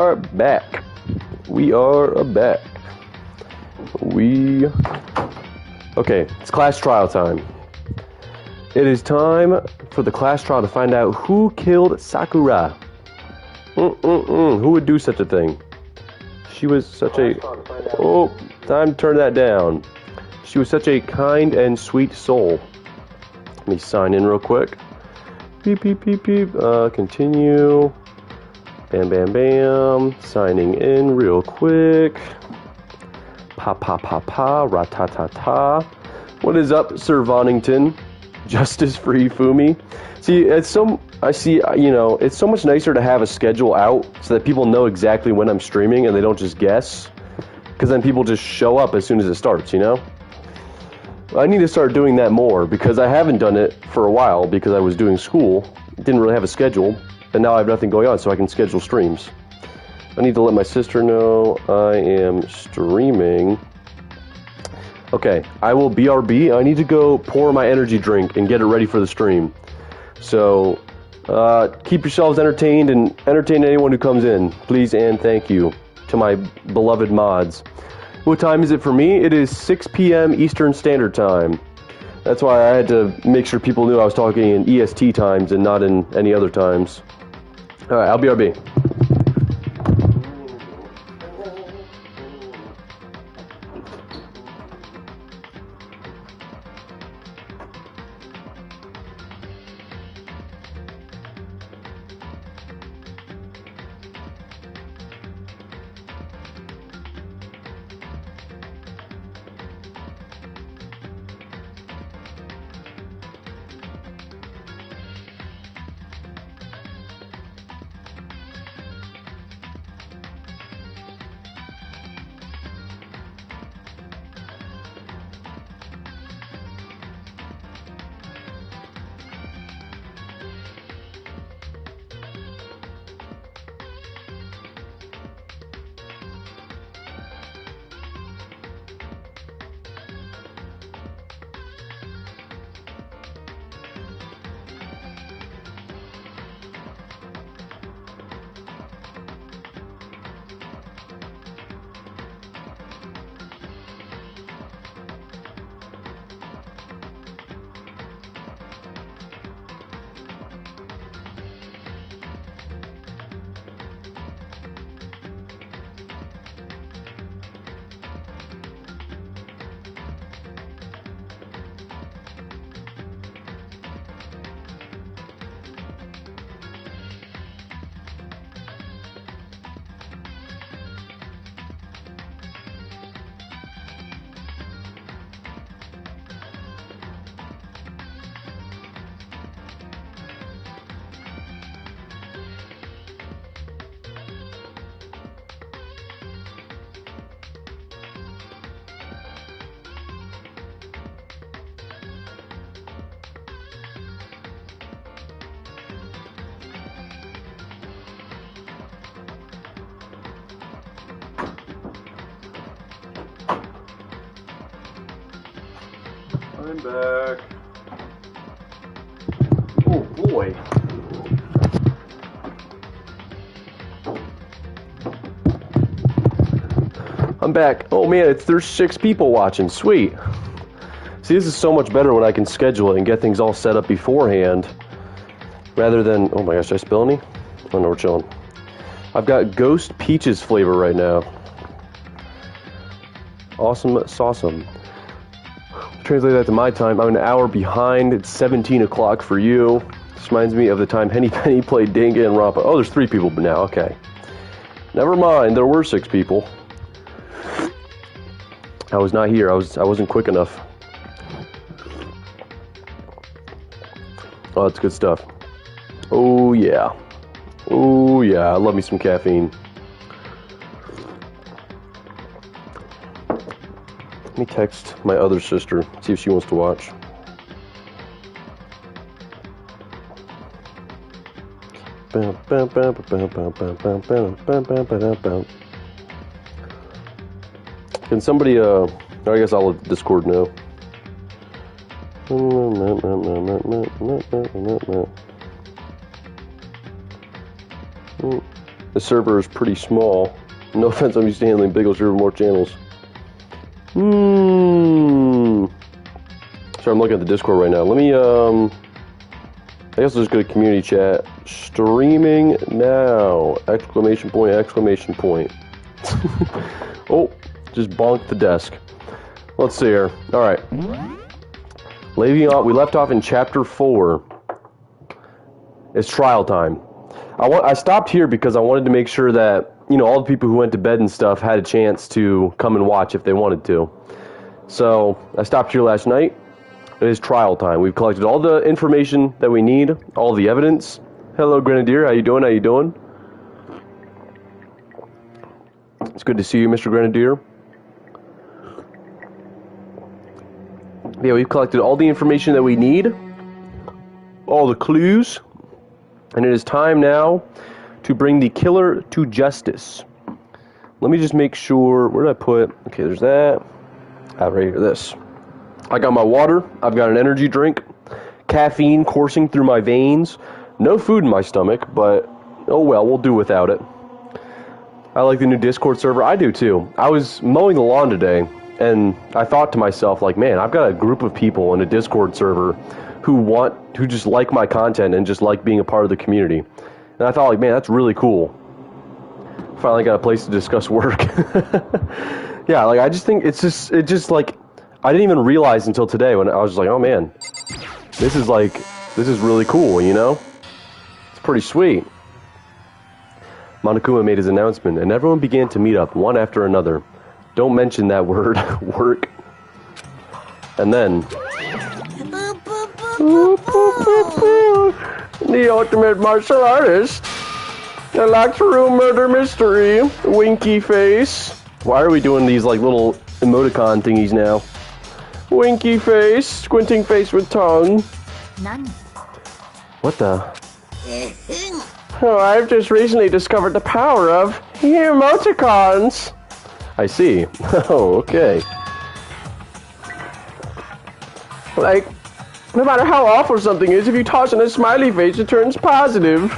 are back. We are back. Okay, it's class trial time. It is time for the class trial to find out who killed Sakura. Who would do such a thing? She was such a... Oh, time to turn that down. She was such a kind and sweet soul. Let me sign in real quick. Beep, beep, beep, beep. Continue. Bam, bam, bam. Signing in real quick. Pa, pa, pa, pa. Ra-ta-ta-ta. What is up, Sir Vonington? Justice Free Fumi. See, it's so much nicer to have a schedule out so that people know exactly when I'm streaming and they don't just guess. Because then people just show up as soon as it starts, you know? I need to start doing that more because I haven't done it for a while because I was doing school, didn't really have a schedule, and now I have nothing going on so I can schedule streams. I need to let my sister know I am streaming. Okay, I will BRB. I need to go pour my energy drink and get it ready for the stream. So, keep yourselves entertained and entertain anyone who comes in. Please and thank you to my beloved mods. What time is it for me? It is 6 p.m. Eastern Standard Time. That's why I had to make sure people knew I was talking in EST times and not in any other times. Alright, I'll BRB. I'm back. Oh boy. I'm back. Oh man, there's 6 people watching. Sweet. See, this is so much better when I can schedule it and get things all set up beforehand. Rather than, oh my gosh, did I spill any? Oh no, we're chilling. I've got Ghost Peaches flavor right now. Awesome sauceum. Translate that to my time. I'm an hour behind. It's 17 o'clock for you. This reminds me of the time Henny Penny played Danganronpa. Oh, there's 3 people now. Okay. Never mind. There were 6 people. I was not here. I wasn't quick enough. Oh, that's good stuff. Oh yeah. Oh yeah. I love me some caffeine. Let me text my other sister, see if she wants to watch. Can somebody, I guess I'll let Discord know. The server is pretty small. No offense, I'm used to handling bigger server, more channels. Sorry, I'm looking at the Discord right now. Let me, I guess I'll just go to community chat. Streaming now! Exclamation point, exclamation point. Oh, just bonked the desk. Let's see here. Alright. We left off in chapter 4. It's trial time. I stopped here because I wanted to make sure that, you know, all the people who went to bed and stuff had a chance to come and watch if they wanted to. So, I stopped here last night. It is trial time. We've collected all the information that we need, all the evidence. Hello, Grenadier. How you doing? How you doing? It's good to see you, Mr. Grenadier. Yeah, we've collected all the information that we need, all the clues, and it is time now to bring the killer to justice. Let me just make sure, where did I put, okay, there's that, right here, this. I got my water, I've got an energy drink, caffeine coursing through my veins, no food in my stomach, but oh well, we'll do without it. I like the new Discord server, I do too. I was mowing the lawn today, and I thought to myself, like, man, I've got a group of people in a Discord server who just like my content and just like being a part of the community. And I thought, like, man, that's really cool. Finally got a place to discuss work. Yeah, like, I just think it just like, I didn't even realize until today when I was just like, oh man, this is really cool, you know? It's pretty sweet. Monokuma made his announcement, and everyone began to meet up, one after another. Don't mention that word, work. And then... The ultimate martial artist. The locked room murder mystery. Winky face. Why are we doing these, like, little emoticon thingies now? Winky face. Squinting face with tongue. None. What the... Oh, I've just recently discovered the power of emoticons. I see. Oh, okay. Like, no matter how awful something is, if you toss in a smiley face, it turns positive.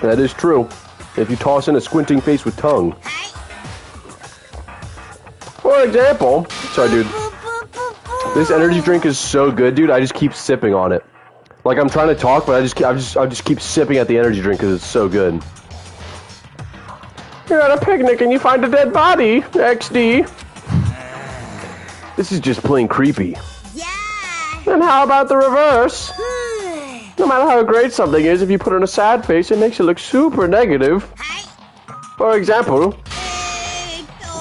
That is true. If you toss in a squinting face with tongue. For example, sorry, dude. This energy drink is so good, dude. I just keep sipping on it. Like, I'm trying to talk, but I just keep sipping at the energy drink because it's so good. You're at a picnic and you find a dead body, XD. This is just plain creepy. Yeah. And how about the reverse? No matter how great something is, if you put on a sad face, it makes it look super negative. For example,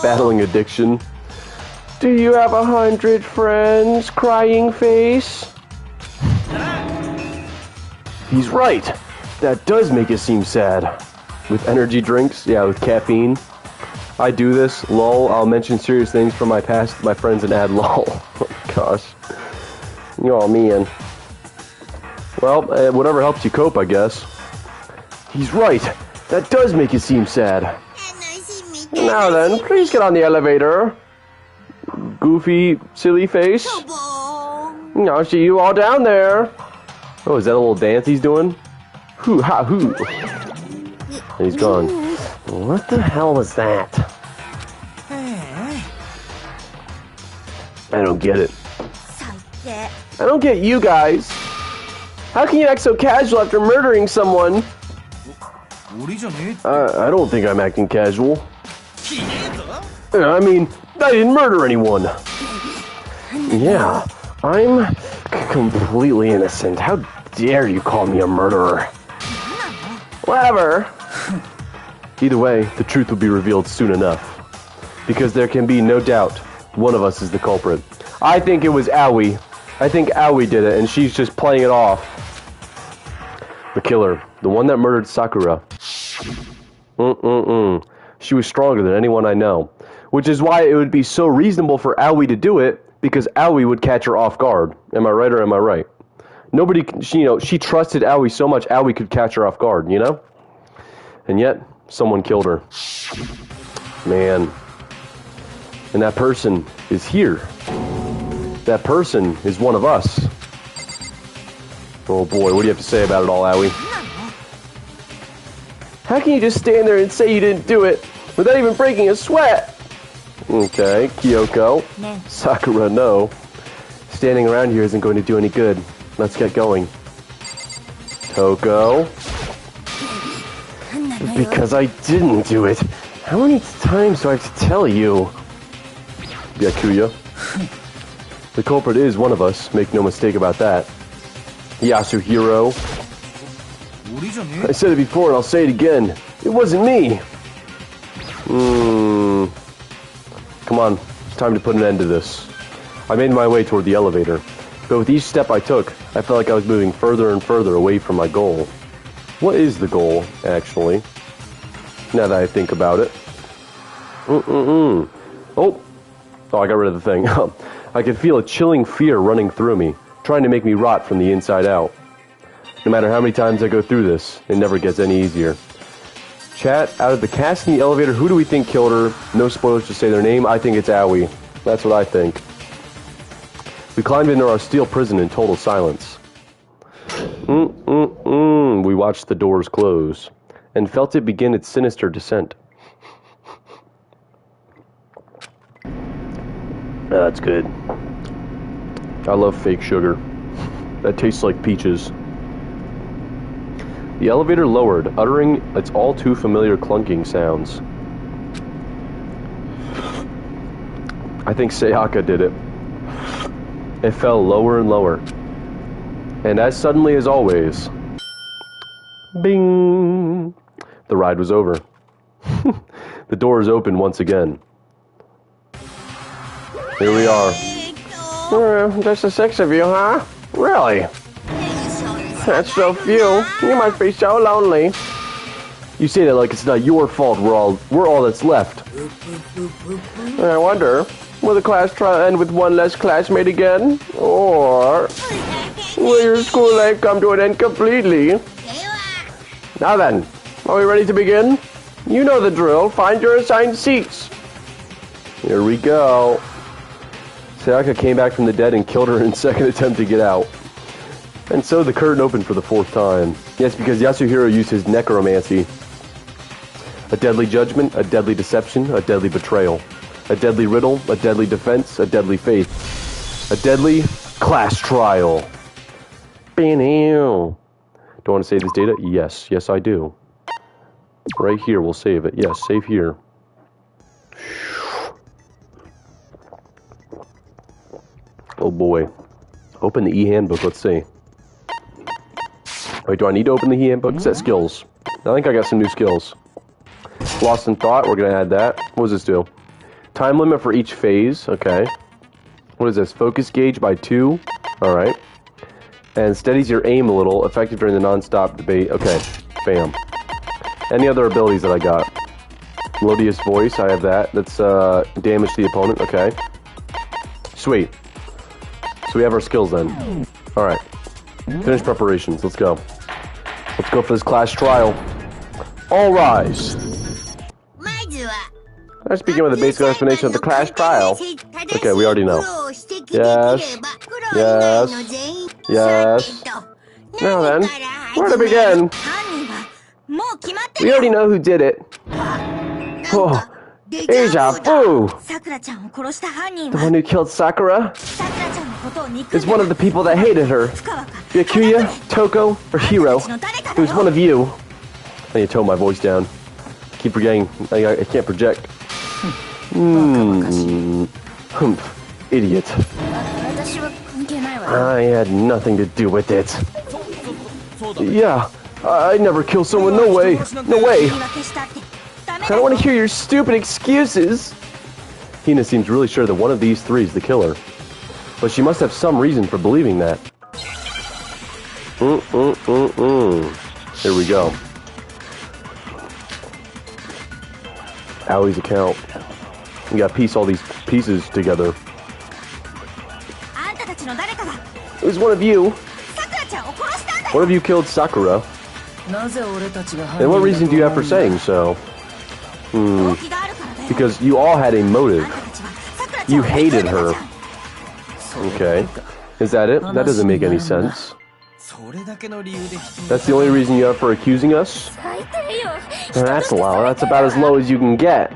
battling addiction. Do you have 100 friends? Crying face. He's right. That does make it seem sad. With energy drinks, yeah, with caffeine. I do this, lol. I'll mention serious things from my past, my friends, and add lol. Oh, gosh. Oh, man. Well, whatever helps you cope, I guess. He's right. That does make it seem sad. Now then, please get on the elevator. Goofy, silly face. I'll see you all down there. Oh, is that a little dance he's doing? Hoo ha hoo. And he's gone. What the hell was that? I don't get it. I don't get you guys. How can you act so casual after murdering someone? I don't think I'm acting casual. I mean, I didn't murder anyone. Yeah, I'm completely innocent. How dare you call me a murderer? Whatever. Either way, the truth will be revealed soon enough. Because there can be no doubt one of us is the culprit. I think it was Aoi. I think Aoi did it, and she's just playing it off. The killer. The one that murdered Sakura. She was stronger than anyone I know. Which is why it would be so reasonable for Aoi to do it, because Aoi would catch her off guard. Am I right or am I right? Nobody, she trusted Aoi so much Aoi could catch her off guard, you know? And yet, someone killed her. Man. And that person is here. That person is one of us. Oh boy, what do you have to say about it all, Aoi? How can you just stand there and say you didn't do it without even breaking a sweat? Okay, Kyoko. No. Sakura, no. Standing around here isn't going to do any good. Let's get going. Toko. Because I didn't do it. How many times do I have to tell you? Byakuya. The culprit is one of us, make no mistake about that. Yasuhiro. I said it before and I'll say it again. It wasn't me. Come on, it's time to put an end to this. I made my way toward the elevator, but with each step I took, I felt like I was moving further and further away from my goal. What is the goal, actually? Now that I think about it. Oh, I got rid of the thing. I could feel a chilling fear running through me, trying to make me rot from the inside out. No matter how many times I go through this, it never gets any easier. Chat, out of the cast in the elevator, who do we think killed her? No spoilers, just say their name. I think it's Aoi. That's what I think. We climbed into our steel prison in total silence. We watched the doors close, and felt it begin its sinister descent. That's good. I love fake sugar. That tastes like peaches. The elevator lowered, uttering its all too familiar clunking sounds. I think Sayaka did it. It fell lower and lower. And as suddenly as always, bing! The ride was over. The doors opened once again. Here we are. Just the six of you, huh? Really? That's so few. You must be so lonely. You say that like it's not your fault we're all that's left. I wonder, will the class trial end with one less classmate again? Or will your school life come to an end completely? Now then, are we ready to begin? You know the drill. Find your assigned seats. Here we go. Sayaka came back from the dead and killed her in second attempt to get out. And so the curtain opened for the fourth time. Yes, because Yasuhiro used his necromancy. A deadly judgment, a deadly deception, a deadly betrayal. A deadly riddle, a deadly defense, a deadly faith. A deadly class trial. Do I want to save this data? Yes. Yes, I do. Right here, we'll save it. Yes, save here. Oh boy. Open the e-handbook, let's see. Wait, do I need to open the e-handbook? Set skills. I think I got some new skills. Lost in thought, we're going to add that. What does this do? Time limit for each phase, okay. What is this? Focus gauge by 2. Alright. And steadies your aim a little, effective during the non-stop debate. Okay, bam. Any other abilities that I got? Melodious voice, I have that. That's damage to the opponent, okay. Sweet. So we have our skills then. Alright. Finish preparations. Let's go. Let's go for this class trial. All rise. Let's begin with a basic explanation of the class trial. Okay, we already know. Yes. Yes. Yes. Now then, where to begin? We already know who did it. Oh, deja vu. The one who killed Sakura is one of the people that hated her. Byakuya, Toko, or Hiro. It was one of you. I need to tone my voice down. I keep forgetting. I can't project. Idiot. I had nothing to do with it. Yeah, I never killed someone. No way. No way. I don't want to hear your stupid excuses. Hina seems really sure that one of these three is the killer. But she must have some reason for believing that. Here we go. Aoi's account. We gotta piece all these pieces together. It was one of you. One of you killed Sakura. And what reason do you have for saying so? Because you all had a motive. You hated her. Okay. Is that it? That doesn't make any sense. That's the only reason you have for accusing us? That's low. That's about as low as you can get.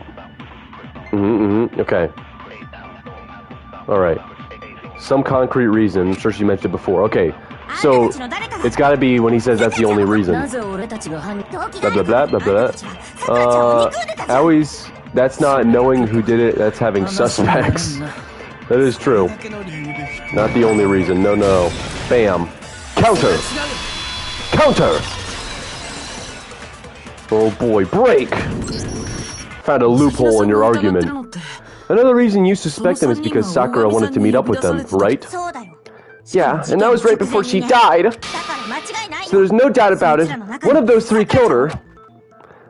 Okay. Alright. Some concrete reason. I'm sure she mentioned it before. Okay. So, it's gotta be when he says that's the only reason. Blah, blah, blah, blah, blah. That's not knowing who did it, that's having suspects. That is true. Not the only reason. No, no. Bam. Counter! Counter! Oh boy, break! Found a loophole in your argument. Another reason you suspect them is because Sakura wanted to meet up with them, right? Yeah, and that was right before she died. So there's no doubt about it. One of those three killed her.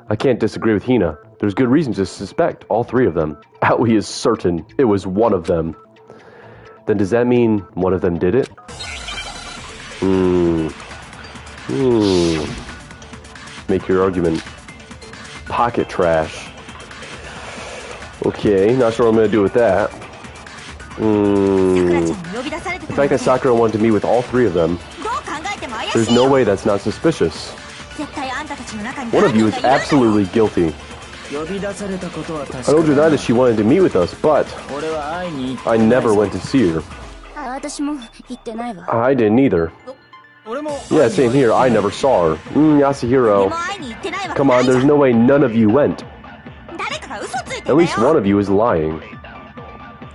I can't disagree with Hina. There's good reason to suspect all three of them. Aoi is certain it was one of them. Then does that mean one of them did it? Make your argument. Pocket trash. Okay, not sure what I'm gonna do with that. The fact that Sakura wanted to meet with all three of them, there's no way that's not suspicious. One of you is absolutely guilty. I don't deny that she wanted to meet with us, but I never went to see her. I didn't either. Yeah, same here. I never saw her. Yasuhiro. Come on, there's no way none of you went. At least one of you is lying.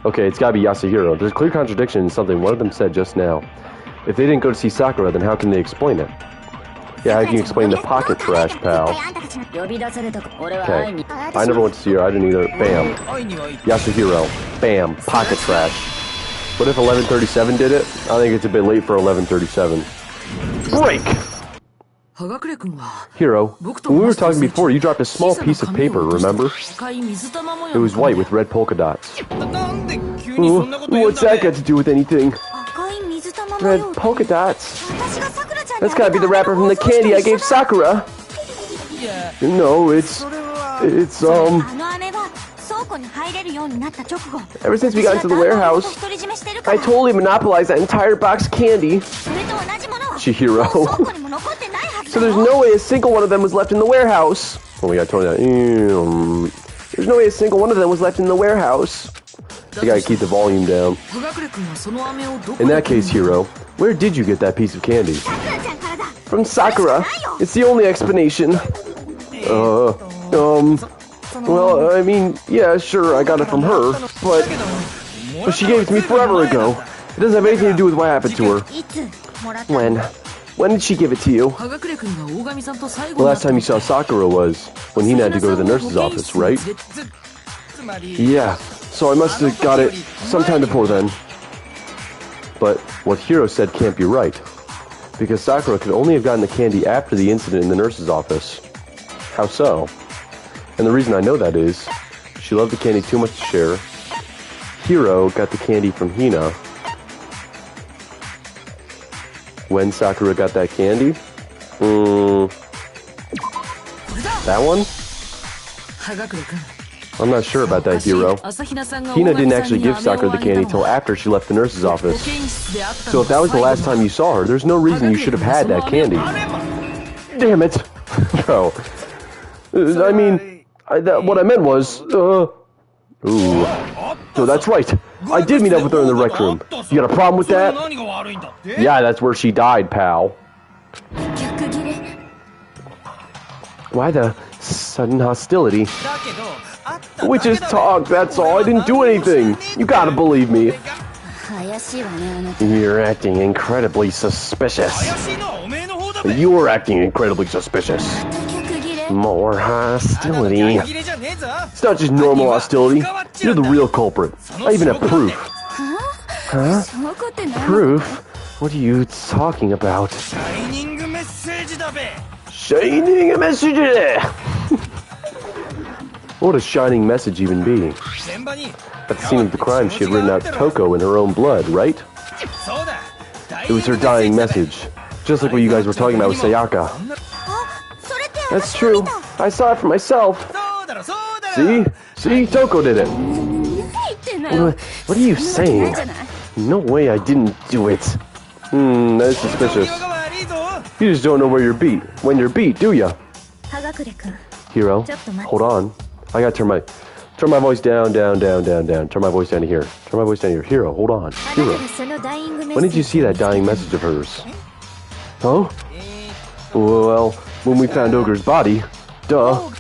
Okay, it's gotta be Yasuhiro. There's a clear contradiction in something one of them said just now. If they didn't go to see Sakura, then how can they explain it? Yeah, how can you explain the pocket trash, pal? Okay. I never went to see her. I didn't either. Bam. Yasuhiro. Bam. Pocket trash. What if 1137 did it? I think it's a bit late for 1137. Break! Hiro, when we were talking before, you dropped a small piece of paper, remember? It was white with red polka dots. Ooh, what's that got to do with anything? Red polka dots. That's gotta be the wrapper from the candy I gave Sakura. No, it's ever since we got into the warehouse, I totally monopolized that entire box of candy. Chihiro. So there's no way a single one of them was left in the warehouse. Oh my god, totally. There's no way a single one of them was left in the warehouse. You gotta keep the volume down. In that case, Hiro, where did you get that piece of candy? From Sakura. It's the only explanation. Well, I mean, yeah, sure, I got it from her, but she gave it to me forever ago. It doesn't have anything to do with what happened to her. When did she give it to you? The last time you saw Sakura was when Hina had to go to the nurse's office, right? Yeah, so I must have got it sometime before then. But what Hiro said can't be right, because Sakura could only have gotten the candy after the incident in the nurse's office. How so? And the reason I know that is, she loved the candy too much to share. Hiro got the candy from Hina. When Sakura got that candy? That one? I'm not sure about that, Hiro. Hina didn't actually give Sakura the candy till after she left the nurse's office. So if that was the last time you saw her, there's no reason you should have had that candy. Damn it! Bro. I mean, what I meant was, ooh. So that's right. I did meet up with her in the rec room. You got a problem with that? Yeah, that's where she died, pal. Why the sudden hostility? We just talked, that's all. I didn't do anything. You gotta believe me. You're acting incredibly suspicious. You're acting incredibly suspicious. More hostility. It's not just normal hostility. You're the real culprit. I even have proof. Huh? Proof? What are you talking about? Shining message! What would a shining message even be? At the scene of the crime, she had written out Toko in her own blood, right? It was her dying message. Just like what you guys were talking about with Sayaka. That's true. I saw it for myself. See? See? Toko did it. What are you saying? No way I didn't do it. That is suspicious. You just don't know where you're beat. When you're beat, do ya? Hiro, hold on. I gotta turn my voice down. Turn my voice down to here. Turn my voice down to here. Hiro, hold on. Hiro, when did you see that dying message of hers? Huh? Well, when we found Ogre's body. Duh.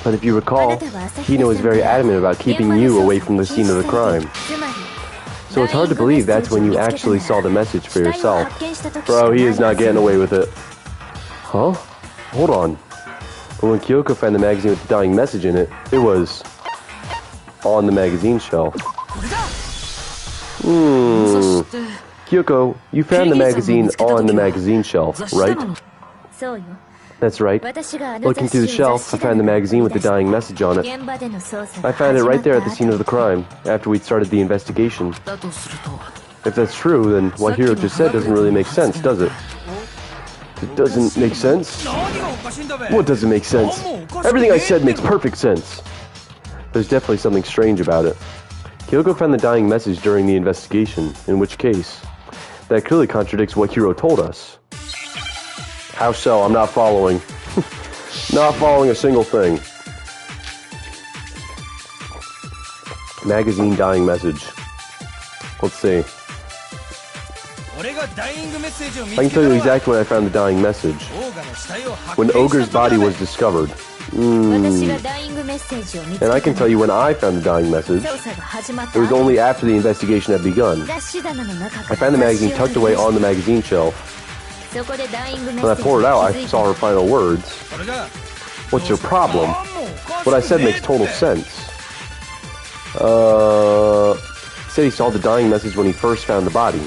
But if you recall, Hino was very adamant about keeping you away from the scene of the crime. So it's hard to believe that's when you actually saw the message for yourself. Bro, he is not getting away with it. Huh? Hold on. But when Kyoko found the magazine with the dying message in it, it was on the magazine shelf. Kyoko, you found the magazine on the magazine shelf, right? That's right. Looking through the shelf, I found the magazine with the dying message on it. I found it right there at the scene of the crime, after we'd started the investigation. If that's true, then what Hiro just said doesn't really make sense, does it? It doesn't make sense? What doesn't make sense? Everything I said makes perfect sense. There's definitely something strange about it. Kyoko found the dying message during the investigation, in which case, that clearly contradicts what Hiro told us. How so? I'm not following. Not following a single thing. Magazine dying message. Let's see. I can tell you exactly when I found the dying message. When Ogre's body was discovered. And I can tell you when I found the dying message. It was only after the investigation had begun. I found the magazine tucked away on the magazine shelf. When I pulled it out, I saw her final words. What's your problem? What I said makes total sense. He said he saw the dying message when he first found the body.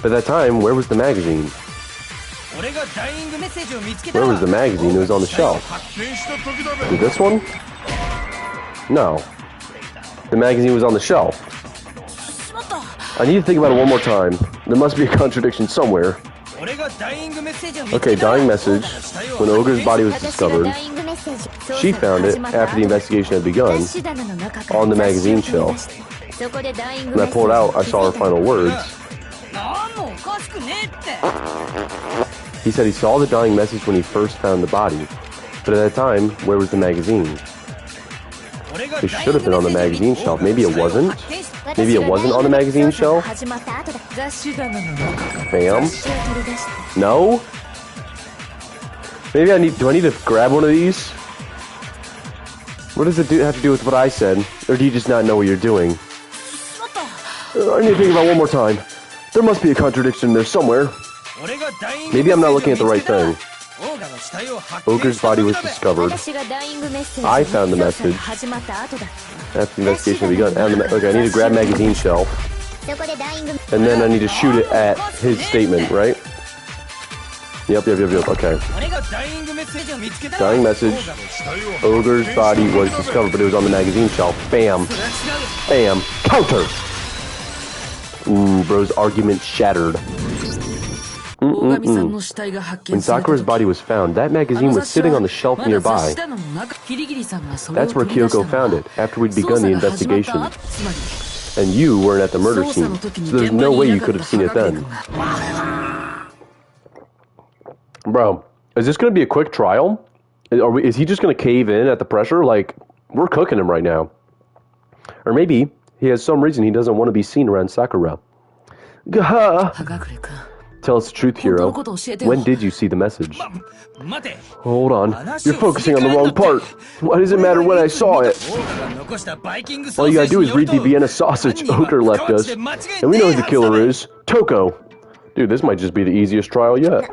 But at that time, where was the magazine? Where was the magazine? It was on the shelf. This one? No. The magazine was on the shelf. I need to think about it one more time. There must be a contradiction somewhere. Okay, dying message. When Ogre's body was discovered, she found it after the investigation had begun on the magazine shelf. When I pulled it out, I saw her final words. He said he saw the dying message when he first found the body. But at that time, where was the magazine? It should have been on the magazine shelf. Maybe it wasn't? Maybe it wasn't on the magazine shelf? Bam. No? Maybe do I need to grab one of these? What does it have to do with what I said? Or do you just not know what you're doing? I need to think about it one more time. There must be a contradiction there somewhere. Maybe I'm not looking at the right thing. Ogre's body was discovered. I found the message after the investigation had begun. Okay, I need to grab magazine shelf. And then I need to shoot it at his statement, right? Yep, okay. Dying message. Ogre's body was discovered, but it was on the magazine shelf. Bam. Bam. Counter! Ooh, bro's argument shattered. When Sakura's body was found, that magazine was sitting on the shelf nearby. That's where Kyoko found it, after we'd begun the investigation. And you weren't at the murder scene, so there's no way you could have seen it then. Bro, is this going to be a quick trial? Is he just going to cave in at the pressure? Like, we're cooking him right now. Or maybe he has some reason he doesn't want to be seen around Sakura. Gah! Tell us the truth, Hiro. When did you see the message? Hold on. You're focusing on the wrong part. Why does it matter when I saw it? All you gotta do is read the Vienna sausage Ogre left us. And we know who the killer is. Toko. Dude, this might just be the easiest trial yet.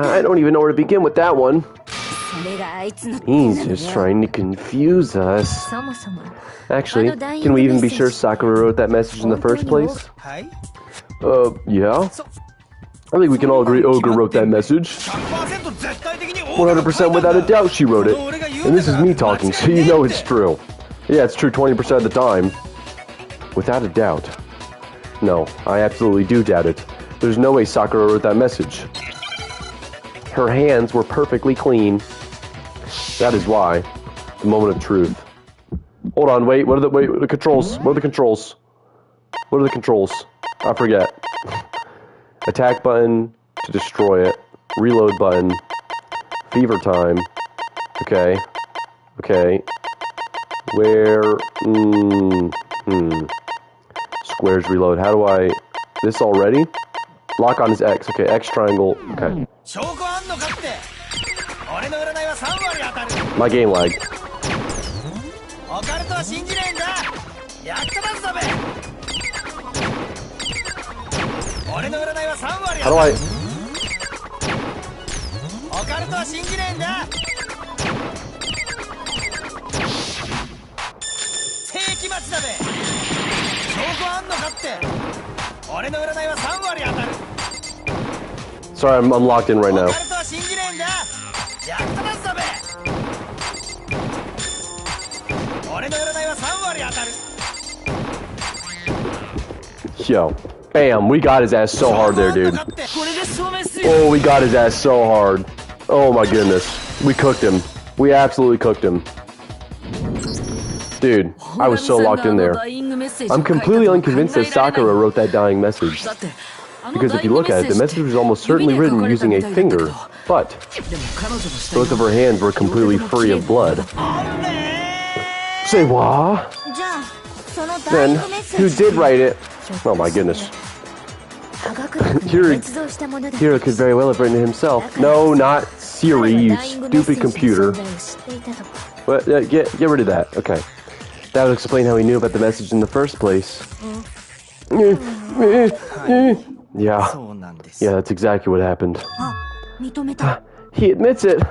I don't even know where to begin with that one. He's just trying to confuse us. Actually, can we even be sure Sakura wrote that message in the first place? Yeah. I think we can all agree Ogre wrote that message. 100% without a doubt she wrote it. And this is me talking, so you know it's true. Yeah, it's true 20% of the time. Without a doubt. No, I absolutely do doubt it. There's no way Sakura wrote that message. Her hands were perfectly clean. That is why. The moment of truth. Hold on, wait, the controls? What are the controls? What are the controls? I forget. Attack button to destroy it. Reload button. Fever time. Okay. Okay. Where... Squares reload. How do I... This already? Lock on is X. Okay, X triangle. Okay. My game lagged. How do I... Sorry, I'm locked in right now. Yo. Bam, we got his ass so hard there, dude. Oh, we got his ass so hard. Oh my goodness. We cooked him. We absolutely cooked him. Dude, I was so locked in there. I'm completely unconvinced that Sakura wrote that dying message. Because if you look at it, the message was almost certainly written using a finger, but both of her hands were completely free of blood. Say what? Then, who did write it? Oh my goodness. Hiro could very well have written it himself. No, not Siri, you stupid computer. But, get rid of that. Okay. That would explain how he knew about the message in the first place. Yeah. Yeah, that's exactly what happened. He admits it.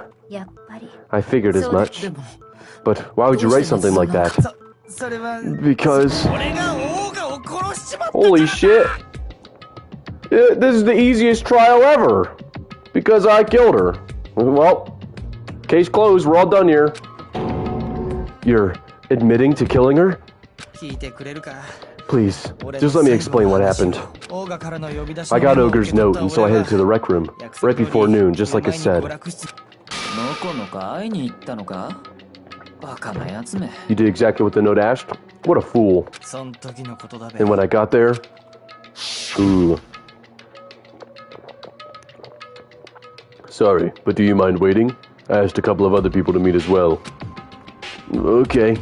I figured as much. But why would you write something like that? Because... Holy shit. This is the easiest trial ever. Because I killed her. Well, case closed. We're all done here. You're admitting to killing her? Please, just let me explain what happened. I got Ogre's note, and so I headed to the rec room. Right before noon, just like it said. You did exactly what the note asked? What a fool. And when I got there... Ooh. Sorry, but do you mind waiting? I asked a couple of other people to meet as well. Okay.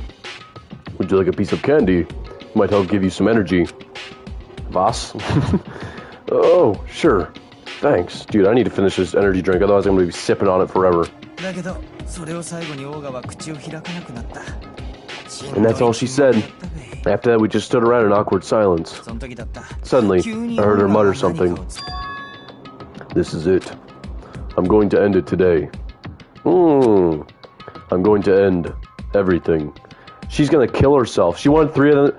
Would you like a piece of candy? Might help give you some energy. Boss? Oh, sure. Thanks. Dude, I need to finish this energy drink, otherwise I'm going to be sipping on it forever. And that's all she said. After that, we just stood around in awkward silence. Suddenly, I heard her mutter something. This is it. I'm going to end it today. I'm going to end everything. She's gonna kill herself. She wanted 3 of them.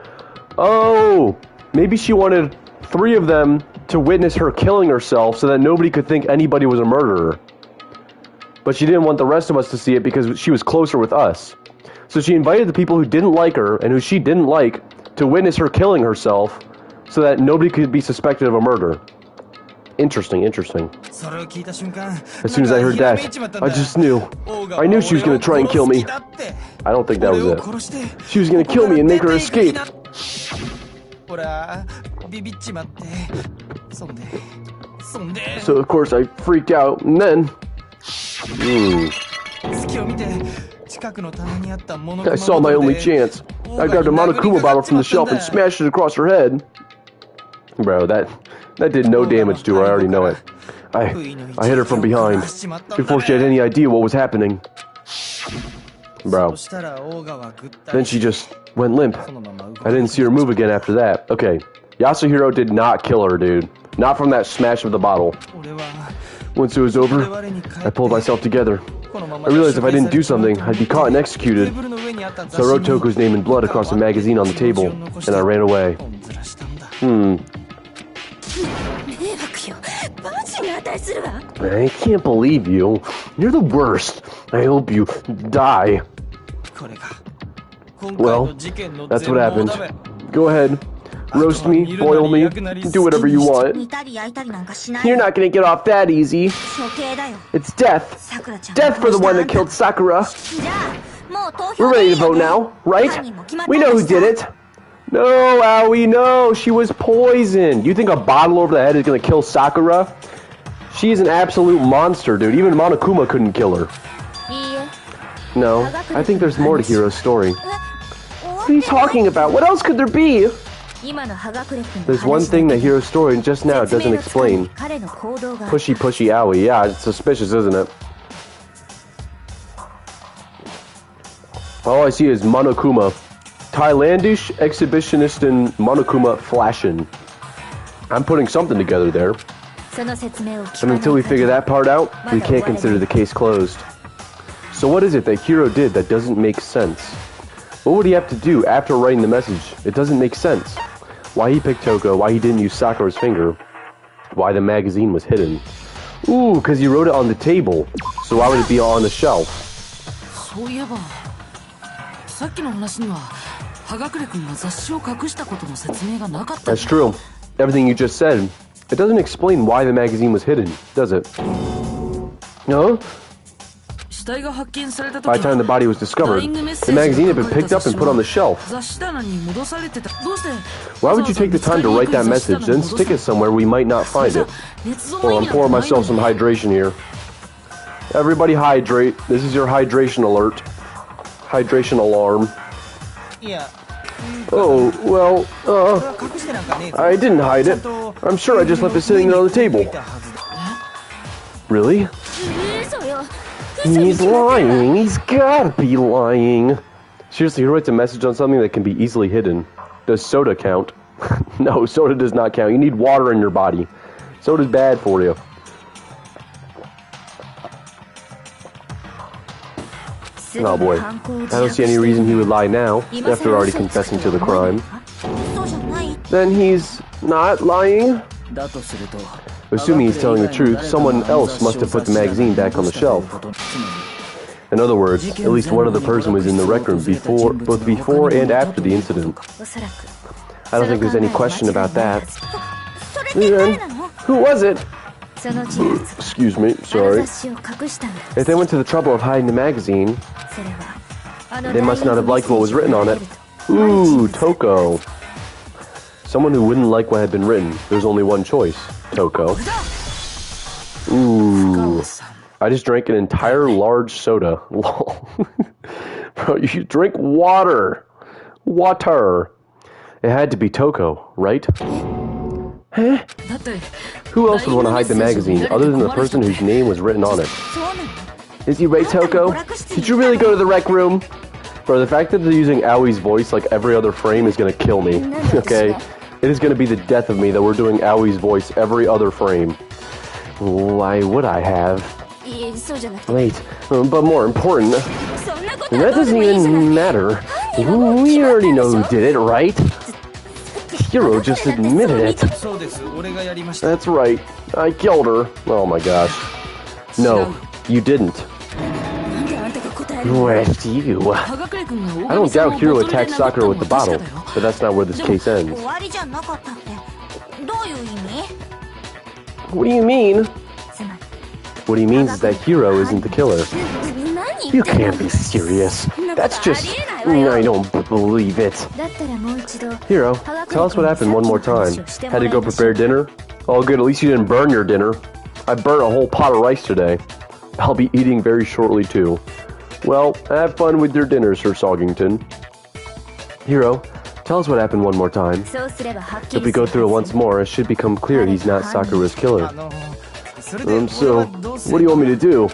Oh! Maybe she wanted 3 of them to witness her killing herself so that nobody could think anybody was a murderer. But she didn't want the rest of us to see it because she was closer with us. So she invited the people who didn't like her and who she didn't like to witness her killing herself so that nobody could be suspected of a murder. Interesting, interesting. As soon as I heard that, I just knew. I knew she was going to try and kill me. I don't think that was it. She was going to kill me and make her escape. So of course I freaked out, and then... I saw my only chance. I grabbed a Monokuma bottle from the shelf and smashed it across her head. Bro, that did no damage to her, I already know it. I hit her from behind, before she had any idea what was happening. Bro. Then she just went limp. I didn't see her move again after that. Okay, Yasuhiro did not kill her, dude. Not from that smash of the bottle. Once it was over, I pulled myself together. I realized if I didn't do something, I'd be caught and executed. So I wrote Toku's name in blood across a magazine on the table, and I ran away. I can't believe you. You're the worst. I hope you die. Well, that's what happened. Go ahead. Roast me, boil me, do whatever you want. You're not gonna get off that easy. It's death. Death for the one that killed Sakura. We're ready to vote now, right? We know who did it. No, Aoi, no! She was poisoned! You think a bottle over the head is gonna kill Sakura? She's an absolute monster, dude. Even Monokuma couldn't kill her. No, I think there's more to Hiro's story. What are you talking about? What else could there be? There's one thing that Hiro's story just now doesn't explain. Pushy Aoi. Yeah, it's suspicious, isn't it? All I see is Monokuma. Thailandish exhibitionist and Monokuma flashing. I'm putting something together there. And until we figure that part out, we can't consider the case closed. So what is it that Hiro did that doesn't make sense? What would he have to do after writing the message? It doesn't make sense. Why he picked Toko, why he didn't use Sakura's finger, why the magazine was hidden. Ooh, because he wrote it on the table. So why would it be on the shelf? That's true. Everything you just said. It doesn't explain why the magazine was hidden, does it? No? By the time the body was discovered, the magazine had been picked up and put on the shelf. Why would you take the time to write that message, then stick it somewhere we might not find it? Well, I'm pouring myself some hydration here. Everybody hydrate. This is your hydration alert. Hydration alarm. Oh, well, I didn't hide it. I'm sure I just left it sitting there on the table. Really? He's lying. He's gotta be lying. Seriously, who writes a message on something that can be easily hidden? Does soda count? No, soda does not count. You need water in your body. Soda's bad for you. Oh boy. I don't see any reason he would lie now, after already confessing to the crime. Then he's not lying? Assuming he's telling the truth, someone else must have put the magazine back on the shelf. In other words, at least one other person was in the rec room both before and after the incident. I don't think there's any question about that. Then, who was it? Excuse me, sorry. If they went to the trouble of hiding the magazine, they must not have liked what was written on it. Ooh, Toko. Someone who wouldn't like what had been written. There's only one choice. Toko. Ooh. I just drank an entire large soda. Lol. Bro, you drink water. Water. It had to be Toko, right? Huh? Who else would want to hide the magazine other than the person whose name was written on it? Is he right, Toko? Did you really go to the rec room? Bro, the fact that they're using Aoi's voice like every other frame is gonna kill me. Okay? It is gonna be the death of me that we're doing Aoi's voice every other frame. Why would I have? Wait, but more important, that doesn't even matter. We already know who did it, right? Hiro just admitted it. That's right. I killed her. Oh my gosh. No, you didn't. With you. I don't doubt Hiro attacked Sakura with the bottle, but that's not where this case ends. What do you mean? What he means is that Hiro isn't the killer. You can't be serious. That's just... I don't believe it. Hiro, tell us what happened one more time. Had to go prepare dinner? Oh good, at least you didn't burn your dinner. I burnt a whole pot of rice today. I'll be eating very shortly too. Well, have fun with your dinner, Sir Soggington. Hiro, tell us what happened one more time. If we go through it once more, it should become clear he's not Sakura's killer. So, what do you want me to do?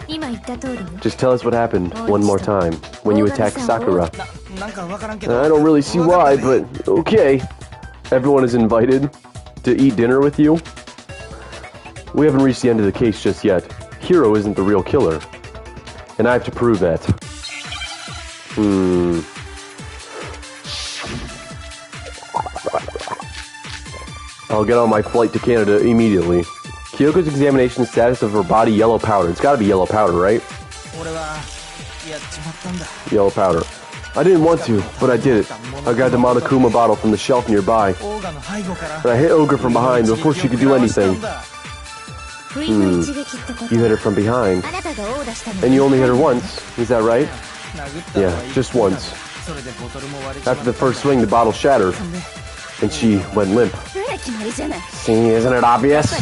Just tell us what happened one more time, when you attacked Sakura. I don't really see why, but okay. Everyone is invited to eat dinner with you. We haven't reached the end of the case just yet. Hiro isn't the real killer. And I have to prove that. I'll get on my flight to Canada immediately. Kyoko's examination status of her body, yellow powder. It's gotta be yellow powder, right? Yellow powder. I didn't want to, but I did it. I got the Monokuma bottle from the shelf nearby. And I hit Ogre from behind before she could do anything. You hit her from behind. And you only hit her once, is that right? Yeah, just once. After the first swing, the bottle shattered, and she went limp. See, isn't it obvious?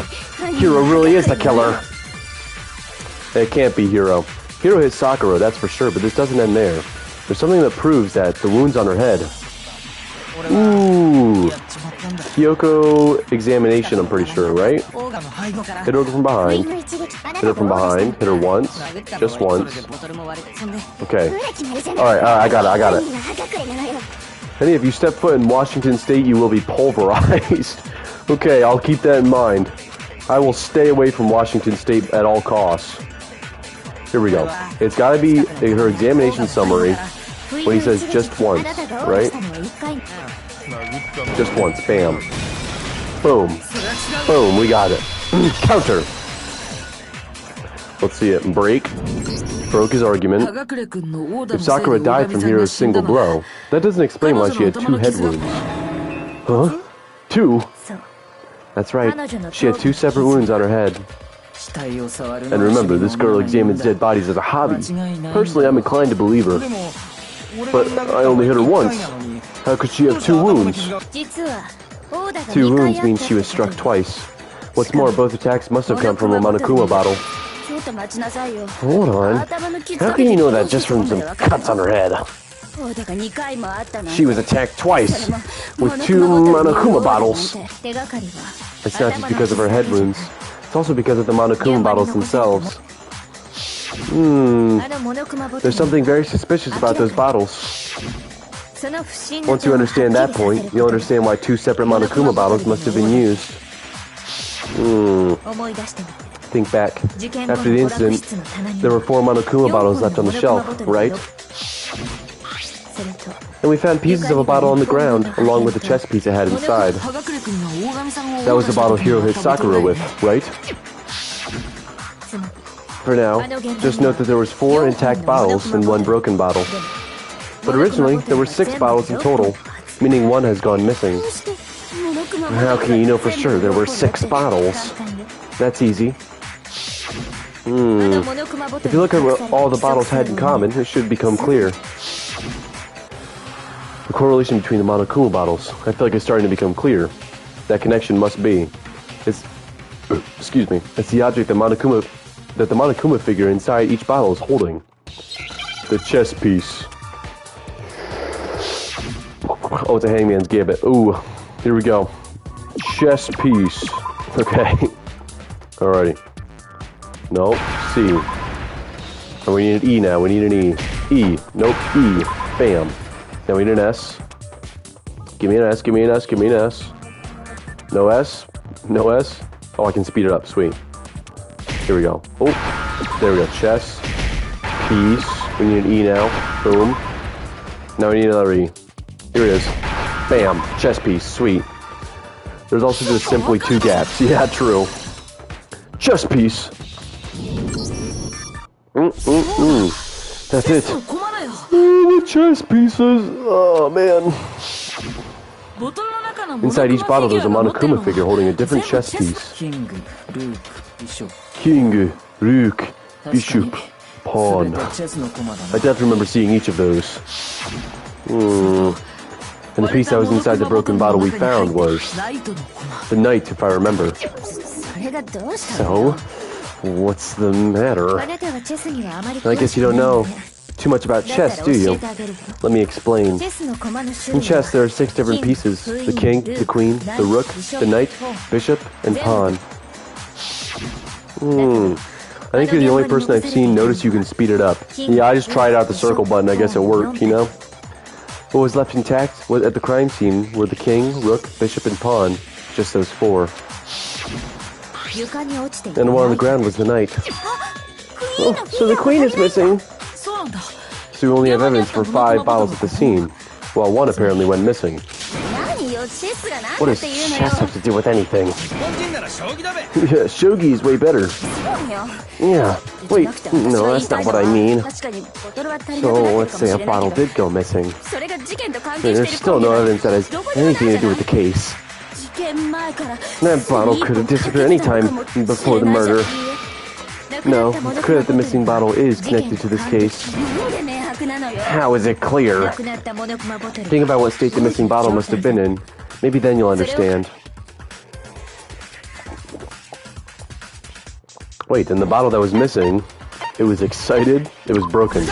Hiro really is the killer. It can't be Hiro. Hiro hit Sakura, that's for sure, but this doesn't end there. There's something that proves that the wounds on her head. Ooh. Kyoko examination, I'm pretty sure, right? Hit her from behind. Hit her from behind. Hit her once. Just once. Okay. Alright, I got it. Any of you step foot in Washington State, you will be pulverized. Okay, I'll keep that in mind. I will stay away from Washington State at all costs. Here we go. It's gotta be her examination summary when he says just once, right? Just once. Bam. Boom. Boom. We got it. Counter. Let's see it. Break. Broke his argument. If Sakura died from Hiro's single blow, that doesn't explain why she had 2 head wounds. Huh? 2? That's right. She had 2 separate wounds on her head. And remember, this girl examines dead bodies as a hobby. Personally, I'm inclined to believe her. But I only hit her once. How could she have 2 wounds? 2 wounds means she was struck twice. What's more, both attacks must have come from a Monokuma bottle. Hold on. How can you know that just from some cuts on her head? She was attacked twice with 2 Monokuma bottles. It's not just because of her head wounds. It's also because of the Monokuma bottles themselves. There's something very suspicious about those bottles. Once you understand that point, you'll understand why 2 separate Monokuma bottles must have been used. Think back. After the incident, there were 4 Monokuma bottles left on the shelf, right? And we found pieces of a bottle on the ground, along with the chess piece it had inside. That was the bottle Hiro hit Sakura with, right? For now, just note that there was 4 intact bottles and 1 broken bottle. But originally, there were 6 bottles in total, meaning 1 has gone missing. How can you know for sure there were 6 bottles? That's easy. If you look at what all the bottles had in common, it should become clear. The correlation between the Monokuma bottles, I feel like it's starting to become clear. That connection must be. It's the object that the Monokuma figure inside each bottle is holding. The chess piece. Oh, it's a hangman's gambit. Ooh, here we go. Chess piece. Okay. Alrighty. Nope. C. And we need an E now. We need an E. E. Nope. E. Bam. Now we need an S. Give me an S. Give me an S. Give me an S. No S. No S. Oh, I can speed it up. Sweet. Here we go. Oh. There we go. Chess. Piece. We need an E now. Boom. Now we need another E. Here it is. Bam. Chess piece. Sweet. There's also just simply 2 gaps. Yeah, true. Chess piece. That's it. Oh, the chess pieces. Oh, man. Inside each bottle, there's a Monokuma figure holding a different chess piece. King, Rook, Bishop, Pawn. I definitely remember seeing each of those. And the piece that was inside the broken bottle we found was the knight, if I remember. So, what's the matter? I guess you don't know too much about chess, do you? Let me explain. In chess, there are 6 different pieces. The king, the queen, the rook, the knight, bishop, and pawn. I think you're the only person I've seen notice you can speed it up. Yeah, I just tried out the circle button. I guess it worked, you know? What was left intact at the crime scene were the king, rook, bishop, and pawn. Just those 4. And the one on the ground was the knight. Oh, so the queen is missing. So we only have evidence for 5 bottles at the scene, while 1 apparently went missing. What does chess have to do with anything? Yeah, shogi is way better. Yeah, wait, no, that's not what I mean. So let's say a bottle did go missing. There's still no evidence that has anything to do with the case. That bottle could have disappeared any time before the murder. No, it's clear that the missing bottle is connected to this case. How is it clear? Think about what state the missing bottle must have been in. Maybe then you'll understand. Wait, and the bottle that was missing, it was excited, it was broken.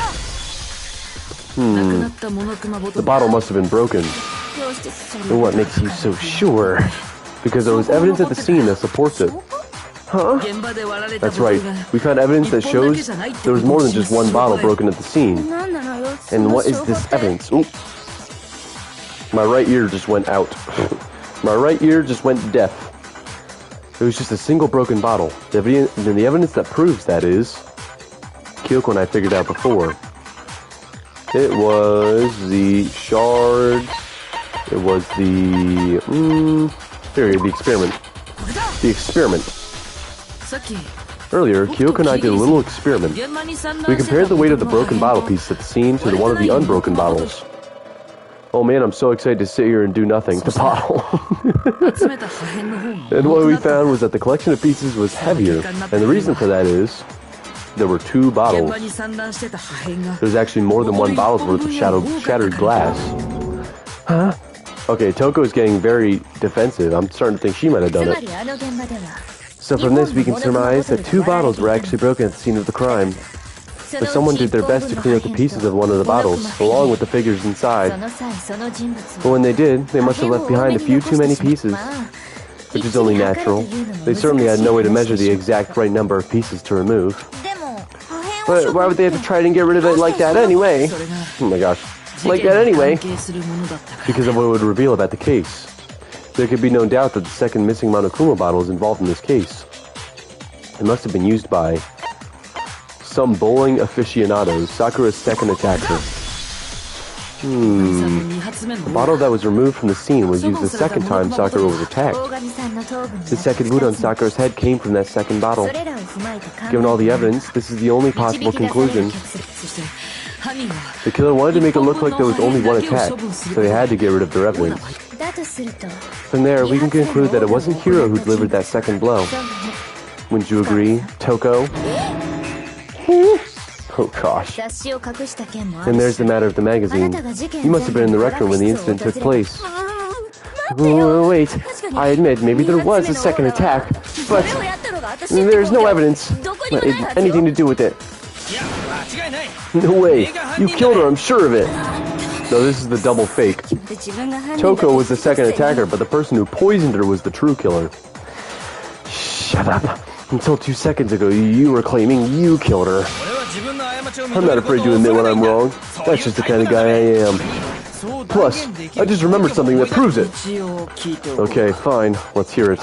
The bottle must have been broken. And what makes you so sure? Because there was evidence at the scene that supports it. Huh? That's right. We found evidence that shows there was more than just one bottle broken at the scene. And what is this evidence? Ooh. My right ear just went out. My right ear just went deaf. It was just a single broken bottle. The evidence that proves that is... Kyoko and I figured out before. It was the shards. It was the... the experiment. The experiment. Earlier, Kyoko and I did a little experiment. We compared the weight of the broken bottle piece at the scene to one of the unbroken bottles. Oh man, I'm so excited to sit here and do nothing. The bottle. And what we found was that the collection of pieces was heavier. And the reason for that is, there were two bottles. There's actually more than one bottle's worth of shattered glass. Huh? Okay, Toko's getting very defensive. I'm starting to think she might have done it. So from this, we can surmise that two bottles were actually broken at the scene of the crime. But someone did their best to clean up the pieces of one of the bottles, along with the figures inside. But when they did, they must have left behind a few too many pieces, which is only natural. They certainly had no way to measure the exact right number of pieces to remove. But why would they have to try and get rid of it like that anyway? Oh my gosh. Like that anyway? Because of what it would reveal about the case. There could be no doubt that the second missing Monokuma bottle is involved in this case. It must have been used by some bowling aficionados, Sakura's second attacker. The bottle that was removed from the scene was used the second time Sakura was attacked. The second wound on Sakura's head came from that second bottle. Given all the evidence, this is the only possible conclusion. The killer wanted to make it look like there was only one attack, so they had to get rid of their evidence. From there, we can conclude that it wasn't Hiro who delivered that second blow. Wouldn't you agree, Toko? Oh gosh. And there's the matter of the magazine. You must have been in the rec room when the incident took place. Wait, I admit, maybe there was a second attack, but there's no evidence, anything to do with it. No way, you killed her, I'm sure of it. No, this is the double fake. Toko was the second attacker, but the person who poisoned her was the true killer. Shut up. Until 2 seconds ago, you were claiming you killed her. I'm not afraid to admit when I'm wrong. That's just the kind of guy I am. Plus, I just remembered something that proves it. Okay, fine. Let's hear it.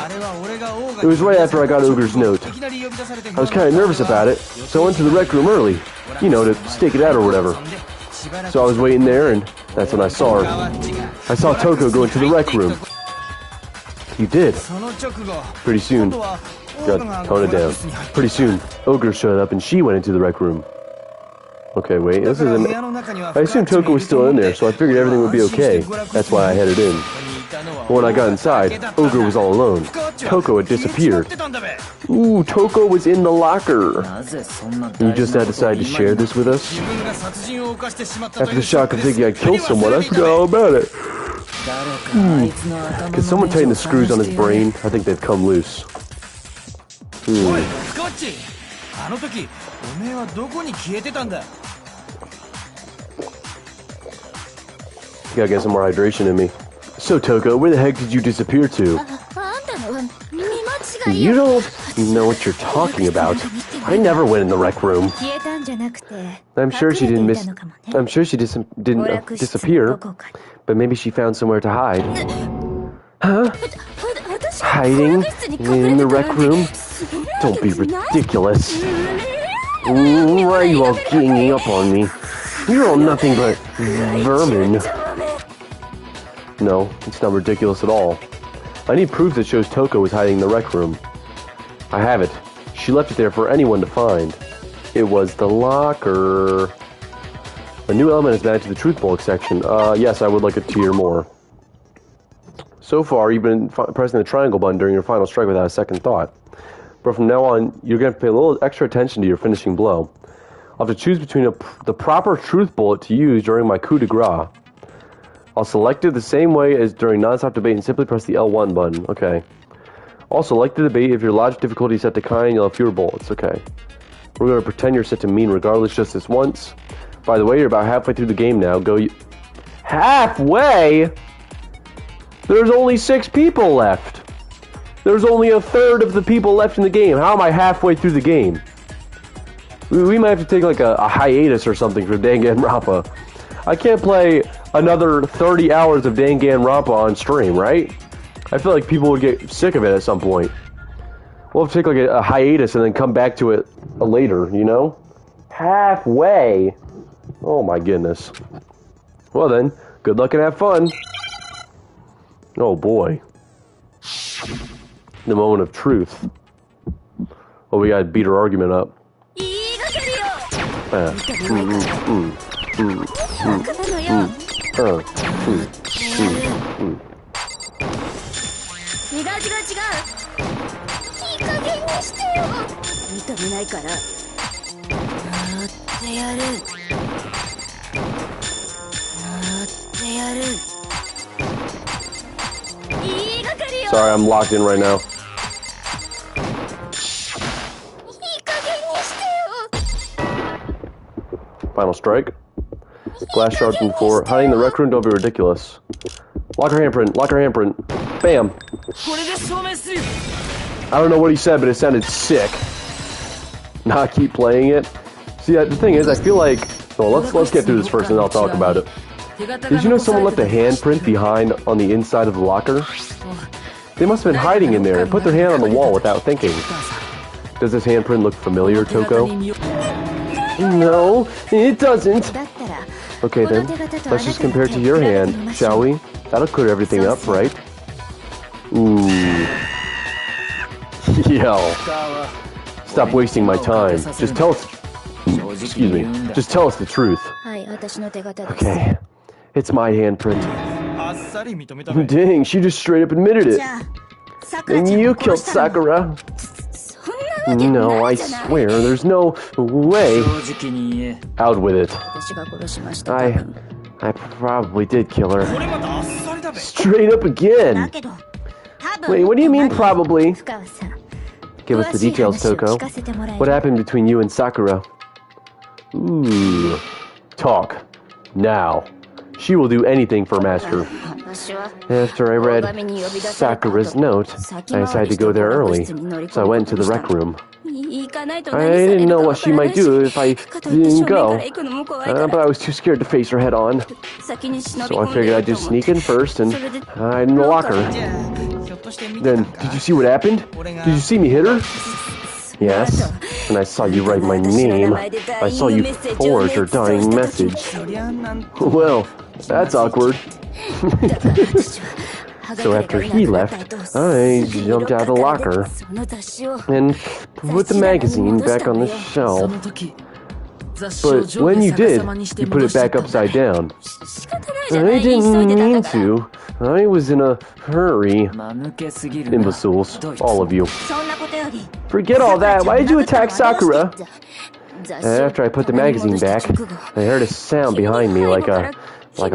It was right after I got Ogre's note. I was kind of nervous about it, so I went to the rec room early. You know, to stake it out or whatever. So I was waiting there, and that's when I saw her. I saw Toko go into the rec room. You did. Pretty soon. God, tone it down. Pretty soon, Ogre showed up and she went into the rec room. Okay, wait, this isn't... I assumed Toko was still in there, so I figured everything would be okay. That's why I headed in. But when I got inside, Ogre was all alone. Toko had disappeared. Ooh, Toko was in the locker. You just now decided to share this with us? After the shock of thinking I killed someone, I forgot all about it. Can someone tighten the screws on his brain? I think they've come loose. Gotta get some more hydration in me. So, Toko, where the heck did you disappear to? You don't know what you're talking about. I never went in the rec room. I'm sure she didn't disappear, but maybe she found somewhere to hide. Huh? Hiding in the rec room? Don't be ridiculous. Why are you all ganging up on me? You're all nothing but vermin. No, it's not ridiculous at all. I need proof that shows Toko was hiding in the rec room. I have it. She left it there for anyone to find. It was the locker. A new element is added to the Truth Bulk section. Yes, I would like to hear more. So far, you've been pressing the triangle button during your final strike without a second thought. but from now on, you're going to pay a little extra attention to your finishing blow. I'll have to choose between the proper truth bullet to use during my coup de grace. I'll select it the same way as during non-stop debate and simply press the L1 button. Okay. Also, like the debate, if your logic difficulty is set to kind, you'll have fewer bullets. Okay. We're going to pretend you're set to mean regardless just this once. By the way, you're about halfway through the game now. Halfway? There's only 6 people left. There's only a third of the people left in the game. How am I halfway through the game? We might have to take like a hiatus or something for Danganronpa. I can't play another 30 hours of Danganronpa on stream, right? I feel like people would get sick of it at some point. We'll have to take like a hiatus and then come back to it later, you know? Halfway. Oh my goodness. Well then, good luck and have fun. Oh boy. The moment of truth. Oh, we gotta beat her argument up. Sorry, I'm locked in right now. Final strike. Glass shards from 4. Hiding in the rec room, don't be ridiculous. Lock her handprint, lock her handprint. Bam. I don't know what he said, but it sounded sick. Not keep playing it. See, the thing is, I feel like... Well, let's get through this first and then I'll talk about it. Did you know someone left a handprint behind on the inside of the locker? They must have been hiding in there and put their hand on the wall without thinking. Does this handprint look familiar, Toko? No, it doesn't. Okay then, let's just compare it to your hand, shall we? That'll clear everything up, right? Ooh. Yo. Stop wasting my time. Just tell us... Excuse me. Just tell us the truth. Okay. It's my handprint. Dang, she just straight up admitted it. And you killed Sakura. No, I swear, there's no way. Out with it. I probably did kill her. Straight up again. Wait, what do you mean probably? Give us the details, Toko. What happened between you and Sakura? Ooh. Talk. Now. She will do anything for Master. After I read Sakura's note, I decided to go there early, so I went to the rec room. I didn't know what she might do if I didn't go, but I was too scared to face her head on. So I figured I'd just sneak in first and hide in the locker. Then, did you see what happened? Did you see me hit her? Yes, and I saw you write my name. I saw you forge her dying message. Well, that's awkward. So after he left, I jumped out of the locker and put the magazine back on the shelf. But when you did, you put it back upside down. I didn't mean to. I was in a hurry. Imbeciles, all of you. Forget all that. Why did you attack Sakura? After I put the magazine back, I heard a sound behind me like a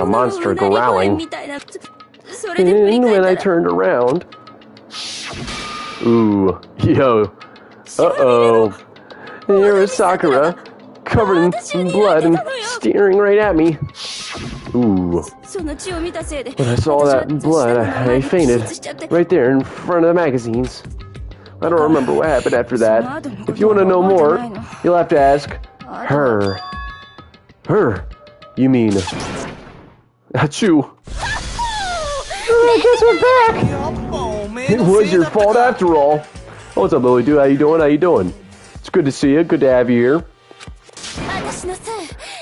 monster growling. And when I turned around... Ooh, yo. Uh-oh. There was Sakura, covered in blood and staring right at me. Ooh. When I saw that blood, I fainted. Right there in front of the magazines. I don't remember what happened after that. If you want to know more, you'll have to ask her. Her? You mean... Achoo. I guess we're back! It was your fault after all. Oh, what's up, Lily? Dude, how you doing? How you doing? It's good to see you. Good to have you here.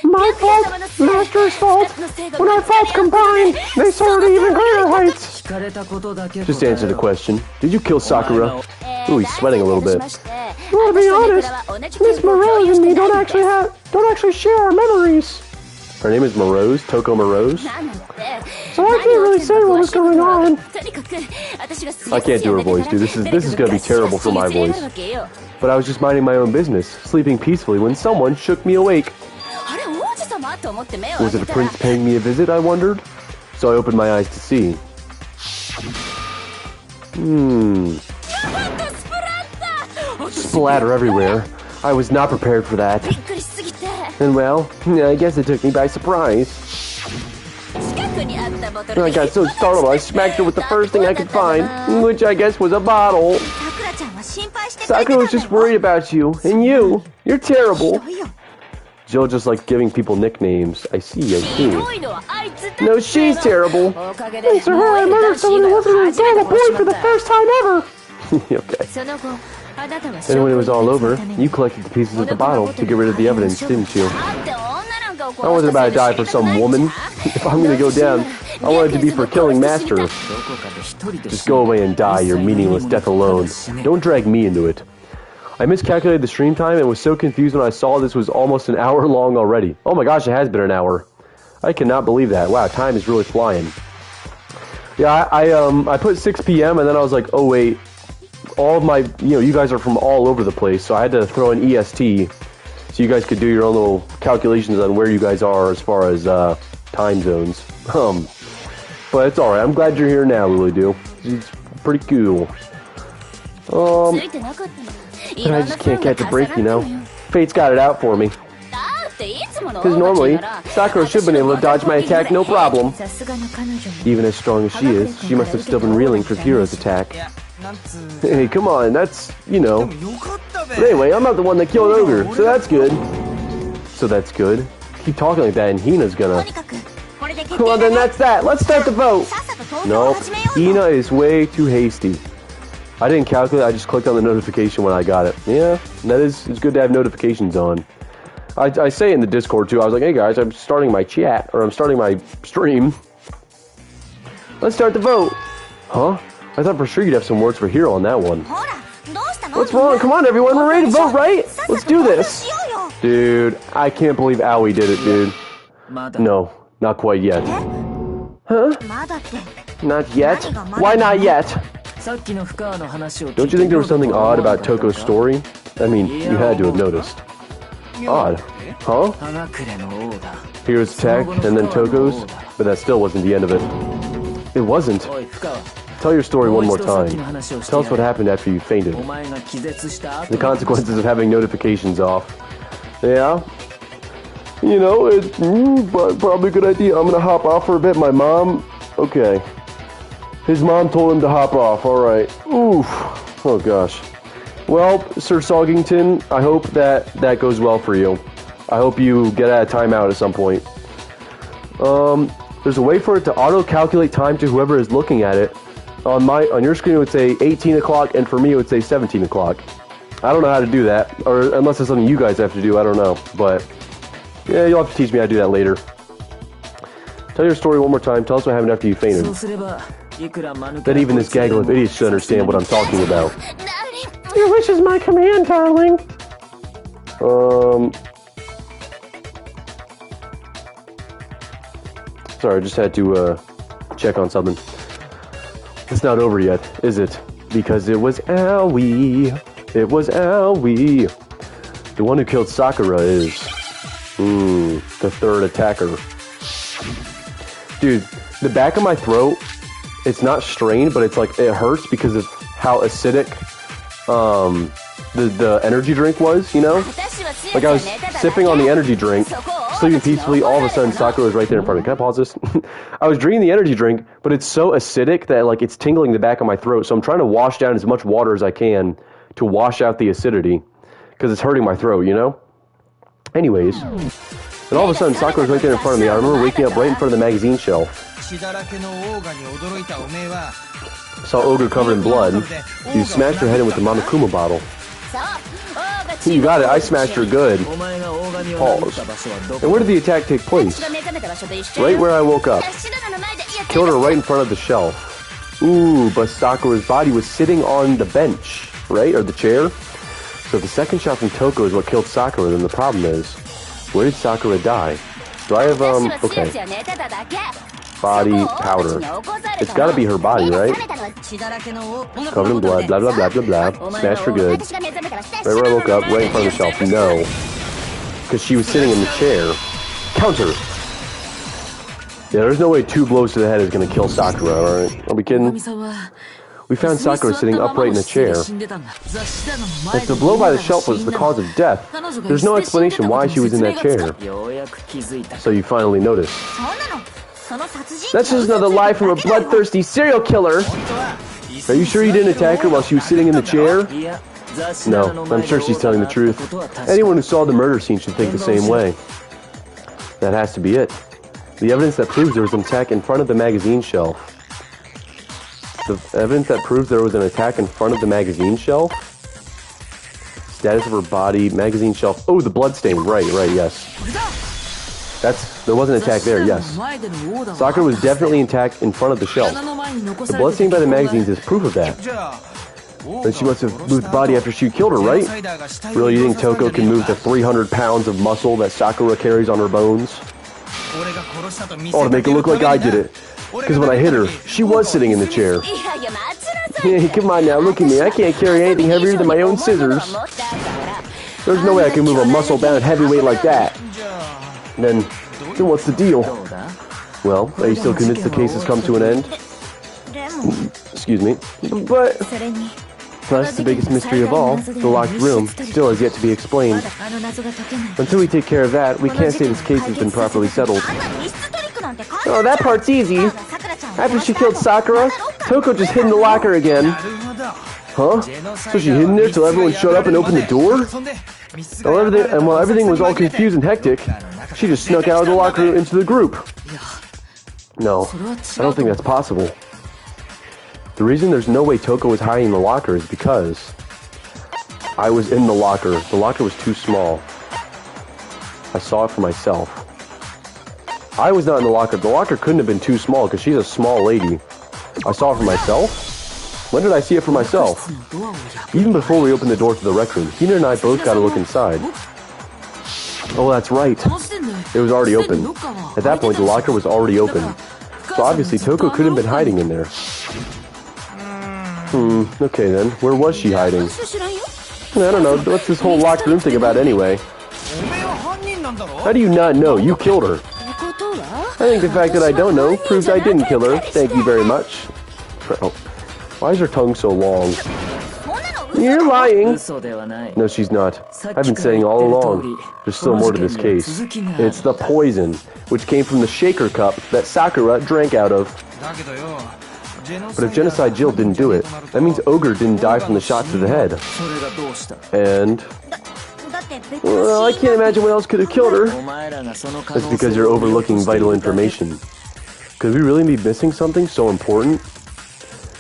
My fault, Master's fault. When our faults combine, they soar to even greater heights. Just answer the question. Did you kill Sakura? Ooh, he's sweating a little bit. Well, to be honest, Miss Morales and me don't actually share our memories. Her name is Morose, Toko Morose. So I can't really say what was going on. I can't do her voice, dude. This is gonna be terrible for my voice. But I was just minding my own business, sleeping peacefully when someone shook me awake. Was it a prince paying me a visit, I wondered? So I opened my eyes to see. Splatter everywhere. I was not prepared for that. And well, I guess it took me by surprise. I got so startled I smacked her with the first thing I could find, which I guess was a bottle. Sakura was just worried about you, and you're terrible. Jill just like giving people nicknames. I see. No, she's terrible. Thanks to her, I murdered someone who wasn't an adult boy for the first time ever. Okay. And when it was all over, you collected the pieces of the bottle to get rid of the evidence, didn't you? I wasn't about to die for some woman. If I'm gonna go down, I wanted to be for killing Master. Just go away and die your meaningless death alone. Don't drag me into it. I miscalculated the stream time and was so confused when I saw this was almost an hour long already. Oh my gosh, it has been an hour. I cannot believe that. Wow, time is really flying. Yeah, I put 6 p.m. and then I was like, oh wait, all of my, you guys are from all over the place, so I had to throw an EST so you guys could do your own little calculations on where you guys are as far as time zones. But it's alright. I'm glad you're here now, Lily Do. It's pretty cool. But I just can't catch a break, Fate's got it out for me. Because normally, Sakura should have been able to dodge my attack no problem. Even as strong as she is, she must have still been reeling for Hiro's attack. Hey, come on, that's, But anyway, I'm not the one that killed Ogre, so that's good. Keep talking like that and Hina's gonna... Well, then that's that. Let's start the vote. No, Hina is way too hasty. I didn't calculate, I just clicked on the notification when I got it. Yeah, it's good to have notifications on. I say in the Discord too, I was like, hey guys, I'm starting my chat, or I'm starting my stream. Let's start the vote. Huh? I thought for sure you'd have some words for Hiro on that one. What's wrong? Come on everyone, we're ready to vote, right? Let's do this. Dude, I can't believe Aoi did it, dude. No, not quite yet. Huh? Not yet? Why not yet? Don't you think there was something odd about Toko's story? I mean, you had to have noticed. Odd. Huh? Here's attack, and then Toko's, but that still wasn't the end of it. It wasn't. Tell your story one more time. Tell us what happened after you fainted. The consequences of having notifications off. Yeah? It's probably a good idea. I'm gonna hop off for a bit. My mom... Okay. His mom told him to hop off. Alright. Oof. Oh gosh. Well, Sir Sogington, I hope that goes well for you. I hope you get out of timeout at some point. There's a way for it to auto-calculate time to whoever is looking at it. On your screen it would say 18 o'clock, and for me it would say 17 o'clock. I don't know how to do that, or unless it's something you guys have to do, I don't know. But, yeah, you'll have to teach me how to do that later. Tell your story one more time, tell us what happened after you fainted. That even this gaggle of idiots should understand what I'm talking about. Your wish is my command, darling. Sorry, I just had to, check on something. It's not over yet, is it? Because it was Aoi. It was Aoi. The one who killed Sakura is... the third attacker. Dude, the back of my throat, it's not strained, but it's like, it hurts because of how acidic, the energy drink was, Like, I was sipping on the energy drink, sleeping peacefully, all of a sudden Sakura was right there in front of me. Can I pause this? I was drinking the energy drink, but it's so acidic that, like, it's tingling the back of my throat, so I'm trying to wash down as much water as I can to wash out the acidity, because it's hurting my throat, Anyways, and all of a sudden Sakura was right there in front of me. I remember waking up right in front of the magazine shelf. Saw Ogre covered in blood. You smashed her head in with the Mamakuma bottle. You got it, I smashed her good. Pause. And where did the attack take place? Right where I woke up. Killed her right in front of the shelf. Ooh, but Sakura's body was sitting on the bench, right? Or the chair? So if the second shot from Toko is what killed Sakura, then the problem is, where did Sakura die? Do I have, okay. Body powder. It's gotta be her body, right? Covered in blood, blah, blah, blah, blah, blah. Smashed for good. Right where I woke up, right in front of the shelf. No. Because she was sitting in the chair. Counter! Yeah, there's no way 2 blows to the head is gonna kill Sakura, alright? Are we kidding? We found Sakura sitting upright in a chair. If the blow by the shelf was the cause of death, there's no explanation why she was in that chair. So you finally noticed. That's just another lie from a bloodthirsty serial killer! Are you sure you didn't attack her while she was sitting in the chair? No, I'm sure she's telling the truth. Anyone who saw the murder scene should think the same way. That has to be it. The evidence that proves there was an attack in front of the magazine shelf. The evidence that proves there was an attack in front of the magazine shelf? Status of her body, magazine shelf. Oh, the bloodstain. Right, yes. There was an attack there, yes. Sakura was definitely intact in front of the shelf. The bloodstain by the magazines is proof of that. Then she must have moved the body after she killed her, right? Really, you think Toko can move the 300 pounds of muscle that Sakura carries on her bones? Oh, to make it look like I did it. Because when I hit her, she was sitting in the chair. Hey, come on now, look at me. I can't carry anything heavier than my own scissors. There's no way I can move a muscle-bound heavyweight like that. Then what's the deal? Well, are you still convinced the case has come to an end? Excuse me. But... Plus, the biggest mystery of all, the locked room, still has yet to be explained. Until we take care of that, we can't say this case has been properly settled. Oh, that part's easy. After she killed Sakura, Toko just hid in the locker again. Huh? So she hid in there till everyone showed up and opened the door? And while everything was all confused and hectic, she just snuck out of the locker into the group. No, I don't think that's possible. The reason there's no way Toko was hiding in the locker is because I was in the locker. The locker was too small. I saw it for myself. I was not in the locker. The locker couldn't have been too small because she's a small lady. I saw it for myself? When did I see it for myself? Even before we opened the door to the rec room, Hina and I both got to look inside. Oh, that's right. It was already open. At that point, the locker was already open. So obviously, Toko couldn't have been hiding in there. Okay then. Where was she hiding? I don't know. What's this whole locked room thing about anyway? How do you not know? You killed her. I think the fact that I don't know proves I didn't kill her. Thank you very much. Oh. Why is her tongue so long? You're lying. No, she's not. I've been saying all along. There's still more to this case. It's the poison, which came from the shaker cup that Sakura drank out of. But if Genocide Jill didn't do it, that means Ogre didn't die from the shot to the head. And... well, I can't imagine what else could have killed her. That's because you're overlooking vital information. Could we really be missing something so important?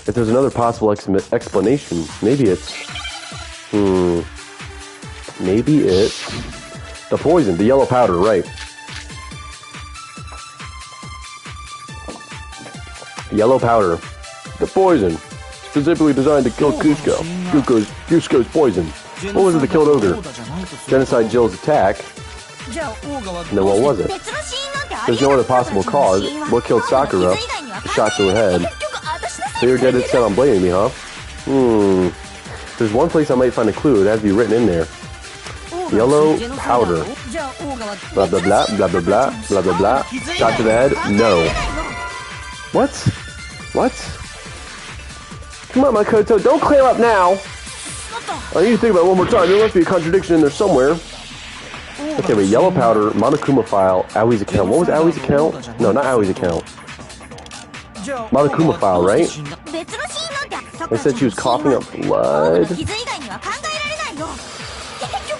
If there's another possible explanation, maybe it's... maybe it's... the poison, the yellow powder, right. Yellow powder. The poison. Specifically designed to kill Cusco. Cusco's poison. What was it that killed Ogre? Genocide Jill's attack. And then what was it? There's no other possible cause. What killed Sakura? A shot to her head. So you're dead set on blaming me, huh? There's one place I might find a clue. It has to be written in there. Yellow powder. Blah, blah, blah, blah, blah, blah, blah, blah, blah. Shot to the head? No. What? What? Come on, Makoto, don't clear up now! I need to think about it one more time. There must be a contradiction in there somewhere. Okay, wait, yellow powder, Monokuma file, Aoi's account. What was Aoi's account? No, not Aoi's account. Monokuma file, right? They said she was coughing up blood.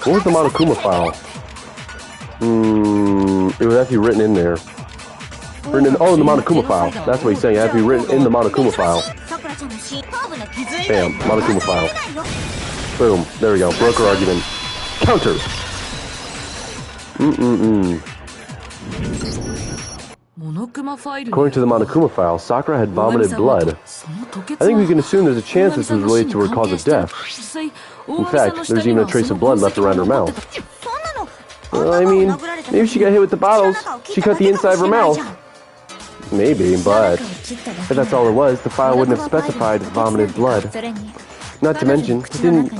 What was the Monokuma file? It would have to be written in there. Written in, oh, in the Monokuma file. That's what he's saying. It has to be written in the Monokuma file. Bam, Monokuma file. Boom. There we go. Broker argument. Counter. According to the Monokuma file, Sakura had vomited blood. I think we can assume there's a chance this was related to her cause of death. In fact, there's even a trace of blood left around her mouth. I mean, maybe she got hit with the bottles. She cut the inside of her mouth. Maybe, but if that's all it was, the file wouldn't have specified vomited blood. Not to mention,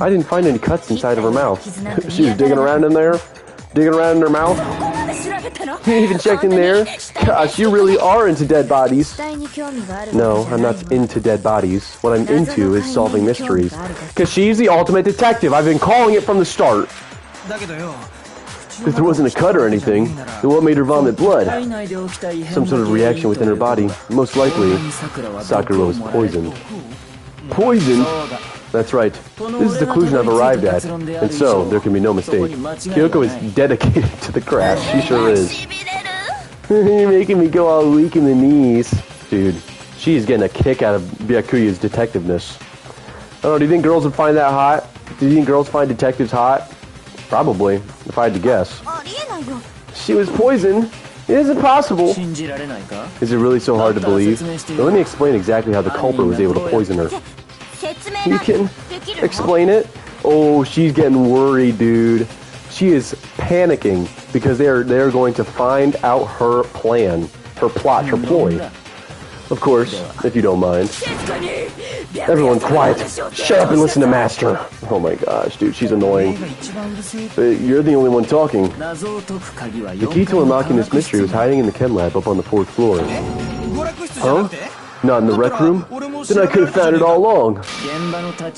I didn't find any cuts inside of her mouth. She was digging around in there, digging around in her mouth. You even checked in there? Gosh, you really are into dead bodies. No, I'm not into dead bodies. What I'm into is solving mysteries. Because she's the ultimate detective. I've been calling it from the start. If there wasn't a cut or anything, then what made her vomit blood? Some sort of reaction within her body. Most likely, Sakura was poisoned. Poisoned? That's right. This is the conclusion I've arrived at, and so there can be no mistake. Kyoko is dedicated to the craft. She sure is. You're making me go all weak in the knees. Dude, she is getting a kick out of Byakuya's detectiveness. I don't know, do you think girls would find that hot? Do you think girls find detectives hot? Probably, if I had to guess. She was poisoned. It isn't possible. Is it really so hard to believe? Now let me explain exactly how the culprit was able to poison her. You can explain it? Oh, she's getting worried, dude. She is panicking because they're going to find out her plan, her plot, her ploy. Of course, if you don't mind. Everyone quiet. Shut up and listen to Master. Oh my gosh, dude, she's annoying. You're the only one talking. The key to unlocking this mystery was hiding in the chem lab up on the 4th floor. Huh? Not in the rec room? Then I could have found it all along.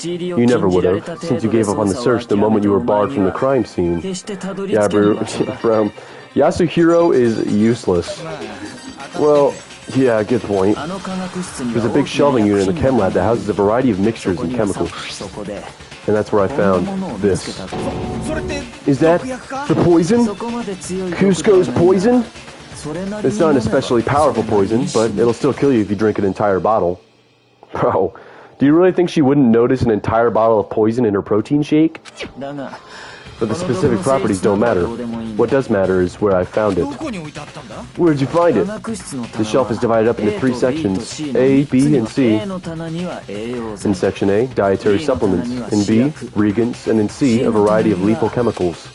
You never would have, since you gave up on the search the moment you were barred from the crime scene. Yeah, bro. Yasuhiro is useless. Well, yeah, good point. There's a big shelving unit in the chem lab that houses a variety of mixtures and chemicals. And that's where I found this. Is that the poison? Cusco's poison? It's not an especially powerful poison, but it'll still kill you if you drink an entire bottle. Bro, do you really think she wouldn't notice an entire bottle of poison in her protein shake? But the specific properties don't matter. What does matter is where I found it. Where'd you find it? The shelf is divided up into 3 sections, A, B, and C. In Section A, dietary supplements. In B, regents. And in C, a variety of lethal chemicals.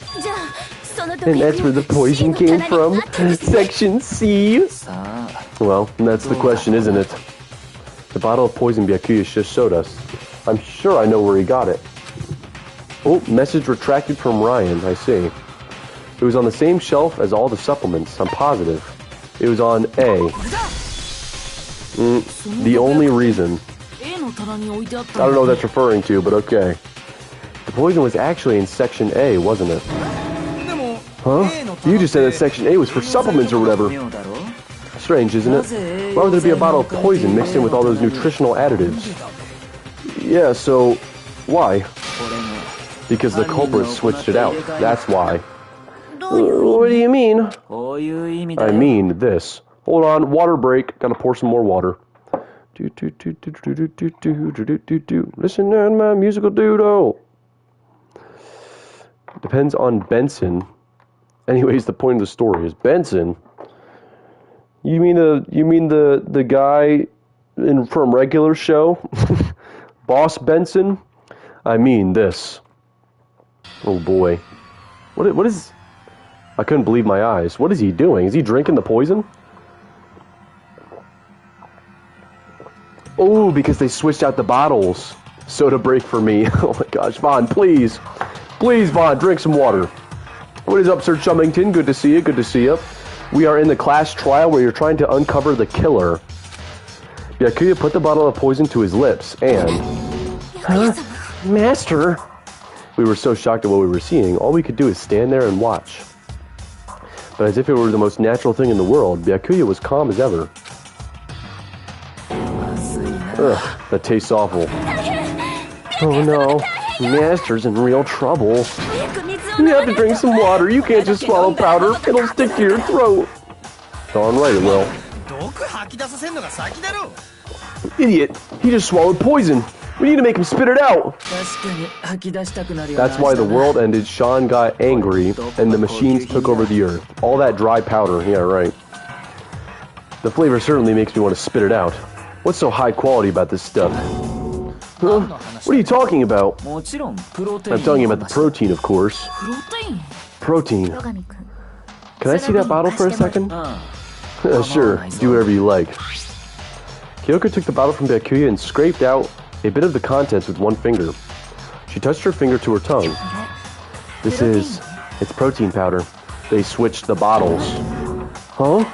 And that's where the poison came from? Section C? Well, that's the question, isn't it? The bottle of poison Byakuya just showed us. I'm sure I know where he got it. Oh, message retracted from Ryan, I see. It was on the same shelf as all the supplements, I'm positive. It was on A. The only reason. I don't know what that's referring to, but okay. The poison was actually in Section A, wasn't it? Huh? You just said that Section A was for supplements or whatever. Strange, isn't it? Why would there be a bottle of poison mixed in with all those nutritional additives? Yeah, so why? Because the culprit switched it out. That's why. What do you mean? I mean this. Hold on, water break. Gotta pour some more water. Listen to my musical doodle. Depends on Benson. Anyways, the point of the story is Benson. You mean the guy from Regular Show? Boss Benson? I mean this. Oh boy. What is... I couldn't believe my eyes. What is he doing? Is he drinking the poison? Oh, because they switched out the bottles. Soda break for me. Oh my gosh. Vaughn, please. Please, Vaughn, drink some water. What is up, Sir Chummington? Good to see you. Good to see you. We are in the class trial where you're trying to uncover the killer. Byakuya put the bottle of poison to his lips and... Huh? Master? We were so shocked at what we were seeing, all we could do is stand there and watch. But as if it were the most natural thing in the world, Byakuya was calm as ever. Ugh, that tastes awful. Oh no, Master's in real trouble. You have to drink some water, you can't just swallow powder, it'll stick to your throat. Darn right it will. Idiot, he just swallowed poison. We need to make him spit it out. That's why the world ended, Sean got angry, and the machines took over the earth. All that dry powder, yeah, right. The flavor certainly makes me want to spit it out. What's so high quality about this stuff? Huh? What are you talking about? I'm talking about the protein, of course. Protein. Can I see that bottle for a second? Sure, do whatever you like. Kyoko took the bottle from Byakuya and scraped out a bit of the contents with one finger. She touched her finger to her tongue. It's protein powder. They switched the bottles. Huh?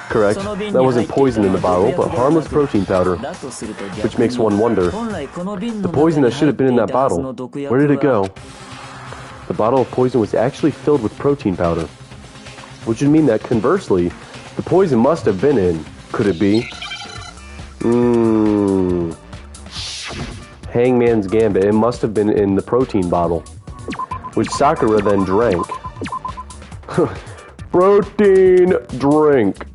Correct. That wasn't poison in the bottle, but harmless protein powder. Which makes one wonder. The poison that should have been in that bottle, where did it go? The bottle of poison was actually filled with protein powder. Which would mean that, conversely, the poison must have been in. Could it be? Hangman's Gambit. It must have been in the protein bottle. Which Sakura then drank. Protein drink.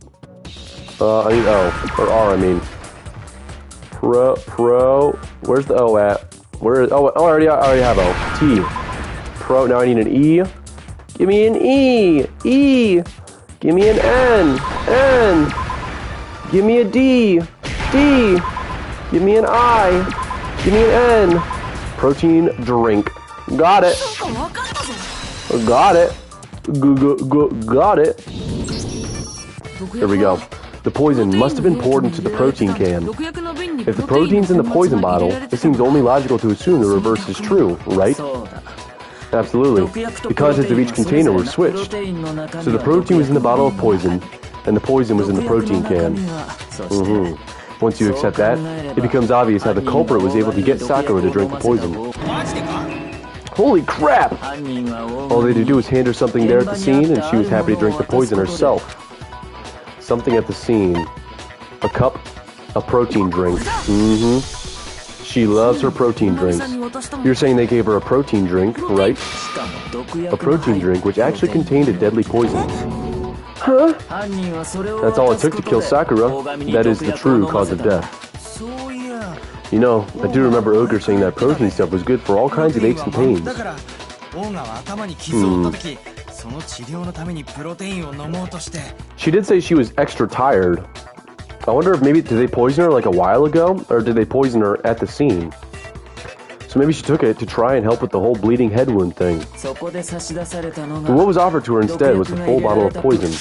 I mean O. Or R, I mean. Where's the O at? Where is, I already have O. T. Pro, now I need an E. Give me an E. E. Give me an N. N. Give me a D. D. Give me an I. Give me an N. Protein drink. Got it. Got it. Got it. Here we go. The poison must have been poured into the protein can. If the protein's in the poison bottle, it seems only logical to assume the reverse is true, right? Absolutely. The contents of each container were switched. So the protein was in the bottle of poison, and the poison was in the protein can. Once you accept that, it becomes obvious how the culprit was able to get Sakura to drink the poison. Holy crap! All they had to do was hand her something there at the scene, and she was happy to drink the poison herself. Something at the scene. A cup, a protein drink. She loves her protein drinks. You're saying they gave her a protein drink, right? A protein drink which actually contained a deadly poison. Huh? That's all it took to kill Sakura. That is the true cause of death. You know, I do remember Ogre saying that protein stuff was good for all kinds of aches and pains. She did say she was extra tired. I wonder if maybe, did they poison her like a while ago? Or did they poison her at the scene? So maybe she took it to try and help with the whole bleeding head wound thing. But what was offered to her instead was a full bottle of poison.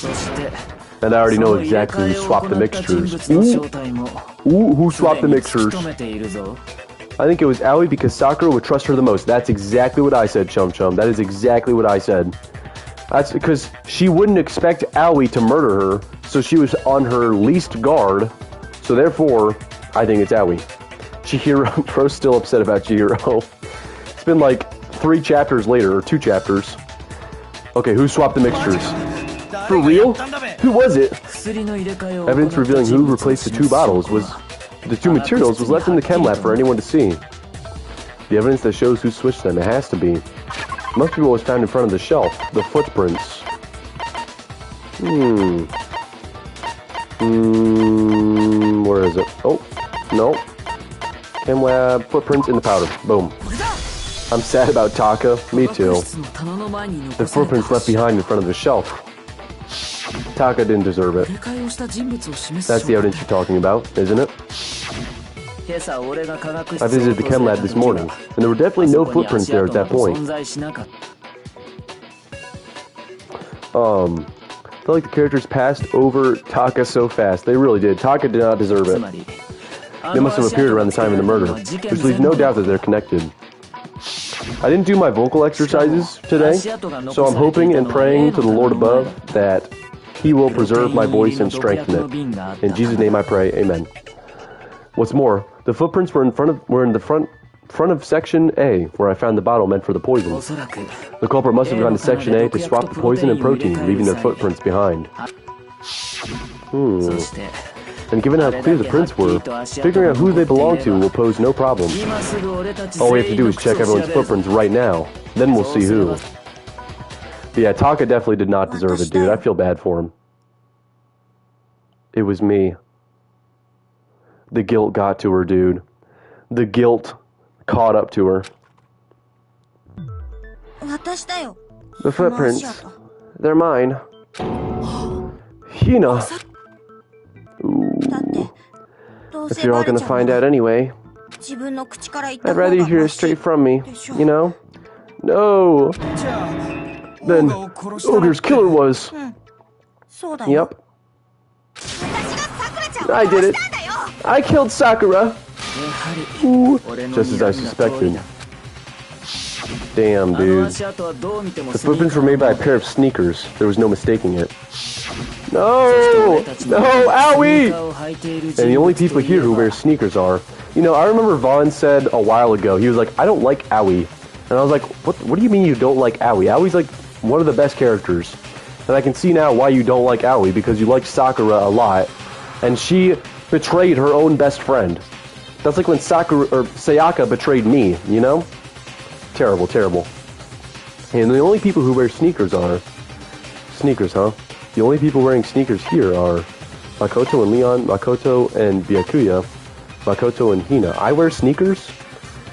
And I already know exactly who swapped the mixtures. Ooh, who swapped the mixtures? I think it was Aoi because Sakura would trust her the most. That's exactly what I said, Chum Chum. That is exactly what I said. That's because she wouldn't expect Aoi to murder her, so she was on her least guard. So therefore, I think it's Aoi. Chihiro, bro's still upset about Chihiro. It's been like 3 chapters later, or 2 chapters. Okay, who swapped the mixtures? For real? Who was it? Evidence revealing who replaced the 2 bottles was... The 2 materials was left in the chem lab for anyone to see. The evidence that shows who switched them, it has to be. Must be what was found in front of the shelf. The footprints. Where is it? Oh, no. Chem lab, footprints in the powder. Boom. I'm sad about Taka. Me too. The footprints left behind in front of the shelf. Taka didn't deserve it. That's the evidence you're talking about, isn't it? I visited the chem lab this morning, and there were definitely no footprints there at that point. I feel like the characters passed over Taka so fast. They really did. Taka did not deserve it. They must have appeared around the time of the murder, which leaves no doubt that they're connected. I didn't do my vocal exercises today, so I'm hoping and praying to the Lord above that He will preserve my voice and strengthen it. In Jesus' name I pray, amen. What's more, the footprints were in the front of Section A, where I found the bottle meant for the poison. The culprit must have gone to Section A to swap the poison and protein, leaving their footprints behind. And given how clear the prints were, figuring out who they belong to will pose no problem. All we have to do is check everyone's footprints right now, then we'll see who. But yeah, Taka definitely did not deserve it, dude. I feel bad for him. It was me. The guilt got to her, dude. The guilt caught up to her. The footprints. They're mine. Hina. Ooh. If you're all gonna find out anyway, I'd rather you hear it straight from me, you know? No! than Ogre's killer was. Yep. I did it. I killed Sakura. Ooh, just as I suspected. Damn, dude. The footprints were made by a pair of sneakers. There was no mistaking it. No! No! Owie! And the only people here who wear sneakers are... You know, I remember Vaughn said a while ago, he was like, I don't like Owie. And I was like, what do you mean you don't like Owie? Owie's like one of the best characters. And I can see now why you don't like Owie, because you like Sakura a lot. And she betrayed her own best friend. That's like when Sayaka betrayed me, you know? Terrible, terrible. And the only people who wear sneakers are... Sneakers, huh? The only people wearing sneakers here are Makoto and Leon, Makoto and Byakuya, Makoto and Hina. I wear sneakers?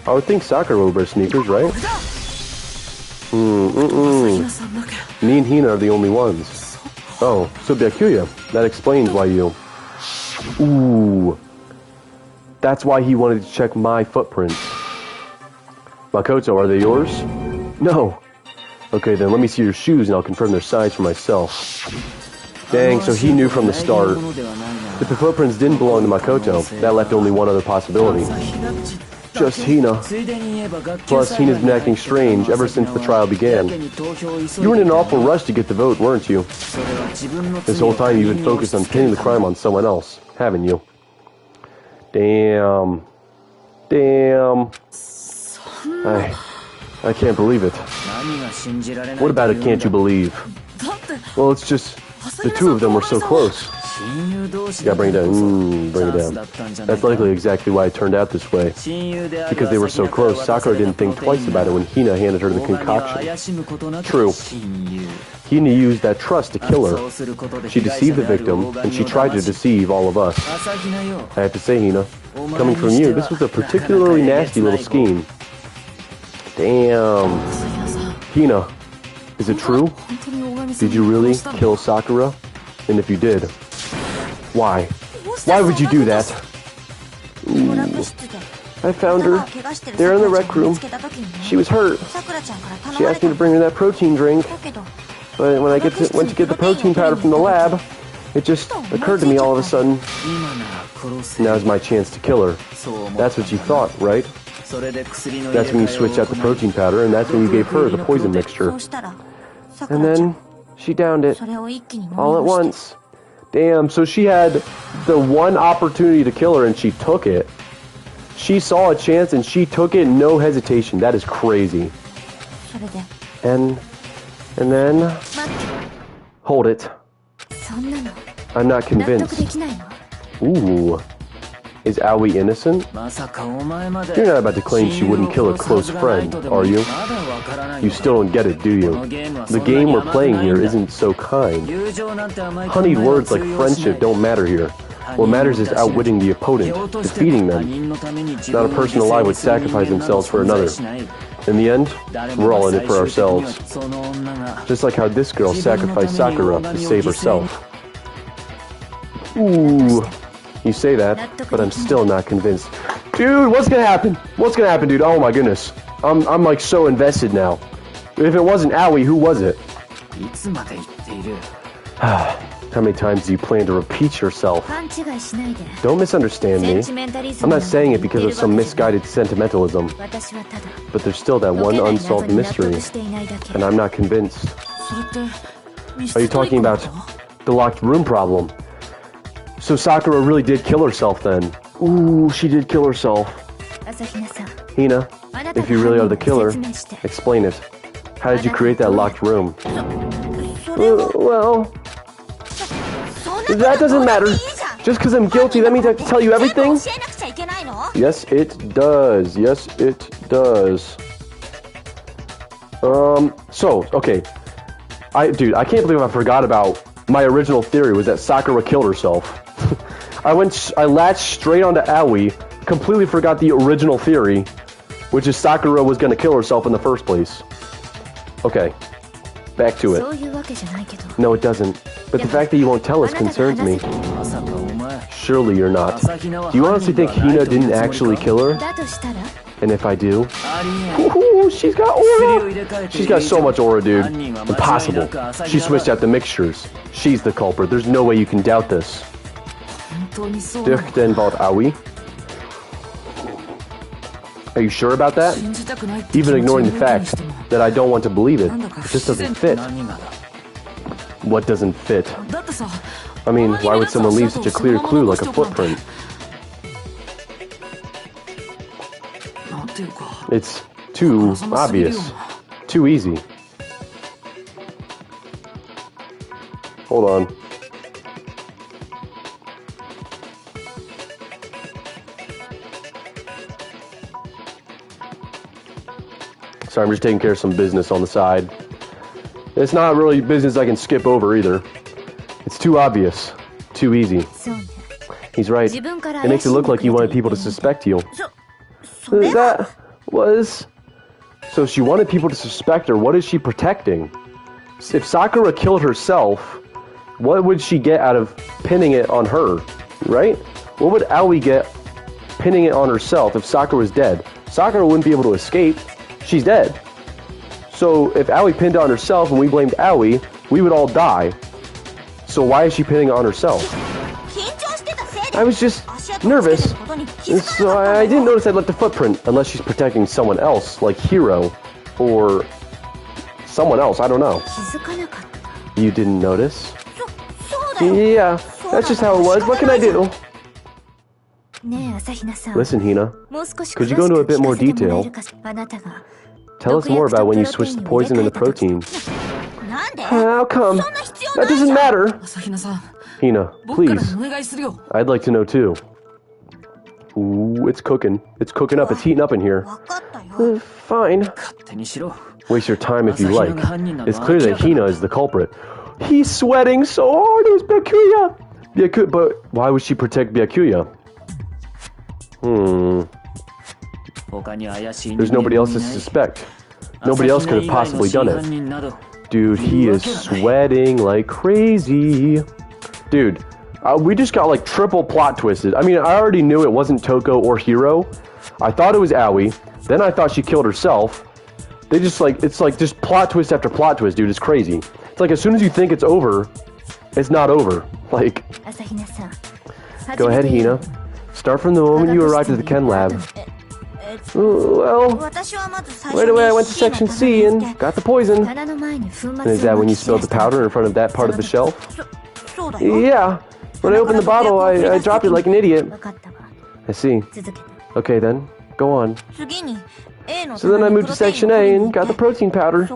I would think Sakura would wear sneakers, right? Me and Hina are the only ones. Oh, so Byakuya. That explains why you... Ooh. That's why he wanted to check my footprints. Makoto, are they yours? No. Okay, then let me see your shoes and I'll confirm their size for myself. Dang, so he knew from the start. If the footprints didn't belong to Makoto, that left only one other possibility. Just Hina. Plus, Hina's been acting strange ever since the trial began. You were in an awful rush to get the vote, weren't you? This whole time you've been focused on pinning the crime on someone else, haven't you? Damn. Damn. I can't believe it. What about it can't you believe? Well, it's just, the two of them were so close. You gotta bring it down. Bring it down. That's likely exactly why it turned out this way. Because they were so close, Sakura didn't think twice about it when Hina handed her the concoction. True. Hina used that trust to kill her. She deceived the victim, and she tried to deceive all of us. I have to say, Hina, coming from you, this was a particularly nasty little scheme. Damn. Hina, is it true? Did you really kill Sakura? And if you did, why? Why would you do that? Ooh. I found her there in the rec room. She was hurt. She asked me to bring her that protein drink. But when I went to get the protein powder from the lab, it just occurred to me all of a sudden. Now's my chance to kill her. That's what you thought, right? That's when you switched out the protein powder, and that's when you gave her the poison mixture. And then she downed it all at once. Damn, so she had the one opportunity to kill her and she took it. She saw a chance and she took it, no hesitation. That is crazy. And then... Hold it. I'm not convinced. Ooh. Is Aoi innocent? You're not about to claim she wouldn't kill a close friend, are you? You still don't get it, do you? The game we're playing here isn't so kind. Honeyed words like friendship don't matter here. What matters is outwitting the opponent, defeating them. Not a person alive would sacrifice themselves for another. In the end, we're all in it for ourselves. Just like how this girl sacrificed Sakura to save herself. Ooh. You say that, but I'm still not convinced. Dude, what's gonna happen? What's gonna happen, dude? Oh my goodness. I'm like so invested now. If it wasn't Aoi, who was it? How many times do you plan to repeat yourself? Don't misunderstand me. I'm not saying it because of some misguided sentimentalism. But there's still that one unsolved mystery. And I'm not convinced. Are you talking about the locked room problem? So Sakura really did kill herself then. Ooh, she did kill herself. Hina, if you really are the killer, explain it. How did you create that locked room? Well... That doesn't matter. Just because I'm guilty, that means I have to tell you everything? Yes, it does. Yes, it does. Okay. Dude, I can't believe I forgot about my original theory was that Sakura killed herself. I latched straight onto Aoi, completely forgot the original theory, which is Sakura was gonna kill herself in the first place. Okay, back to it. No, it doesn't. But the fact that you won't tell us concerns me. Surely you're not. Do you honestly think Hina didn't actually kill her? And if I do? she's got aura. She's got so much aura, dude. Impossible. She switched out the mixtures. She's the culprit. There's no way you can doubt this. Dichte involved Aoi. Are you sure about that? Even ignoring the fact that I don't want to believe it. It just doesn't fit. What doesn't fit? I mean, why would someone leave such a clear clue like a footprint? It's too obvious. Too easy. Hold on. Sorry, I'm just taking care of some business on the side. It's not really business I can skip over either. It's too obvious. Too easy. He's right. It makes it look like you wanted people to suspect you. That was... So she wanted people to suspect her. What is she protecting? If Sakura killed herself, what would she get out of pinning it on her? Right? What would Aoi get pinning it on herself if Sakura was dead? Sakura wouldn't be able to escape. She's dead. So if Aoi pinned it on herself and we blamed Aoi, we would all die. So why is she pinning it on herself? I was just nervous. So I didn't notice I'd left a footprint unless she's protecting someone else, like Hiro, or someone else, I don't know. You didn't notice? Yeah, that's just how it was. What can I do? Listen, Hina, could you go into a bit more detail? Tell us more about when you switched the poison and the protein. How come? That doesn't matter. Hina, please. I'd like to know too. Ooh, it's cooking. It's cooking up. It's heating up in here. Fine. Waste your time if you like. It's clear that Hina is the culprit. He's sweating so hard. It was Byakuya. But why would she protect Byakuya? There's nobody else to suspect. Nobody else could have possibly done it. Dude, he is sweating like crazy. Dude, we just got like triple plot twisted. I mean, I already knew it wasn't Toko or Hiro. I thought it was Aoi. Then I thought she killed herself. They just like, it's like just plot twist after plot twist, dude. It's crazy. It's like as soon as you think it's over, it's not over. Like, go ahead, Hina. Start from the moment you arrived at the Chem lab. Well, right away I went to section C and got the poison. And is that when you spilled the powder in front of that part of the shelf? Yeah. When I opened the bottle, I dropped it like an idiot. I see. Okay then, go on. So then I moved to section A and got the protein powder.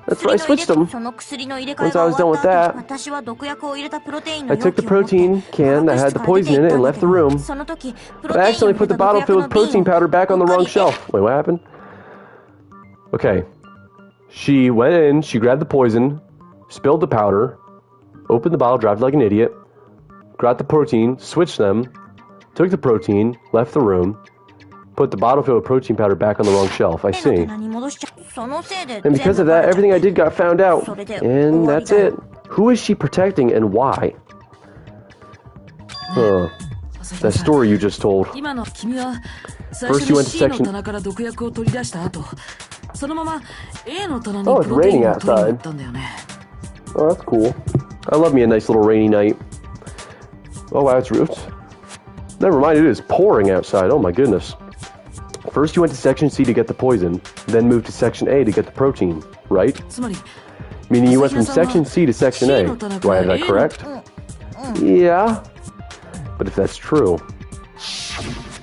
That's where I switched them. Once I was done with that, I took the protein can that had the poison in it and left the room. But I accidentally put the bottle filled with protein powder back on the wrong shelf. Wait, what happened? Okay. She went in, she grabbed the poison, spilled the powder, opened the bottle, dropped it like an idiot, got the protein, switched them, took the protein, left the room, put the bottle filled with protein powder back on the wrong shelf. I see. And because of that, everything I did got found out. And that's it. Who is she protecting and why? Huh. That story you just told. First you went to section... Oh, it's raining outside. Oh, that's cool. I love me a nice little rainy night. Oh, wow, it's roots. Never mind, it is pouring outside. Oh, my goodness. First you went to section C to get the poison, then moved to section A to get the protein, right? Meaning you went from section C to section A. Do I have that correct? Yeah. But if that's true...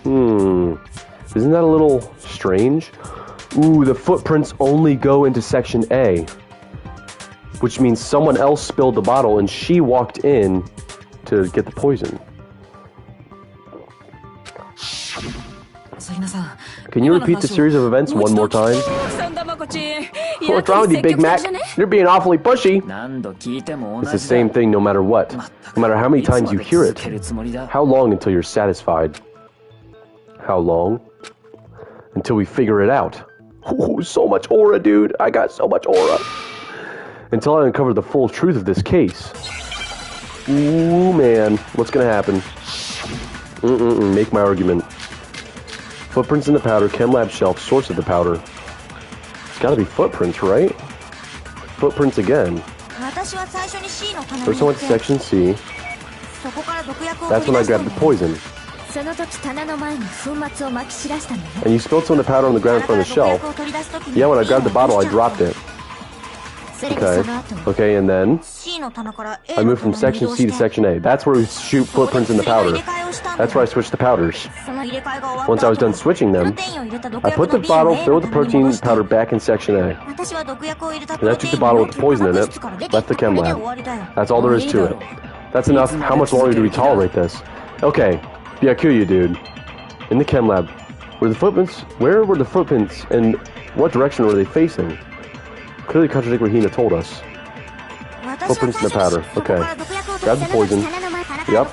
Isn't that a little strange? Ooh, the footprints only go into section A. Which means someone else spilled the bottle and she walked in to get the poison. Can you repeat the series of events one more time? What's wrong with you, Big Mac? You're being awfully pushy. It's the same thing no matter what. No matter how many times you hear it. How long until you're satisfied? How long? Until we figure it out. Ooh, so much aura, dude. I got so much aura. Until I uncover the full truth of this case. Ooh, man. What's gonna happen? Make my argument. Footprints in the powder, chem lab shelf, source of the powder. It's gotta be footprints, right? Footprints again. First I went to section C. That's when I grabbed the poison. And you spilled some of the powder on the ground in front of the shelf. Yeah, when I grabbed the bottle, I dropped it. Okay. Okay, and then I moved from section C to section A. That's where we shoot footprints in the powder. That's where I switched the powders. Once I was done switching them, I put the bottle filled with the protein powder back in section A. And I took the bottle with the poison in it, left the chem lab. That's all there is to it. That's enough. How much longer do we tolerate this? Okay, Byakuya, dude. In the chem lab. Where were the footprints and what direction were they facing? Clearly contradict what Hina told us. Footprints in the powder. Okay. Grab the poison. Yup.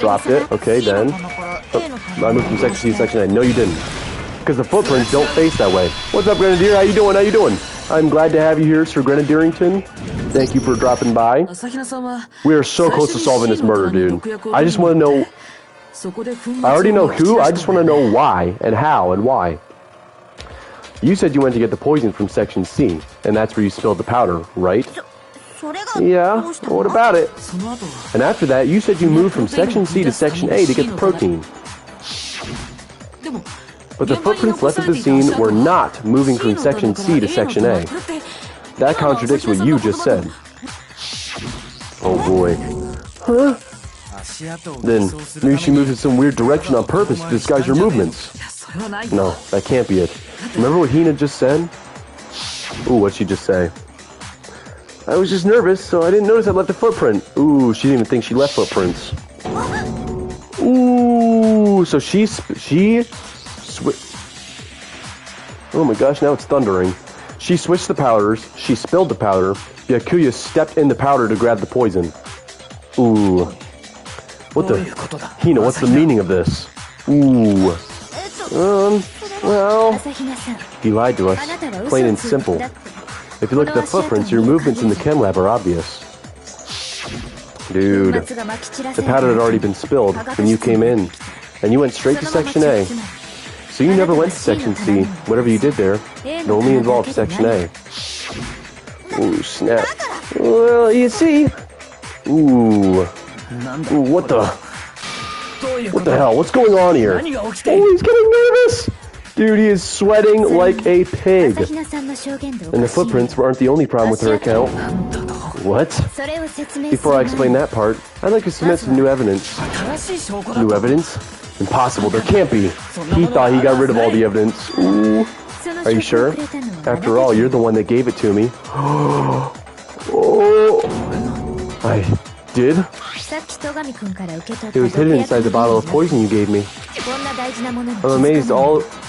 Dropped it. Okay, then. I moved from section C to section A. No, you didn't. Because the footprints don't face that way. What's up, Grenadier? How you doing? I'm glad to have you here, Sir Grenadierington. Thank you for dropping by. We are so close to solving this murder, dude. I just want to know... I already know who. I just want to know why and how and why. You said you went to get the poison from section C, and that's where you spilled the powder, right? Yeah, what about it? And after that, you said you moved from section C to section A to get the protein. But the footprints left at the scene were not moving from section C to section A. That contradicts what you just said. Oh boy. Huh? Then, maybe she moved in some weird direction on purpose to disguise her movements. No, that can't be it. Remember what Hina just said? Ooh, what'd she just say? I was just nervous, so I didn't notice I left a footprint. Ooh, she didn't even think she left footprints. Ooh, so oh my gosh, now it's thundering. She switched the powders, she spilled the powder, Byakuya stepped in the powder to grab the poison. Ooh. What the? Hina, what's the meaning of this? Ooh. Well, he lied to us. Plain and simple. If you look at the footprints, your movements in the chem lab are obvious. Dude, the powder had already been spilled when you came in, and you went straight to section A. So you never went to section C. Whatever you did there, it only involved section A. Ooh, snap. Well, you see. Ooh. Ooh, what the? What the hell? What's going on here? Oh, he's getting nervous! Dude, he is sweating like a pig. And the footprints aren't the only problem with her account. What? Before I explain that part, I'd like to submit some new evidence. New evidence? Impossible, there can't be. He thought he got rid of all the evidence. Ooh. Are you sure? After all, you're the one that gave it to me. Oh. I did? It was hidden inside the bottle of poison you gave me. I'm amazed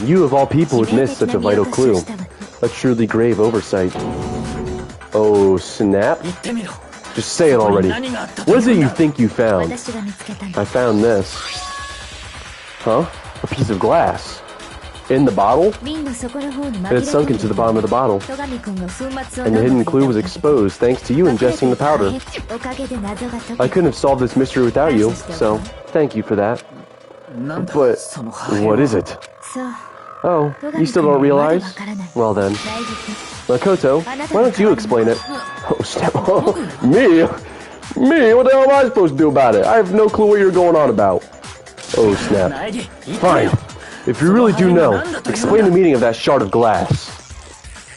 you of all people would miss such a vital clue. A truly grave oversight. Oh, snap. Just say it already. What is it you think you found? I found this. Huh? A piece of glass. In the bottle? It had sunk into the bottom of the bottle. And the hidden clue was exposed thanks to you ingesting the powder. I couldn't have solved this mystery without you, so thank you for that. But what is it? Oh, you still don't realize? Well then. Makoto, why don't you explain it? Oh, snap. Oh, me? Me? What the hell am I supposed to do about it? I have no clue what you're going on about. Oh, snap. Fine. If you really do know, explain the meaning of that shard of glass.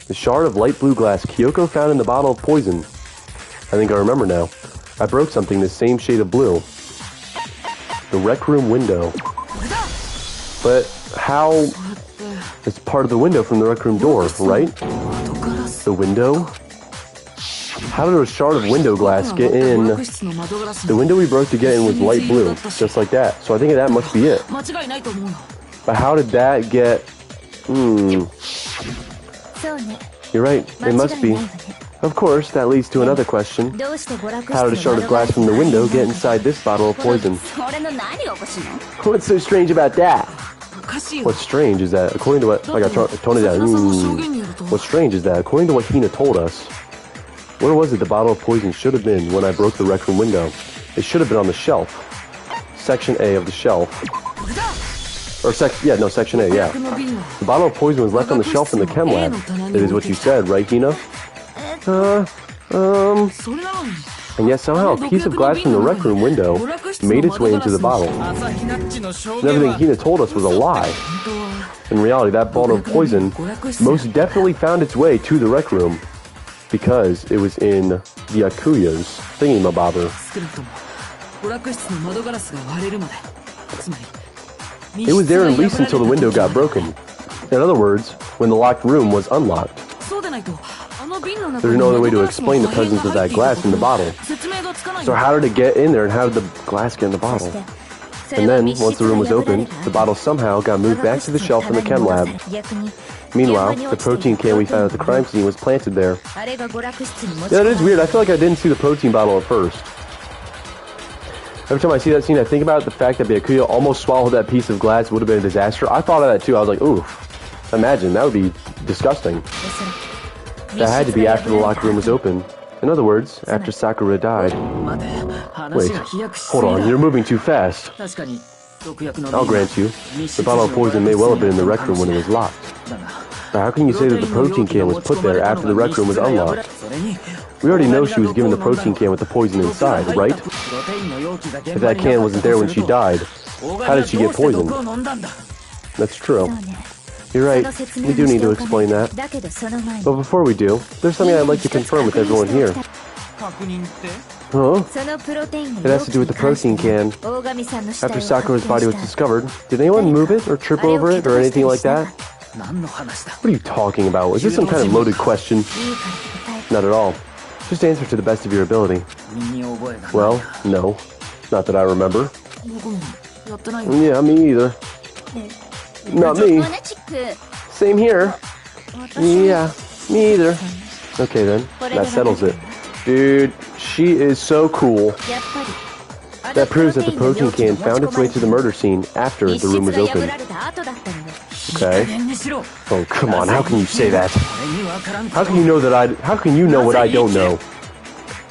The shard of light blue glass Kyoko found in the bottle of poison. I think I remember now. I broke something the same shade of blue. The rec room window. But how... It's part of the window from the rec room door, right? The window? How did a shard of window glass get in? The window we broke to get in was light blue, just like that. So I think that must be it. But how did that get... You're right, it must be. Of course, that leads to another question. How did a shard of glass from the window get inside this bottle of poison? What's so strange about that? What's strange is that, according to what... I got toned it down. What's strange is that, according to what Hina told us, where was it the bottle of poison should have been when I broke the rec room window? It should have been on the shelf. Section A of the shelf. Or Section A, yeah. The bottle of poison was left on the shelf in the chem lab. That is what you said, right, Hina? And yet somehow a piece of glass from the rec room window made its way into the bottle. And everything Hina told us was a lie. In reality, that bottle of poison most definitely found its way to the rec room because it was in the Akuya's thingy-mabobber. It was there at least until the window got broken. In other words, when the locked room was unlocked. There's no other way to explain the presence of that glass in the bottle. So how did it get in there and how did the glass get in the bottle? And then, once the room was opened, the bottle somehow got moved back to the shelf in the chem lab. Meanwhile, the protein can we found at the crime scene was planted there. Yeah, that is weird. I feel like I didn't see the protein bottle at first. Every time I see that scene, I think about the fact that Byakuya almost swallowed that piece of glass. It would have been a disaster. I thought of that too. I was like, ooh, imagine. That would be disgusting. That had to be after the locked room was open. In other words, after Sakura died. Wait, hold on, you're moving too fast. I'll grant you, the bottle of poison may well have been in the rec room when it was locked. But how can you say that the protein can was put there after the rec room was unlocked? We already know she was given the protein can with the poison inside, right? If that can wasn't there when she died, how did she get poisoned? That's true. You're right, we do need to explain that. But before we do, there's something I'd like to confirm with everyone here. Huh? It has to do with the protein can. After Sakura's body was discovered, did anyone move it or trip over it or anything like that? What are you talking about? Is this some kind of loaded question? Not at all. Just answer to the best of your ability. Well, no. Not that I remember. Yeah, me either. Not me. Same here. Yeah, me either. Okay then, that settles it. Dude, she is so cool. That proves that the protein can found its way to the murder scene after the room was opened. Okay. Oh, come on, how can you say that? How can you know that how can you know what I don't know?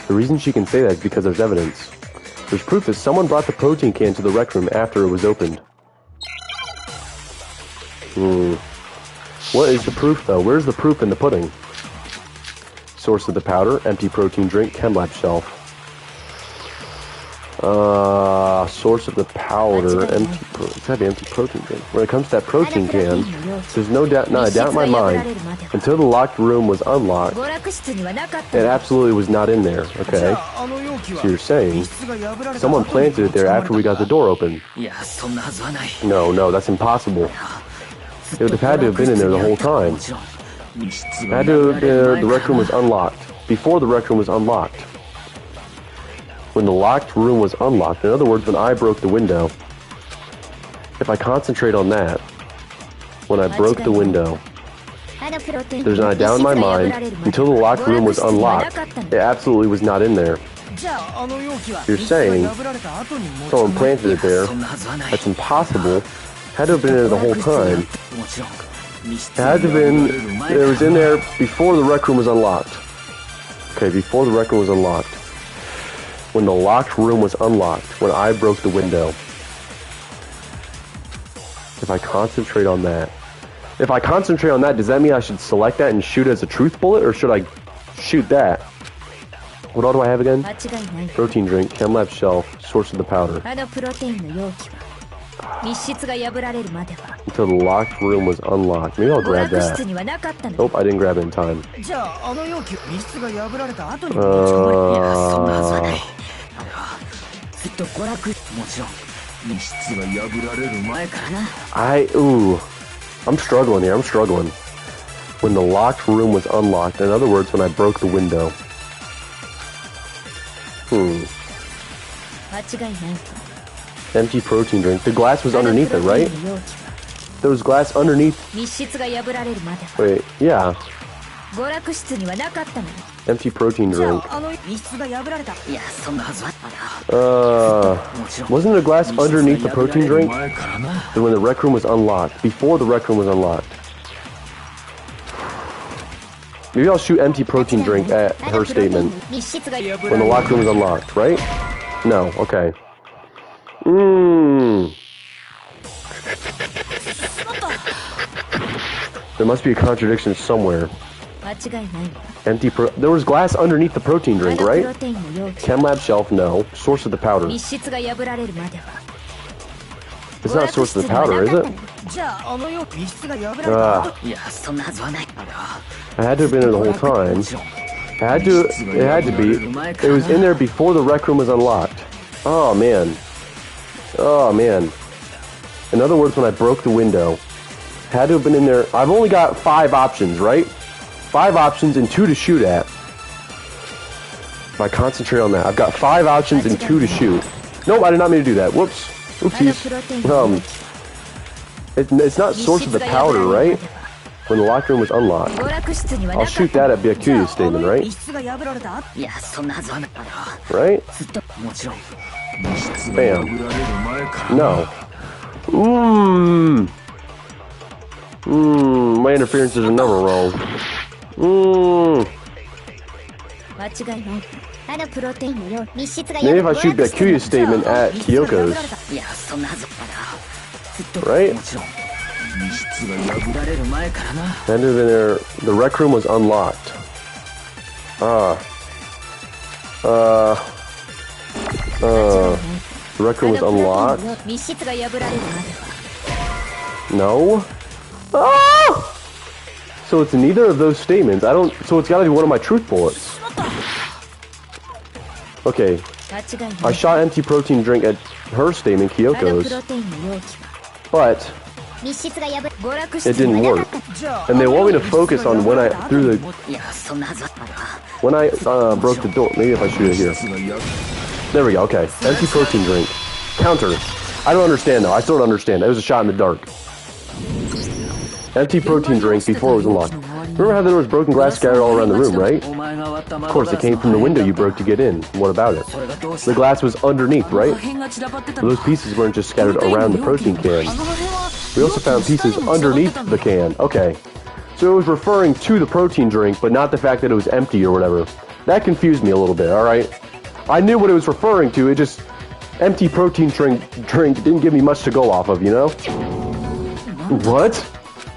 The reason she can say that is because there's evidence. There's proof that someone brought the protein can to the rec room after it was opened. What is the proof, though? Where's the proof in the pudding? Source of the powder, empty protein drink, chem lab shelf. Source of the powder, it's gotta be empty protein drink. When it comes to that protein can, there's not a doubt in my mind. Until the locked room was unlocked, it absolutely was not in there, okay? So you're saying, someone planted it there after we got the door open. No, that's impossible. It would have had to have been in there the whole time. It had to have been the rec room was unlocked. Before the rec room was unlocked. When the locked room was unlocked, in other words, when I broke the window. If I concentrate on that, when I broke the window, there's not a doubt in my mind, until the locked room was unlocked, it absolutely was not in there. You're saying someone planted it there. That's impossible. Had to have been in there the whole time. It had to have been, it was in there before the rec room was unlocked. Okay, before the rec room was unlocked. When the locked room was unlocked, when I broke the window. If I concentrate on that. If I concentrate on that, does that mean I should select that and shoot as a truth bullet, or should I shoot that? What all do I have again? Protein drink, chem lab shelf, source of the powder. Until the locked room was unlocked. Maybe I'll grab that. Nope, I didn't grab it in time. I'm struggling here, I'm struggling. When the locked room was unlocked, in other words, when I broke the window. Empty protein drink. The glass was underneath it, right? There was glass underneath. Wait, yeah. Empty protein drink. Wasn't there glass underneath the protein drink? When the rec room was unlocked. Before the rec room was unlocked. Maybe I'll shoot empty protein drink at her statement. When the locked room was unlocked, right? No, okay. There must be a contradiction somewhere. There was glass underneath the protein drink, right? Chem lab shelf, no. Source of the powder. It's not source of the powder, is it? I had to have been there the whole time. It had to be. It was in there before the rec room was unlocked. Oh, man. Oh, man. In other words, when I broke the window, had to have been in there. I've only got 5 options, right? 5 options and 2 to shoot at. If I concentrate on that, I've got 5 options and 2 to shoot. Nope, I did not mean to do that. Whoops. Oopsies. It's not source of the powder, right? When the locker room was unlocked. I'll shoot that at Byakuya's statement, right? Right? Bam. No. My interferences are never wrong. Maybe if I shoot Byakuya's statement at Kyoko's. Right? That have been there. The rec room was unlocked. The rec room was unlocked. No. Ah! So it's neither of those statements. So it's gotta be one of my truth bullets. Okay. I shot empty protein drink at her statement, Kyoko's. But it didn't work. And they want me to focus on when I broke the door. Maybe if I shoot it here. There we go, okay. Empty protein drink. Counter. I don't understand though. I still don't understand. It was a shot in the dark. Empty protein drink before it was unlocked. Remember how there was broken glass scattered all around the room, right? Of course, it came from the window you broke to get in. What about it? The glass was underneath, right? Those pieces weren't just scattered around the protein can. We also found pieces underneath the can. Okay. So it was referring to the protein drink, but not the fact that it was empty or whatever. That confused me a little bit, alright? I knew what it was referring to, it just... Empty protein drink didn't give me much to go off of, you know? What?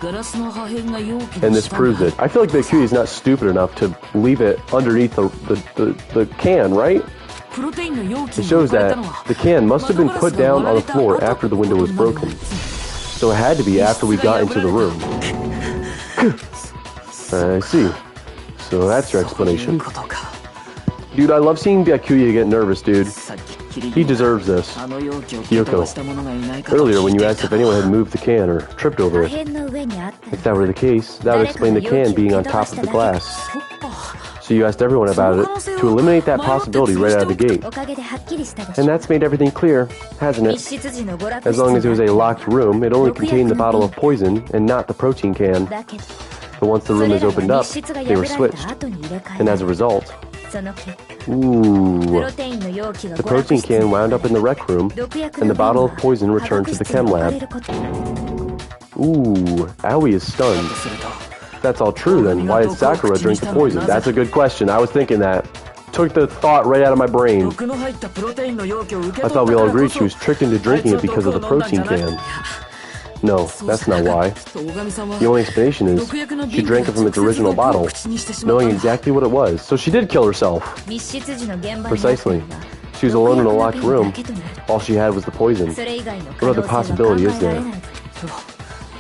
And this proves it. I feel like Byakuya is not stupid enough to leave it underneath the can, right? It shows that the can must have been put down on the floor after the window was broken. So it had to be after we got into the room. I see. So that's your explanation. Dude, I love seeing Byakuya get nervous, dude. He deserves this. Kyoko. Earlier, when you asked if anyone had moved the can or tripped over it. If that were the case, that would explain the can being on top of the glass. So you asked everyone about it, to eliminate that possibility right out of the gate. And that's made everything clear, hasn't it? As long as it was a locked room, it only contained the bottle of poison and not the protein can. But once the room is opened up, they were switched. And as a result... Ooh. The protein can wound up in the rec room, and the bottle of poison returned to the chem lab. Ooh, Aoi is stunned. If that's all true, then why did Sakura drink the poison? That's a good question. I was thinking that. Took the thought right out of my brain. I thought we all agreed she was tricked into drinking it because of the protein can. No, that's not why. The only explanation is, she drank it from its original bottle, knowing exactly what it was. So she did kill herself. Precisely. She was alone in a locked room. All she had was the poison. What other possibility is there?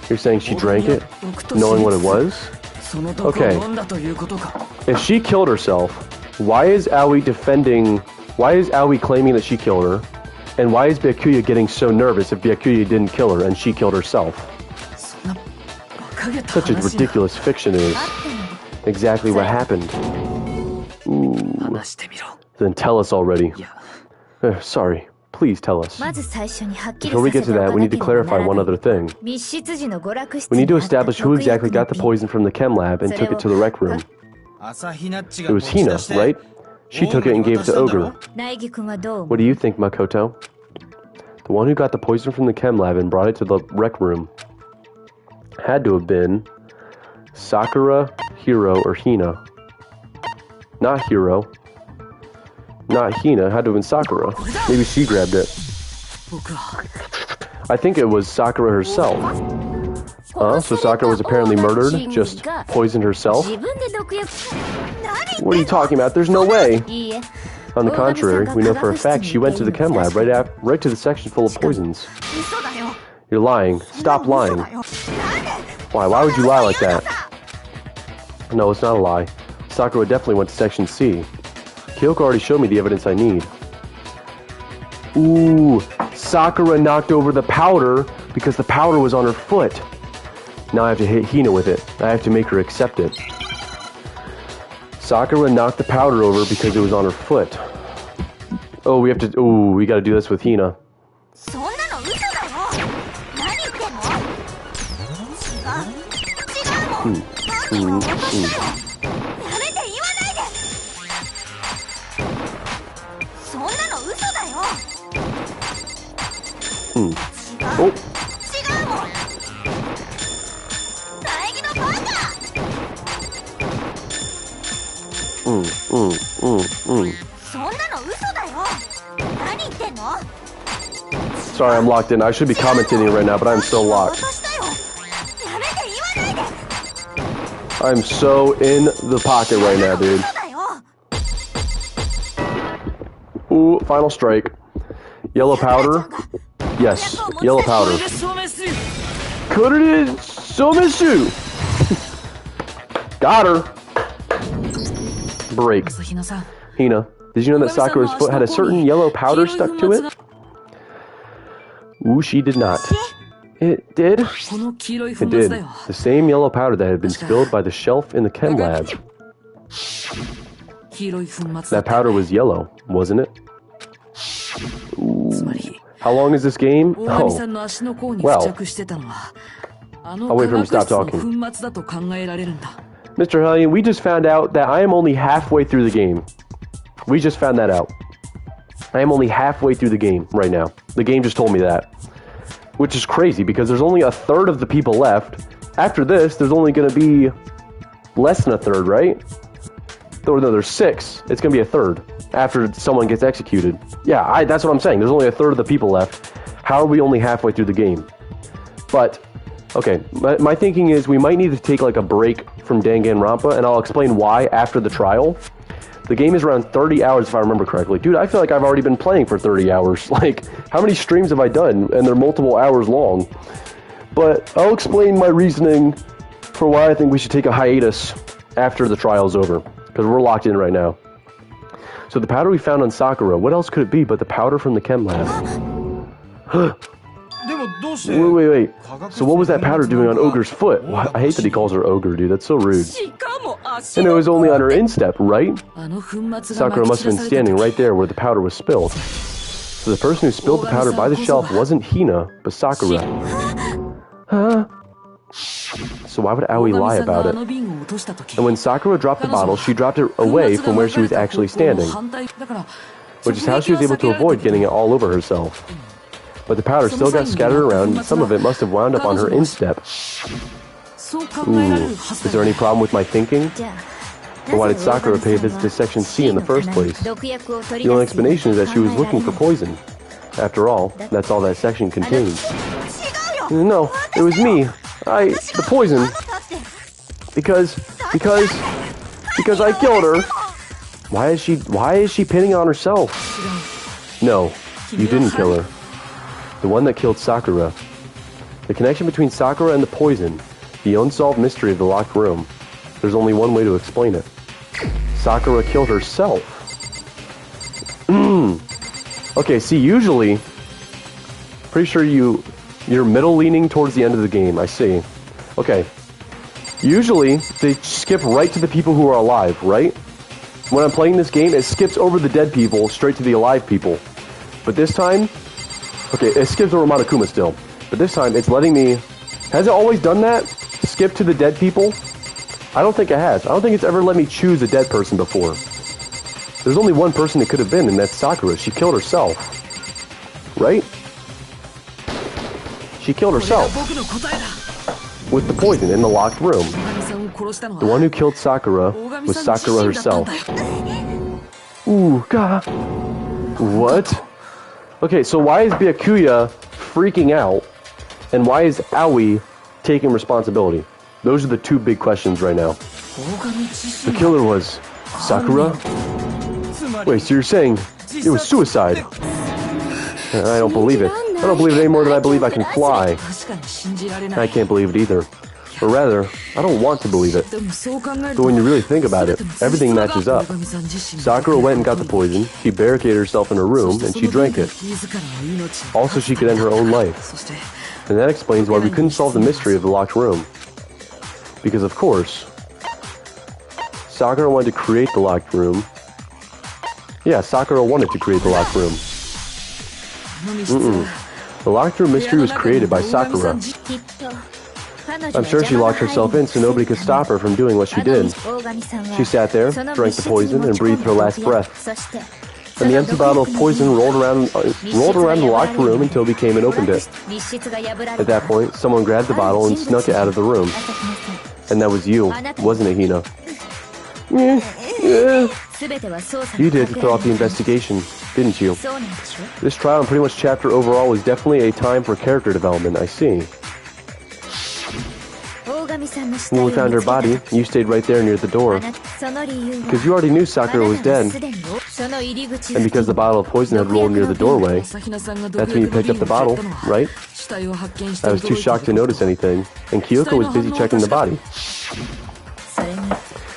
You're saying she drank it, knowing what it was? Okay. If she killed herself, why is Aoi claiming that she killed her? And why is Byakuya getting so nervous if Byakuya didn't kill her and she killed herself? Such a ridiculous fiction is. Exactly what happened. Ooh. Then tell us already. Sorry. Please tell us. Before we get to that, we need to clarify one other thing. We need to establish who exactly got the poison from the chem lab and took it to the rec room. It was Hina, right? She took it and gave it to Ogre. What do you think, Makoto? The one who got the poison from the chem lab and brought it to the rec room had to have been Sakura, Hiro, or Hina. Not Hiro. Not Hina. Had to have been Sakura. Maybe she grabbed it. I think it was Sakura herself. So Sakura was apparently murdered, just poisoned herself? What are you talking about? There's no way. On the contrary, we know for a fact she went to the chem lab right to the section full of poisons. You're lying. Stop lying. Why? Why would you lie like that? No, it's not a lie. Sakura definitely went to section C. Kyoko already showed me the evidence I need. Ooh, Sakura knocked over the powder because the powder was on her foot. Now I have to hit Hina with it. I have to make her accept it. Sakura knocked the powder over because it was on her foot. Oh, we gotta do this with Hina. Oh. Sorry, I'm locked in. I should be commentating right now, but I'm so locked. I'm so in the pocket right now, dude. Ooh, final strike. Yellow powder. Yes, yellow powder. Kururu Somesu! Got her! Break. Hina, did you know that Sakura's foot had a certain yellow powder stuck to it? Ooh, she did not. It did? It did. The same yellow powder that had been spilled by the shelf in the chem lab. That powder was yellow, wasn't it? Ooh. How long is this game? Oh, well. I'll wait for him to stop talking. Mr. Hellion, we just found out that I am only halfway through the game. We just found that out. I am only halfway through the game right now. The game just told me that. Which is crazy, because there's only a third of the people left. After this, there's only going to be less than a third, right? Or no, there's 6. It's going to be a third after someone gets executed. Yeah, that's what I'm saying. There's only a third of the people left. How are we only halfway through the game? But, okay, my thinking is we might need to take like a break from Danganronpa, and I'll explain why after the trial. The game is around 30 hours if I remember correctly. Dude, I feel like I've already been playing for 30 hours. Like, how many streams have I done? And they're multiple hours long. But I'll explain my reasoning for why I think we should take a hiatus after the trial's over. Because we're locked in right now. So the powder we found on Sakura, what else could it be but the powder from the chem lab? Wait. So what was that powder doing on Ogre's foot? I hate that he calls her Ogre, dude. That's so rude. And it was only on her instep, right? Sakura must have been standing right there where the powder was spilled. So the person who spilled the powder by the shelf wasn't Hina, but Sakura. Huh? So why would Aoi lie about it? And when Sakura dropped the bottle, she dropped it away from where she was actually standing. Which is how she was able to avoid getting it all over herself. But the powder still got scattered around, and some of it must have wound up on her instep. Ooh, is there any problem with my thinking? Or why did Sakura pay a visit to Section C in the first place? The only explanation is that she was looking for poison. After all, that's all that section contains. No, it was me. The poison. Because I killed her. Why is she pinning on herself? No, you didn't kill her. The one that killed Sakura. The connection between Sakura and the poison. The unsolved mystery of the locked room. There's only one way to explain it. Sakura killed herself. Okay, see, usually... Pretty sure you're middle leaning towards the end of the game, I see. Okay. Usually, they skip right to the people who are alive, right? When I'm playing this game, it skips over the dead people straight to the alive people. But this time... Okay, it skips over Monokuma still. But this time, it's letting me... Has it always done that? Skip to the dead people? I don't think it has. I don't think it's ever let me choose a dead person before. There's only one person it could have been, and that's Sakura. She killed herself. Right? She killed herself. With the poison in the locked room. The one who killed Sakura was Sakura herself. Ooh, God. What? Okay, so why is Byakuya freaking out? And why is Aoi taking responsibility? Those are the two big questions right now. The killer was Sakura? Wait, so you're saying it was suicide? I don't believe it. I don't believe it any more than I believe I can fly. I can't believe it either. Or rather, I don't want to believe it. But when you really think about it, everything matches up. Sakura went and got the poison, she barricaded herself in her room, and she drank it. Also, she could end her own life. And that explains why we couldn't solve the mystery of the locked room. Because of course, Sakura wanted to create the locked room. Yeah, Sakura wanted to create the locked room. The locked room mystery was created by Sakura. I'm sure she locked herself in so nobody could stop her from doing what she did. She sat there, drank the poison, and breathed her last breath. And the empty bottle of poison rolled around the locked room until it became and opened it. At that point, someone grabbed the bottle and snuck it out of the room. And that was you, wasn't it, Hina? You did to throw off the investigation, didn't you? This trial and pretty much chapter overall was definitely a time for character development, I see. When we found her body, you stayed right there near the door. Because you already knew Sakura was dead. And because the bottle of poison had rolled near the doorway, that's when you picked up the bottle, right? I was too shocked to notice anything, and Kyoko was busy checking the body.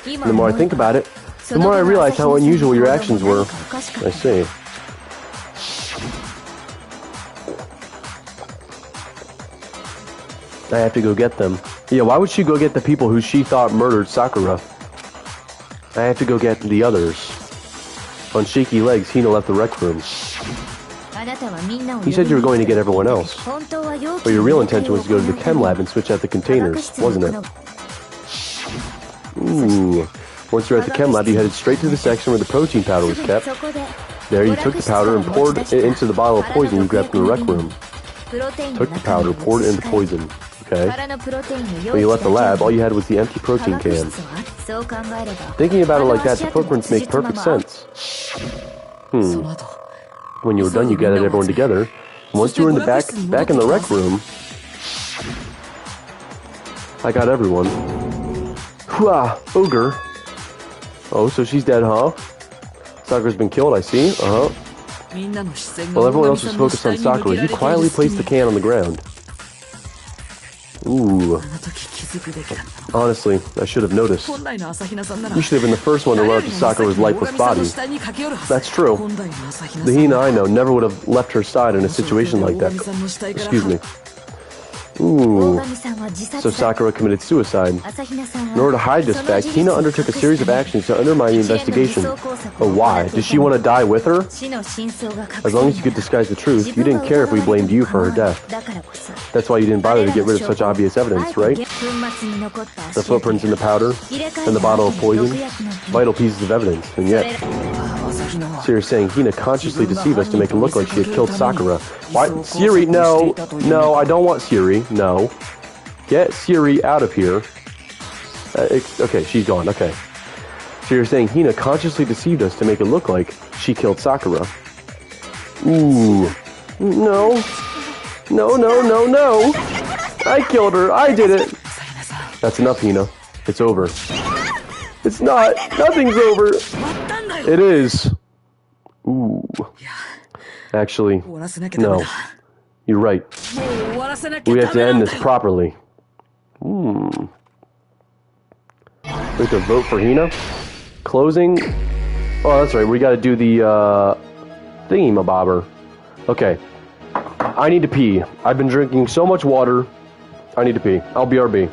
And the more I think about it, the more I realize how unusual your actions were. I see. I have to go get them. Yeah, why would she go get the people who she thought murdered Sakura? I have to go get the others. On shaky legs, Hina left the rec room. You said you were going to get everyone else. But your real intention was to go to the chem lab and switch out the containers, wasn't it? Once you're at the chem lab, you headed straight to the section where the protein powder was kept. There, you took the powder and poured it into the bottle of poison you grabbed from the rec room. Took the powder, poured it into poison. Okay. When you left the lab, all you had was the empty protein can. Thinking about it like that, the footprints make perfect sense. When you were done, you gathered everyone together. Once you were in the back in the rec room, I got everyone. Hua, ogre. Oh, so she's dead, huh? Sakura's been killed, I see. While everyone else was focused on Sakura, you quietly placed the can on the ground. Ooh. Honestly, I should have noticed. You should have been the first one to run up to Sakura's lifeless body. That's true. The Hina I know never would have left her side in a situation like that. Excuse me. Ooh. So Sakura committed suicide. In order to hide this fact, Hina undertook a series of actions to undermine the investigation. But why? Did she want to die with her? As long as you could disguise the truth, you didn't care if we blamed you for her death. That's why you didn't bother to get rid of such obvious evidence, right? The footprints in the powder, and the bottle of poison, vital pieces of evidence, and yet... So you're saying Hina consciously deceived us to make it look like she had killed Sakura. Why? Siri, no! No, I don't want Siri. No. Get Siri out of here. Okay, she's gone. Okay. So you're saying Hina consciously deceived us to make it look like she killed Sakura. Ooh. No. No, no, no, no. I killed her. I did it. That's enough, Hina. It's over. It's not. Nothing's over. It is. Ooh. Actually, no. You're right. We have to end this properly. We have to vote for Hina? Closing? Oh, that's right. We gotta do the, thingy-mabobber. Okay. I need to pee. I've been drinking so much water. I need to pee. I'll BRB.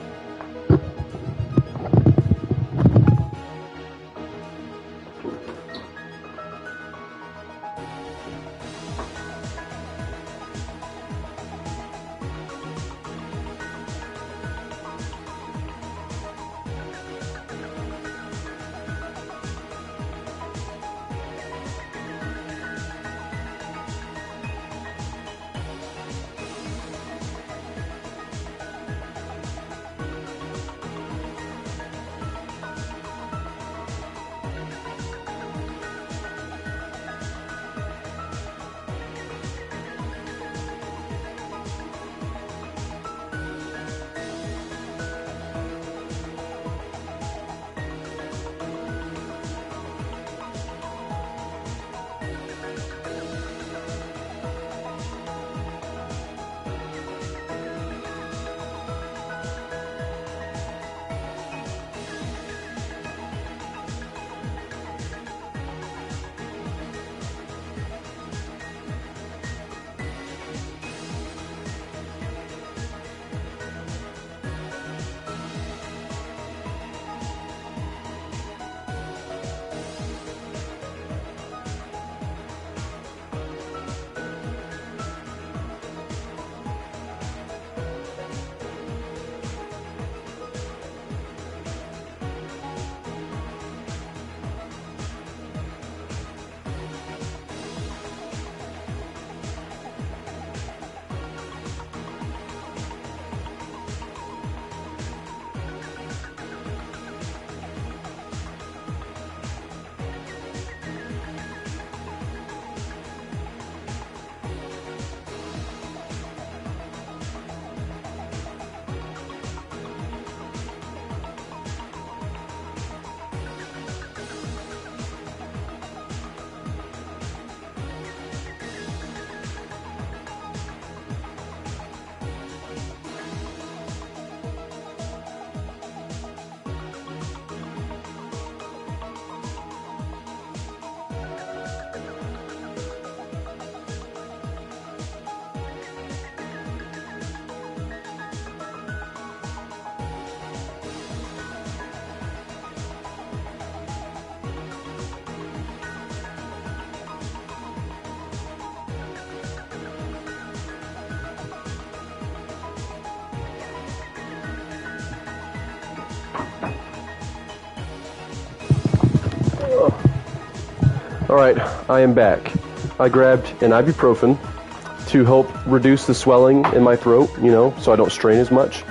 Alright, I am back. I grabbed an ibuprofen to help reduce the swelling in my throat, you know, so I don't strain as much.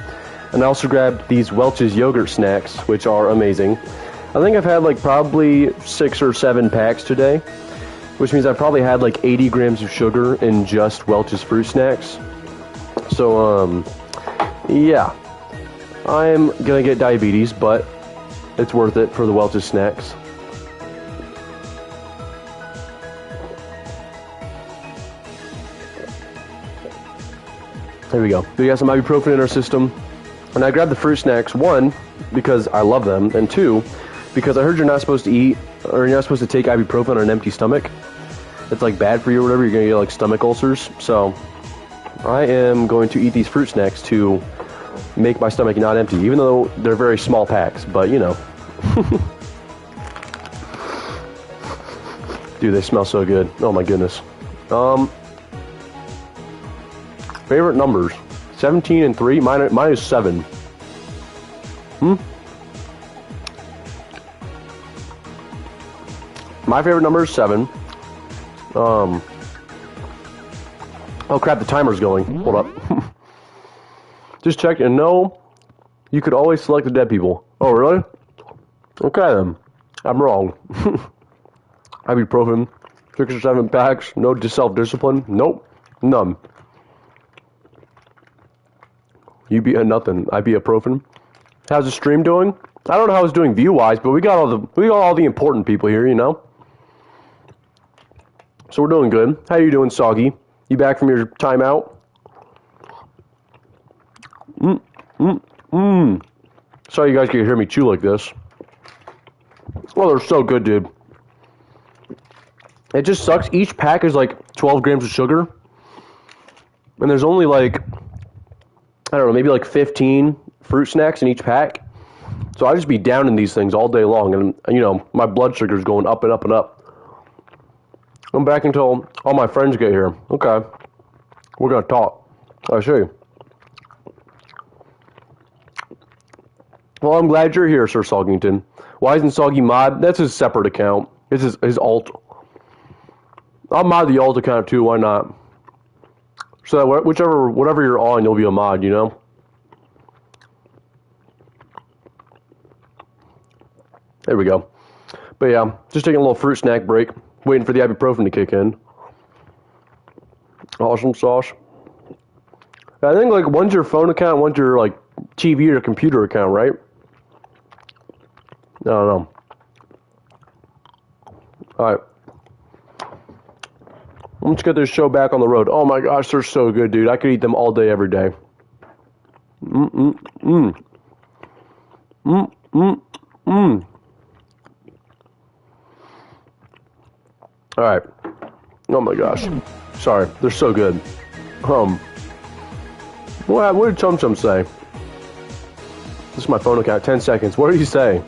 And I also grabbed these Welch's yogurt snacks, which are amazing. I think I've had like probably 6 or 7 packs today, which means I probably had like 80 grams of sugar in just Welch's fruit snacks. So, yeah. I'm gonna get diabetes, but it's worth it for the Welch's snacks. There we go. We got some ibuprofen in our system. And I grabbed the fruit snacks, 1, because I love them, and 2, because I heard you're not supposed to eat, or you're not supposed to take ibuprofen on an empty stomach. It's like bad for you or whatever, you're gonna get like stomach ulcers. So, I am going to eat these fruit snacks to make my stomach not empty, even though they're very small packs, but you know. Dude, they smell so good. Oh my goodness. Favorite numbers. 17 and 3. Mine is 7. My favorite number is 7. Oh crap, the timer's going. Hold up. Just check, and no, you could always select the dead people. Oh, really? Okay then. I'm wrong. Ibuprofen. 6 or 7 packs. No self-discipline. Nope. None. You be a nothing. Ibuprofen. How's the stream doing? I don't know how it's doing view-wise, but we got all the important people here, you know. So we're doing good. How you doing, Soggy? You back from your timeout? Sorry you guys can hear me chew like this. Oh, they're so good, dude. It just sucks. Each pack is like 12 grams of sugar. And there's only like, I don't know, maybe like 15 fruit snacks in each pack. So I just be down in these things all day long. And, you know, my blood sugar's going up and up and up. I'm back until all my friends get here. Okay. We're going to talk. I see. Well, I'm glad you're here, Sir Soggington. Why isn't Soggy mod? That's his separate account. It's his alt. I'll mod the alt account too, why not? So that whatever you're on, you'll be a mod, you know? There we go. But yeah, just taking a little fruit snack break. Waiting for the ibuprofen to kick in. Awesome sauce. I think like one's your phone account, one's your like TV or computer account, right? I don't know. Alright. Let's get this show back on the road. Oh my gosh, they're so good, dude. I could eat them all day, every day. Alright. Oh my gosh. Sorry, they're so good. What did Chum Chum say? This is my phone account. 10 seconds. What did he say?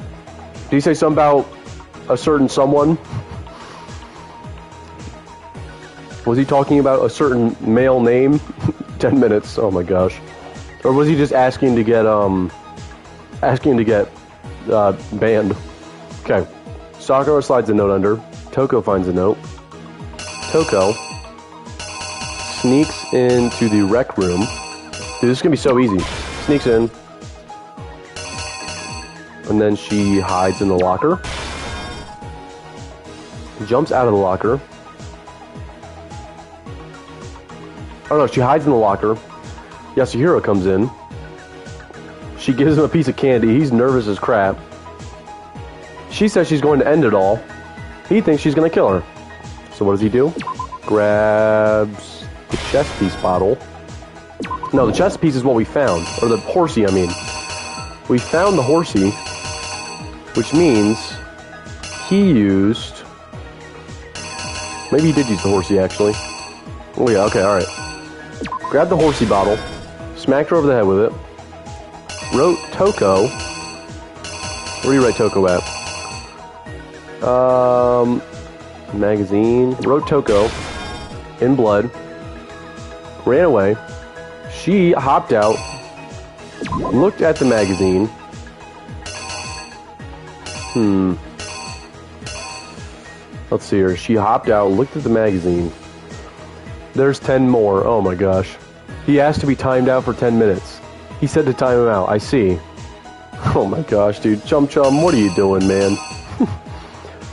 Did he say something about a certain someone? Was he talking about a certain male name? 10 minutes. Oh my gosh. Or was he just asking to get banned? Okay. Sakura slides a note under. Toko finds a note. Toko sneaks into the rec room. Dude, this is gonna be so easy. Sneaks in. And then she hides in the locker. Jumps out of the locker. Oh no, she hides in the locker. Yasuhiro comes in. She gives him a piece of candy. He's nervous as crap. She says she's going to end it all. He thinks she's going to kill her. So what does he do? Grabs the chest piece bottle. No, the chest piece is what we found. Or the horsey, I mean. We found the horsey, which means he used... Maybe he did use the horsey, actually. Oh yeah, okay, alright. Grabbed the horsey bottle, smacked her over the head with it, wrote Toko. Where do you write Toko at? Magazine. Wrote Toko in blood. Ran away. She hopped out, looked at the magazine. Let's see her. She hopped out, looked at the magazine. There's 10 more. Oh my gosh. He asked to be timed out for 10 minutes. He said to time him out. I see. Oh my gosh, dude. Chum Chum, what are you doing, man?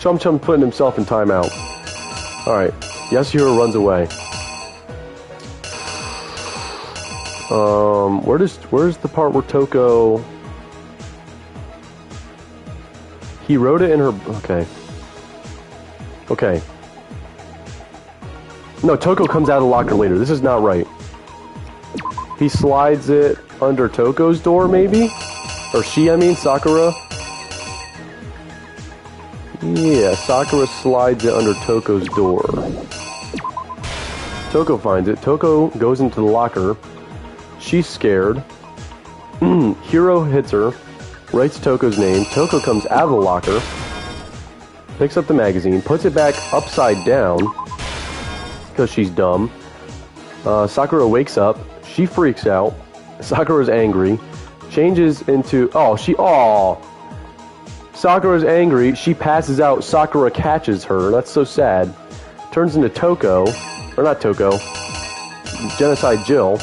Chum Chum putting himself in timeout. Alright. Yasuhiro runs away. Where's the part where Toko... He wrote it in her... Okay. Okay. No, Toko comes out of the locker later. This is not right. He slides it under Toko's door, maybe? Or she, I mean, Sakura? Yeah, Sakura slides it under Toko's door. Toko finds it. Toko goes into the locker. She's scared. Hiro hits her. Writes Toko's name. Toko comes out of the locker. Picks up the magazine. Puts it back upside down. Because she's dumb. Sakura wakes up. She freaks out. Sakura's angry. Changes into... Sakura's angry. She passes out. Sakura catches her. That's so sad. Turns into Toko. Or not Toko. Genocide Jill.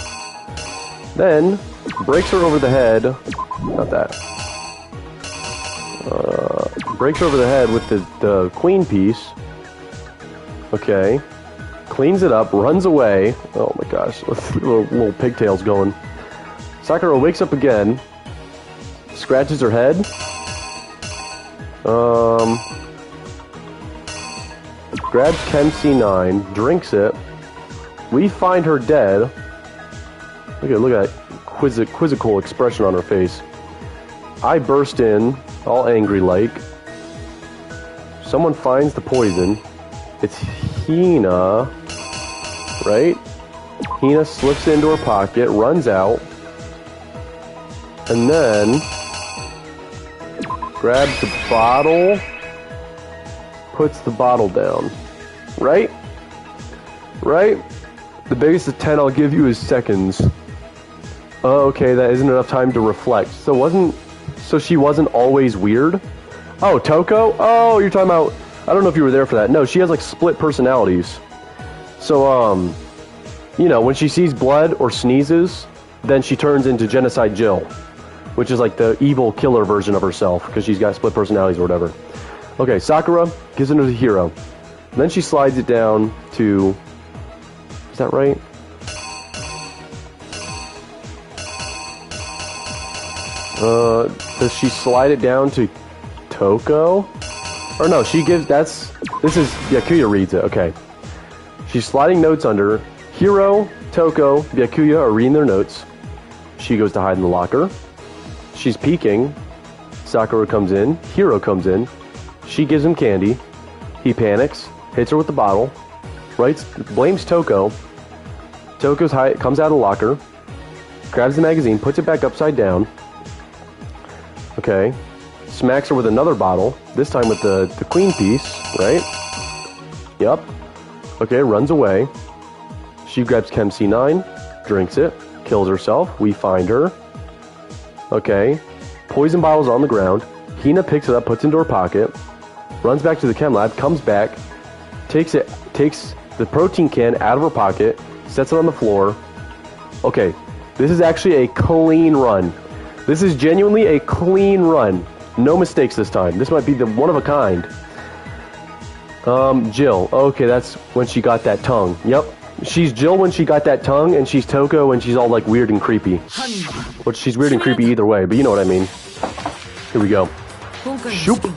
Then breaks her over the head. Not that. Breaks her over the head with the queen piece. Okay. Cleans it up. Runs away. Oh my gosh. Little pigtails going. Sakura wakes up again. Scratches her head. Grabs Chem C9. Drinks it. We find her dead. Look at that quizzical expression on her face. I burst in, all angry-like. Someone finds the poison. It's Hina, right? Hina slips it into her pocket, runs out, and then grabs the bottle, puts the bottle down. Right? Right? The biggest of 10 I'll give you is seconds. Oh, okay, that isn't enough time to reflect. So she wasn't always weird? Oh, Toko? Oh, you're talking about... I don't know if you were there for that. No, she has, like, split personalities. So, you know, when she sees blood or sneezes, then she turns into Genocide Jill, which is, like, the evil killer version of herself, because she's got split personalities or whatever. Okay, Sakura gives it to the hero. And then she slides it down to... Is that right? Does she slide it down to Toko? Or no, she gives, this is, Byakuya reads it, okay. She's sliding notes under. Hiro, Toko, Byakuya are reading their notes. She goes to hide in the locker. She's peeking. Sakura comes in. Hiro comes in. She gives him candy. He panics, hits her with the bottle, blames Toko. Toko comes out of the locker, grabs the magazine, puts it back upside down. Okay. Smacks her with another bottle, this time with the queen piece, right? Yep. Okay, runs away. She grabs Chem C9, drinks it, kills herself. We find her. Okay. Poison bottle's on the ground. Hina picks it up, puts it into her pocket, runs back to the chem lab, comes back, takes the protein can out of her pocket, sets it on the floor. Okay, this is actually a clean run. This is genuinely a clean run. No mistakes this time. This might be the one of a kind. Jill. Okay, that's when she got that tongue. Yep. She's Jill when she got that tongue, and she's Toko when she's all, like, weird and creepy. Which she's weird and creepy either way, but you know what I mean. Here we go. Shoop.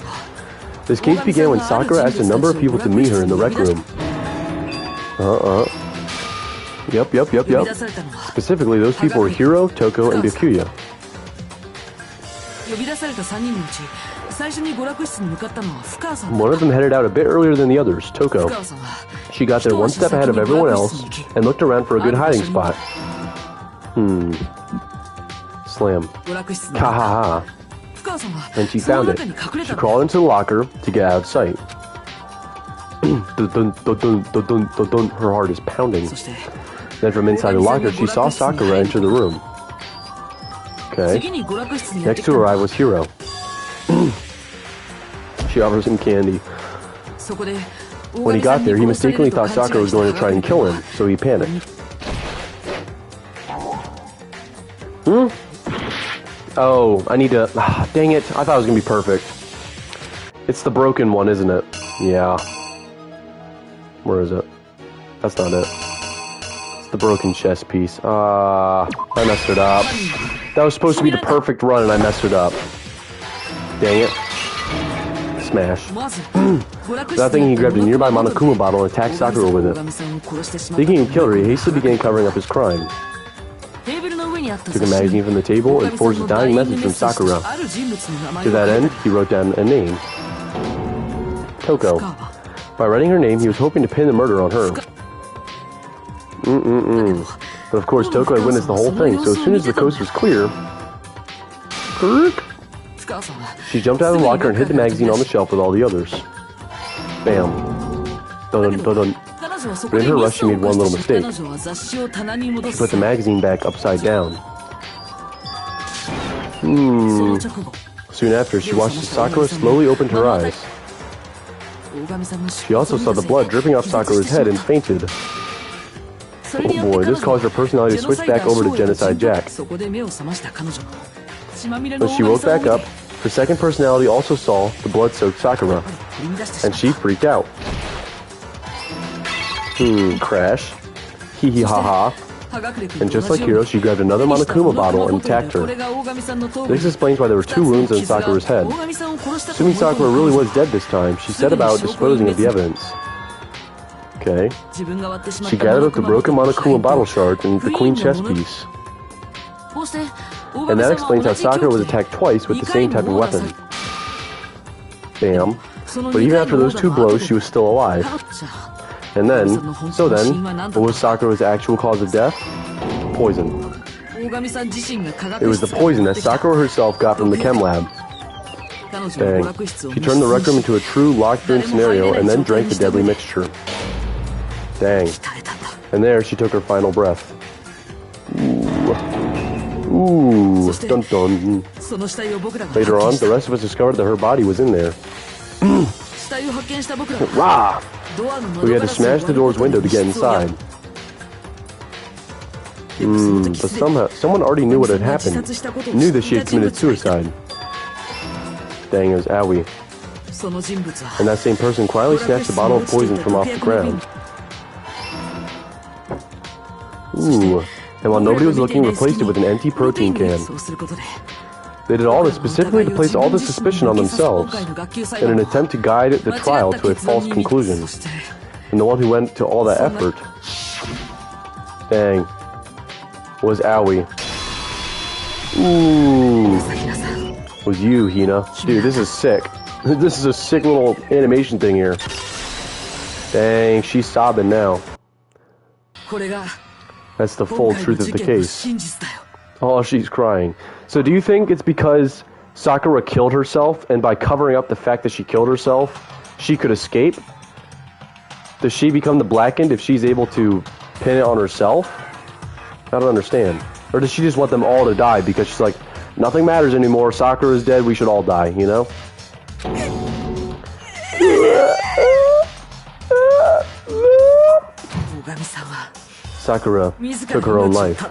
This case began when Sakura asked a number of people to meet her in the rec room. Yep. Specifically, those people were Hiro, Toko, and Byakuya. One of them headed out a bit earlier than the others, Toko. She got there one step ahead of everyone else and looked around for a good hiding spot. Slam. Kahaha. And she found it. She crawled into the locker to get out of sight. Her heart is pounding. Then from inside the locker, she saw Sakura enter the room. Okay. Next to her eye was Hiro. She offers him candy. When he got there, he mistakenly thought Sakura was going to try and kill him, so he panicked. Oh, I need to... dang it, I thought it was going to be perfect. It's the broken one, isn't it? Yeah. Where is it? That's not it. It's the broken chess piece. I messed it up. That was supposed to be the perfect run, and I messed it up. Dang it. Smash. Without thinking, he grabbed a nearby Monokuma bottle and attacked Sakura with it. Thinking he killed her, he hastily began covering up his crime. Took a magazine from the table and forged a dying message from Sakura. To that end, he wrote down a name. Toko. By writing her name, he was hoping to pin the murder on her. But of course, Toko had witnessed the whole thing, so as soon as the coast was clear... She jumped out of the locker and hid the magazine on the shelf with all the others. Bam. Dun dun dun. But in her rush, she made one little mistake. She put the magazine back upside down. Soon after, she watched as Sakura slowly opened her eyes. She also saw the blood dripping off Sakura's head and fainted. Oh boy, this caused her personality to switch back over to Genocide Jack. When she woke back up, her second personality also saw the blood-soaked Sakura, and she freaked out. Crash. Hee hee ha ha. And just like Hiro, she grabbed another Monokuma bottle and attacked her. This explains why there were 2 wounds on Sakura's head. Assuming Sakura really was dead this time, she set about disposing of the evidence. Okay. She gathered up the broken Monokuma bottle shards and the queen chess piece. And that explains how Sakura was attacked twice with the same type of weapon. Bam. But even after those 2 blows, she was still alive. And then, what was Sakura's actual cause of death? Poison. It was the poison that Sakura herself got from the chem lab. Dang. She turned the rec room into a true locked-in scenario and then drank the deadly mixture. Dang. And there, she took her final breath. Ooh. Dun dun. Later on, the rest of us discovered that her body was in there. Rah! We had to smash the door's window to get inside. But somehow, someone already knew what had happened. Knew that she had committed suicide. Dang, it was Aoi. And that same person quietly snatched a bottle of poison from off the ground. Ooh. And while nobody was looking, replaced it with an empty protein can. They did all this specifically to place all the suspicion on themselves, in an attempt to guide the trial to a false conclusion. And the one who went to all that effort, dang, was Aoi. Ooh, was you, Hina. Dude, this is sick. This is a sick little animation thing here. Dang, she's sobbing now. That's the full truth of the case. Oh, she's crying. So do you think it's because Sakura killed herself, and by covering up the fact that she killed herself, she could escape? Does she become the Blackened if she's able to pin it on herself? I don't understand. Or does she just want them all to die because she's like, nothing matters anymore, Sakura's dead, we should all die, you know? Sakura took her own life.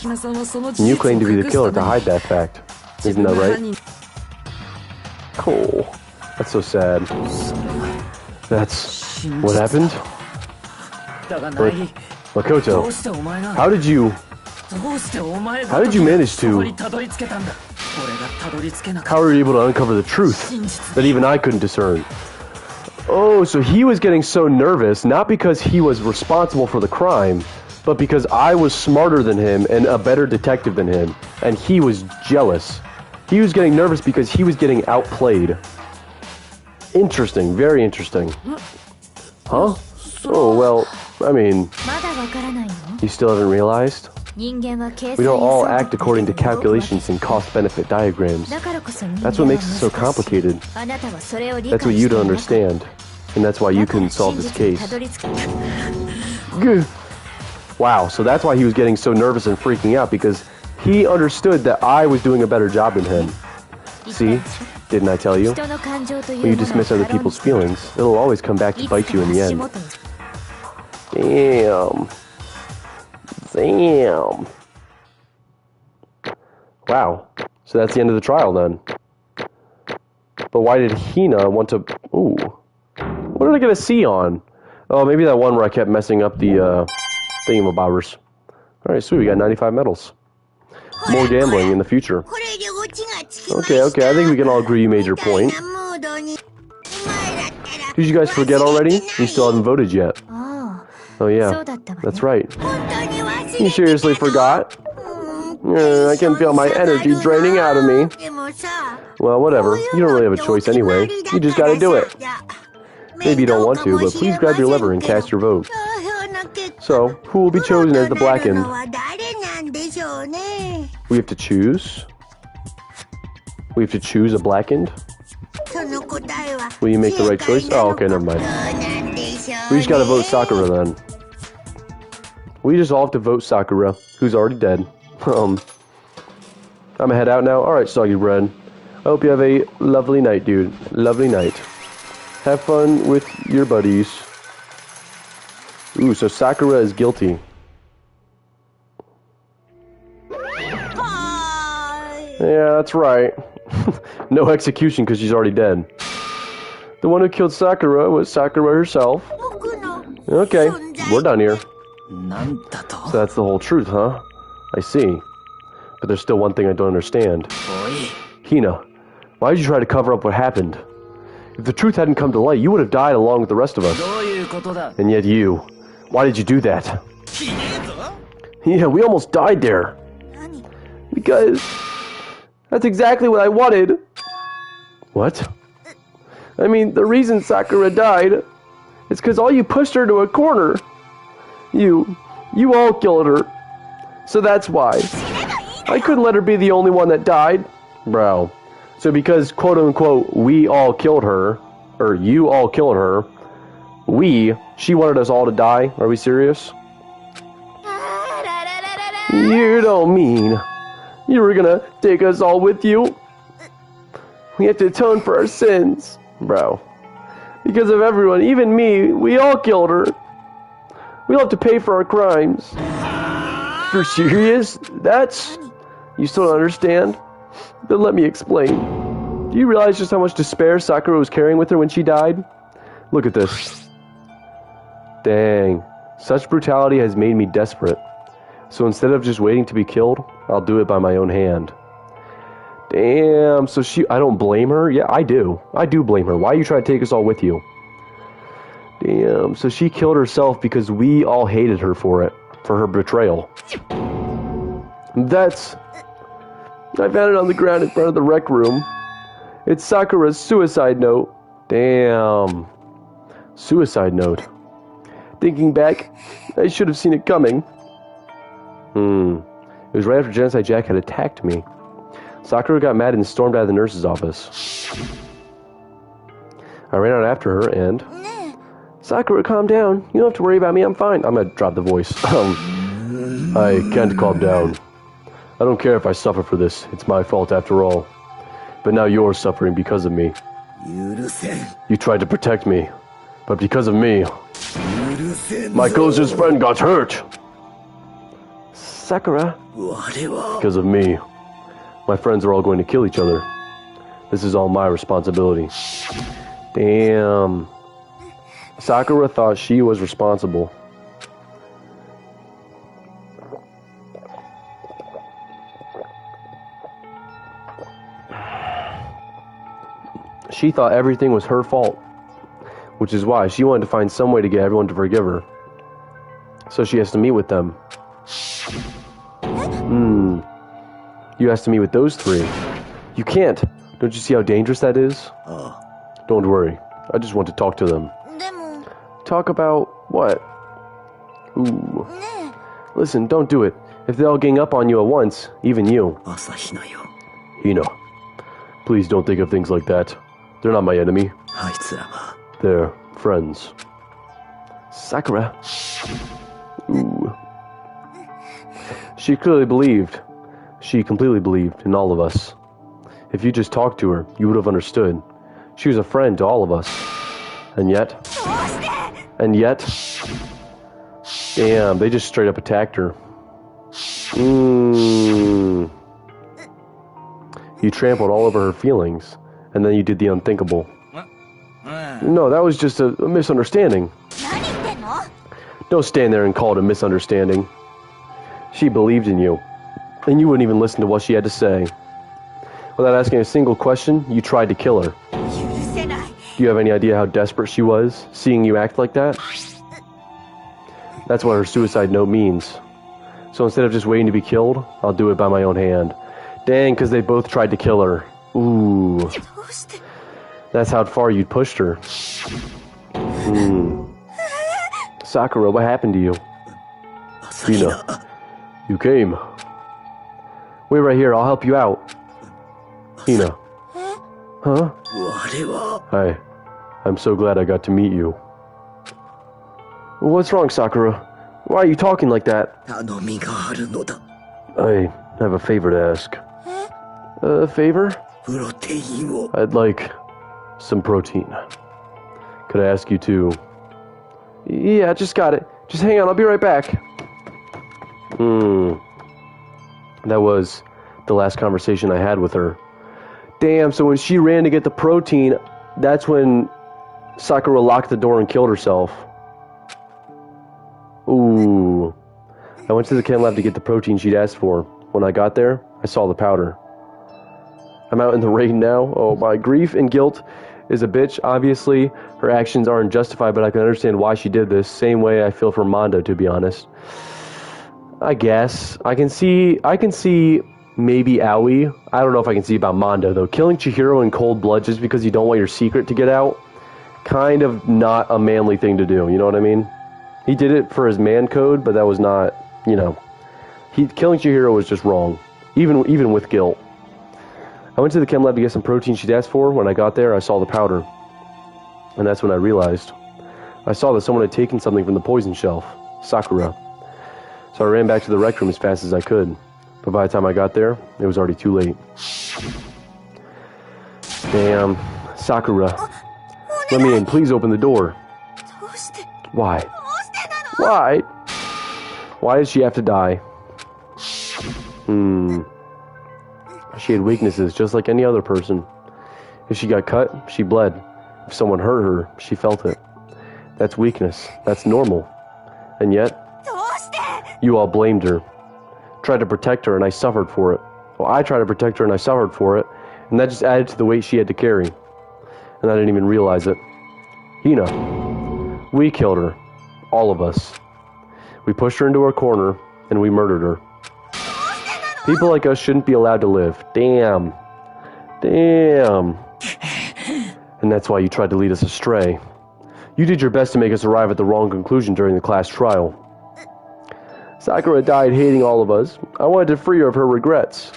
And you claim to be the killer to hide that fact. Isn't that right? Cool. That's so sad. That's what happened? But, Makoto, how did you manage to... How were you able to uncover the truth that even I couldn't discern? Oh, so he was getting so nervous, not because he was responsible for the crime, but because I was smarter than him and a better detective than him, and he was jealous. He was getting nervous because he was getting outplayed. Interesting, very interesting. Huh? Oh, well, I mean, you still haven't realized? We don't all act according to calculations and cost-benefit diagrams. That's what makes it so complicated. That's what you don't understand. And that's why you couldn't solve this case. Wow, so that's why he was getting so nervous and freaking out, because he understood that I was doing a better job than him. See? Didn't I tell you? When you dismiss other people's feelings, it'll always come back to bite you in the end. Damn. Damn. Wow. So that's the end of the trial then. But why did Hina want to... Ooh. What did I get a C on? Oh, maybe that one where I kept messing up the thingamabobbers. Alright, sweet. We got 95 medals. More gambling in the future. Okay, I think we can all agree you made your point. Did you guys forget already? You still haven't voted yet. Oh yeah, that's right. You seriously forgot? I can feel my energy draining out of me. Well, whatever. You don't really have a choice anyway. You just gotta do it. Maybe you don't want to, but please grab your lever and cast your vote. So, who will be chosen as the blackened? We have to choose? We have to choose a blackened? Will you make the right choice? Oh, okay, never mind. We just gotta vote Sakura then. We just all have to vote Sakura, who's already dead. I'm gonna head out now. Alright, Soggy Bread. I hope you have a lovely night, dude. Lovely night. Have fun with your buddies. Ooh, so Sakura is guilty. Yeah, that's right. No execution because she's already dead. The one who killed Sakura was Sakura herself. Okay, we're done here. So that's the whole truth, huh? I see. But there's still one thing I don't understand. Hina, why did you try to cover up what happened? If the truth hadn't come to light, you would have died along with the rest of us. And yet you, why did you do that? Yeah, we almost died there. Because that's exactly what I wanted. What? I mean, the reason Sakura died is because all you pushed her to a corner. You all killed her. So that's why. I couldn't let her be the only one that died. Bro. So because, quote unquote, we all killed her, or you all killed her, she wanted us all to die? Are we serious? You don't mean you were gonna take us all with you? We have to atone for our sins. Bro. Because of everyone, even me, we all killed her. We'll have to pay for our crimes. You're serious? You still don't understand? Then let me explain. Do you realize just how much despair Sakura was carrying with her when she died? Look at this. Dang. Such brutality has made me desperate. So instead of just waiting to be killed, I'll do it by my own hand. Damn, so I don't blame her? Yeah, I do. I do blame her. Why are you trying to take us all with you? Damn, so she killed herself because we all hated her for it. For her betrayal. I found it on the ground in front of the rec room. It's Sakura's suicide note. Damn. Suicide note. Thinking back, I should have seen it coming. It was right after Genocide Jack had attacked me. Sakura got mad and stormed out of the nurse's office. I ran out after her and... Sakura, calm down. You don't have to worry about me. I'm fine. I'm gonna drop the voice. I can't calm down. I don't care if I suffer for this. It's my fault after all. But now you're suffering because of me. You tried to protect me. But because of me, my closest friend got hurt. Sakura. Because of me. My friends are all going to kill each other. This is all my responsibility. Damn. Sakura thought she was responsible. She thought everything was her fault, which is why she wanted to find some way to get everyone to forgive her. So she has to meet with them. You has to meet with those three. You can't. Don't you see how dangerous that is? Don't worry. I just want to talk to them. Talk about what? Ooh. Listen, don't do it. If they all gang up on you at once, even you. Hina, please don't think of things like that. They're not my enemy. They're friends. Sakura. Ooh. She clearly believed. She completely believed in all of us. If you just talked to her, you would have understood. She was a friend to all of us. And yet... Damn, they just straight up attacked her. You trampled all over her feelings, and then you did the unthinkable. No, that was just a misunderstanding. Don't stand there and call it a misunderstanding. She believed in you, and you wouldn't even listen to what she had to say. Without asking a single question, you tried to kill her. Do you have any idea how desperate she was, seeing you act like that? That's what her suicide note means. So instead of just waiting to be killed, I'll do it by my own hand. Dang, because they both tried to kill her. Ooh. That's how far you'd pushed her. Sakura, what happened to you? Hina, you came. Wait right here, I'll help you out. Hina. Huh? Hi. I'm so glad I got to meet you. What's wrong, Sakura? Why are you talking like that? I have a favor to ask. A favor? I'd like some protein. Could I ask you to... Yeah, just got it. Just hang on, I'll be right back. That was the last conversation I had with her. Damn, so when she ran to get the protein, that's when Sakura locked the door and killed herself. Ooh. I went to the chem lab to get the protein she'd asked for. When I got there, I saw the powder. I'm out in the rain now. Oh, my grief and guilt is a bitch. Obviously, her actions aren't justified, but I can understand why she did this. Same way I feel for Mondo, to be honest. I guess. I can see maybe Aoi. I don't know if I can see about Mondo, though. Killing Chihiro in cold blood just because you don't want your secret to get out, kind of not a manly thing to do, you know what I mean? He did it for his man code, but that was not, you know... Killing Chihiro was just wrong, even with guilt. I went to the chem lab to get some protein she'd asked for. When I got there, I saw the powder. And that's when I realized. I saw that someone had taken something from the poison shelf. Sakura. So I ran back to the rec room as fast as I could. But by the time I got there, it was already too late. Damn. Sakura. Let me in. Please open the door. Why? Why? Why did she have to die? She had weaknesses just like any other person. If she got cut, she bled. If someone hurt her, she felt it. That's weakness. That's normal. And yet, you all blamed her. Tried to protect her and I suffered for it. Well, I tried to protect her and I suffered for it. And that just added to the weight she had to carry. And I didn't even realize it. Hina. We killed her. All of us. We pushed her into a corner and we murdered her. People like us shouldn't be allowed to live. Damn. Damn. And that's why you tried to lead us astray. You did your best to make us arrive at the wrong conclusion during the class trial. Sakura died hating all of us. I wanted to free her of her regrets.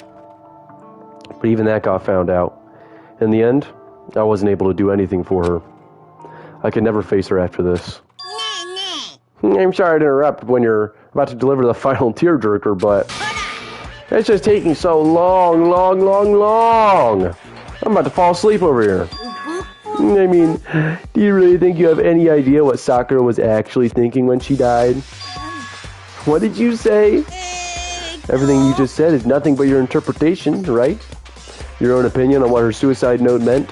But even that got found out. In the end, I wasn't able to do anything for her. I could never face her after this. I'm sorry to interrupt when you're about to deliver the final tearjerker, but... it's just taking so long. I'm about to fall asleep over here. I mean, do you really think you have any idea what Sakura was actually thinking when she died? What did you say? Everything you just said is nothing but your interpretation, right? Your own opinion on what her suicide note meant?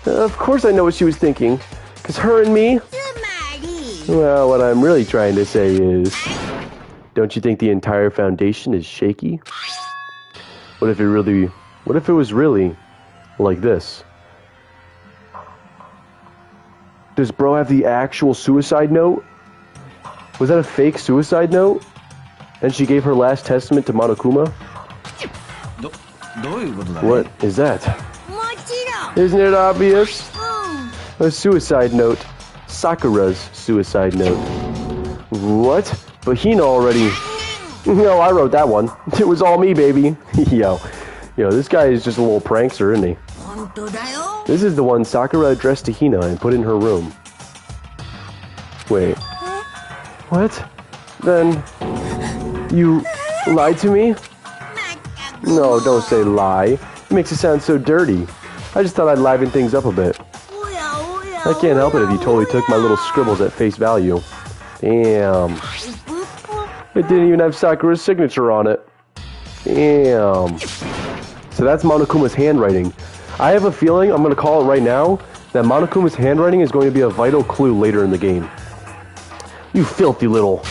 Of course I know what she was thinking. Because her and me... Well, what I'm really trying to say is... Don't you think the entire foundation is shaky? What if it was really like this? Does bro have the actual suicide note? Was that a fake suicide note? And she gave her last testament to Monokuma? What is that? Isn't it obvious? A suicide note. Sakura's suicide note. What? But Hina already... No, I wrote that one. It was all me, baby. Yo, this guy is just a little prankster, isn't he? This is the one Sakura addressed to Hina and put in her room. Wait. What? Then... You lied to me? No, don't say lie. It makes it sound so dirty. I just thought I'd liven things up a bit. I can't help it if you totally took my little scribbles at face value. Damn. It didn't even have Sakura's signature on it. Damn. So that's Monokuma's handwriting. I have a feeling, I'm going to call it right now, that Monokuma's handwriting is going to be a vital clue later in the game. You filthy little...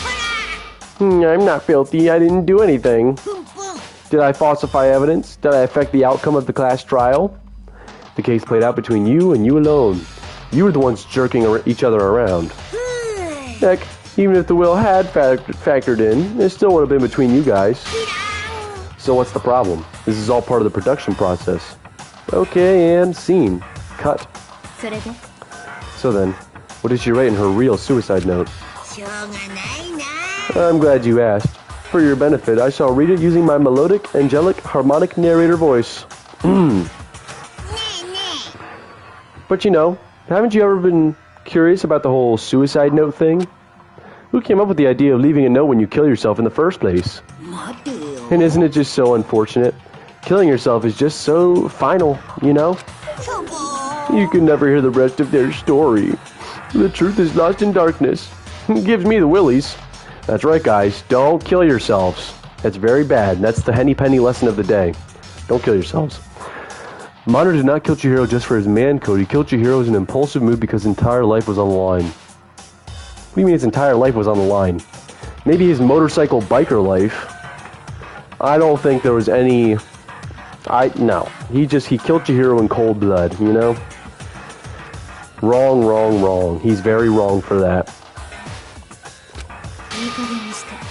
I'm not filthy, I didn't do anything. Did I falsify evidence? Did I affect the outcome of the class trial? The case played out between you and you alone. You were the ones jerking each other around. Heck, even if the will had factored in, it still would have been between you guys. So what's the problem? This is all part of the production process. Okay, and scene. Cut. So then, what did she write in her real suicide note? I'm glad you asked. For your benefit, I shall read it using my melodic, angelic, harmonic narrator voice. But you know, haven't you ever been curious about the whole suicide note thing? Who came up with the idea of leaving a note when you kill yourself in the first place? And isn't it just so unfortunate? Killing yourself is just so final, you know? You can never hear the rest of their story. The truth is lost in darkness. It gives me the willies. That's right, guys. Don't kill yourselves. That's very bad. That's the henny penny lesson of the day. Don't kill yourselves. Madara did not kill Chihiro just for his man code. He killed Chihiro as an impulsive move because his entire life was on the line. What do you mean his entire life was on the line? Maybe his motorcycle biker life. I don't think there was any... No. He killed Chihiro in cold blood, you know? Wrong, wrong, wrong. He's very wrong for that.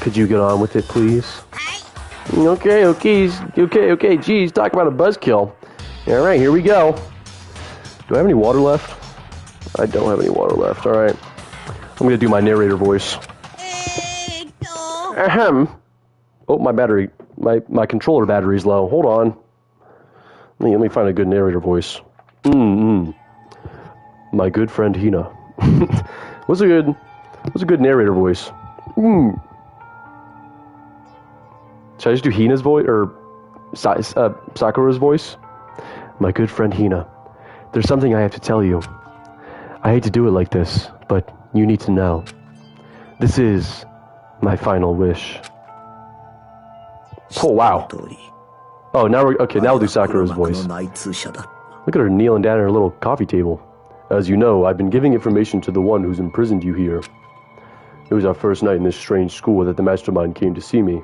Could you get on with it, please? Okay, geez, talk about a buzzkill. Alright, here we go. Do I have any water left? I don't have any water left, alright. I'm gonna do my narrator voice. Ahem. Oh, my battery, my controller battery's low. Hold on. Let me find a good narrator voice. My good friend Hina. What's a good narrator voice? Should I just do Hina's voice or Sakura's voice? My good friend Hina, there's something I have to tell you. I hate to do it like this, but you need to know. This is my final wish. Oh, wow. Oh, now we'll do Sakura's voice. Look at her kneeling down at her little coffee table. As you know, I've been giving information to the one who's imprisoned you here. It was our first night in this strange school that the mastermind came to see me.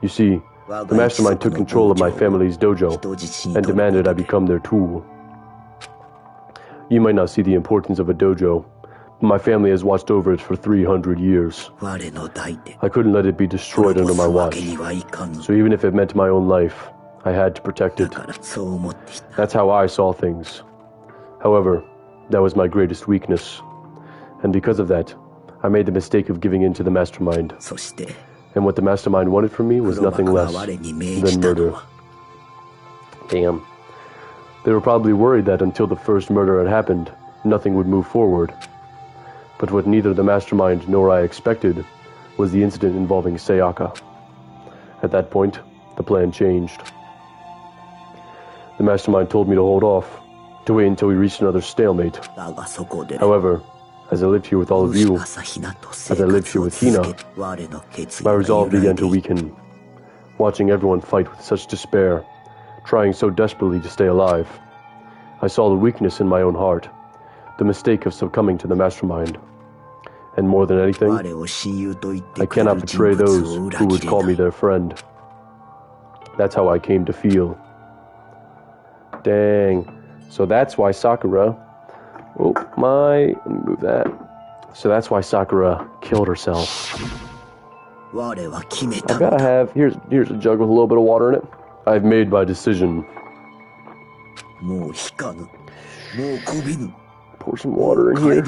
You see, the mastermind took control of my family's dojo and demanded I become their tool. You might not see the importance of a dojo, but my family has watched over it for 300 years. I couldn't let it be destroyed under my watch, so even if it meant my own life, I had to protect it. That's how I saw things. However, that was my greatest weakness, and because of that, I made the mistake of giving in to the mastermind. And what the mastermind wanted from me was nothing less than murder. Damn. They were probably worried that until the first murder had happened, nothing would move forward. But what neither the mastermind nor I expected was the incident involving Sayaka. At that point, the plan changed. The mastermind told me to hold off, to wait until we reached another stalemate. However, as I lived here with all of you, as I lived here with Hina, my resolve began to weaken. Watching everyone fight with such despair, trying so desperately to stay alive, I saw the weakness in my own heart, the mistake of succumbing to the mastermind. And more than anything, I cannot betray those who would call me their friend. That's how I came to feel. Dang. So that's why Sakura... let me move that. So that's why Sakura killed herself. I gotta have... Here's a jug with a little bit of water in it. I've made my decision. Pour some water in here.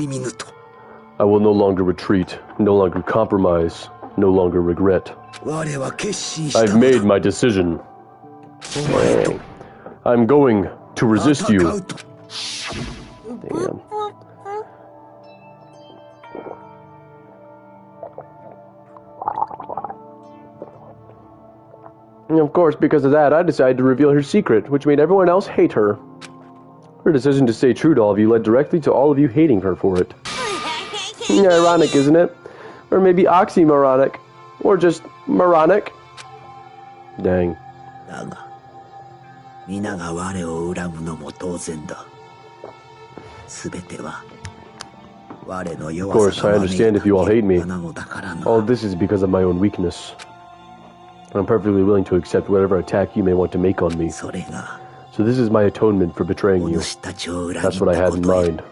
I will no longer retreat, no longer compromise, no longer regret. I've made my decision. I'm going to resist you. Damn. And of course, because of that, I decided to reveal her secret, which made everyone else hate her. Her decision to stay true to all of you led directly to all of you hating her for it. Ironic, isn't it? Or maybe oxymoronic. Or just moronic. Dang. Of course, I understand if you all hate me. All of this is because of my own weakness. I'm perfectly willing to accept whatever attack you may want to make on me. So this is my atonement for betraying you. That's what I had in mind.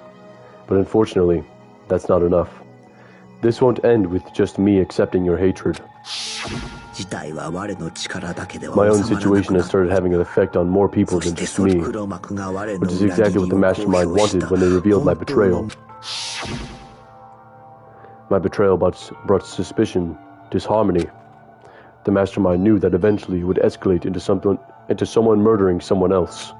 But unfortunately, that's not enough. This won't end with just me accepting your hatred. My own situation has started having an effect on more people than just me, which is exactly what the mastermind wanted when they revealed my betrayal. My betrayal brought suspicion, disharmony. The mastermind knew that eventually it would escalate into someone murdering someone else.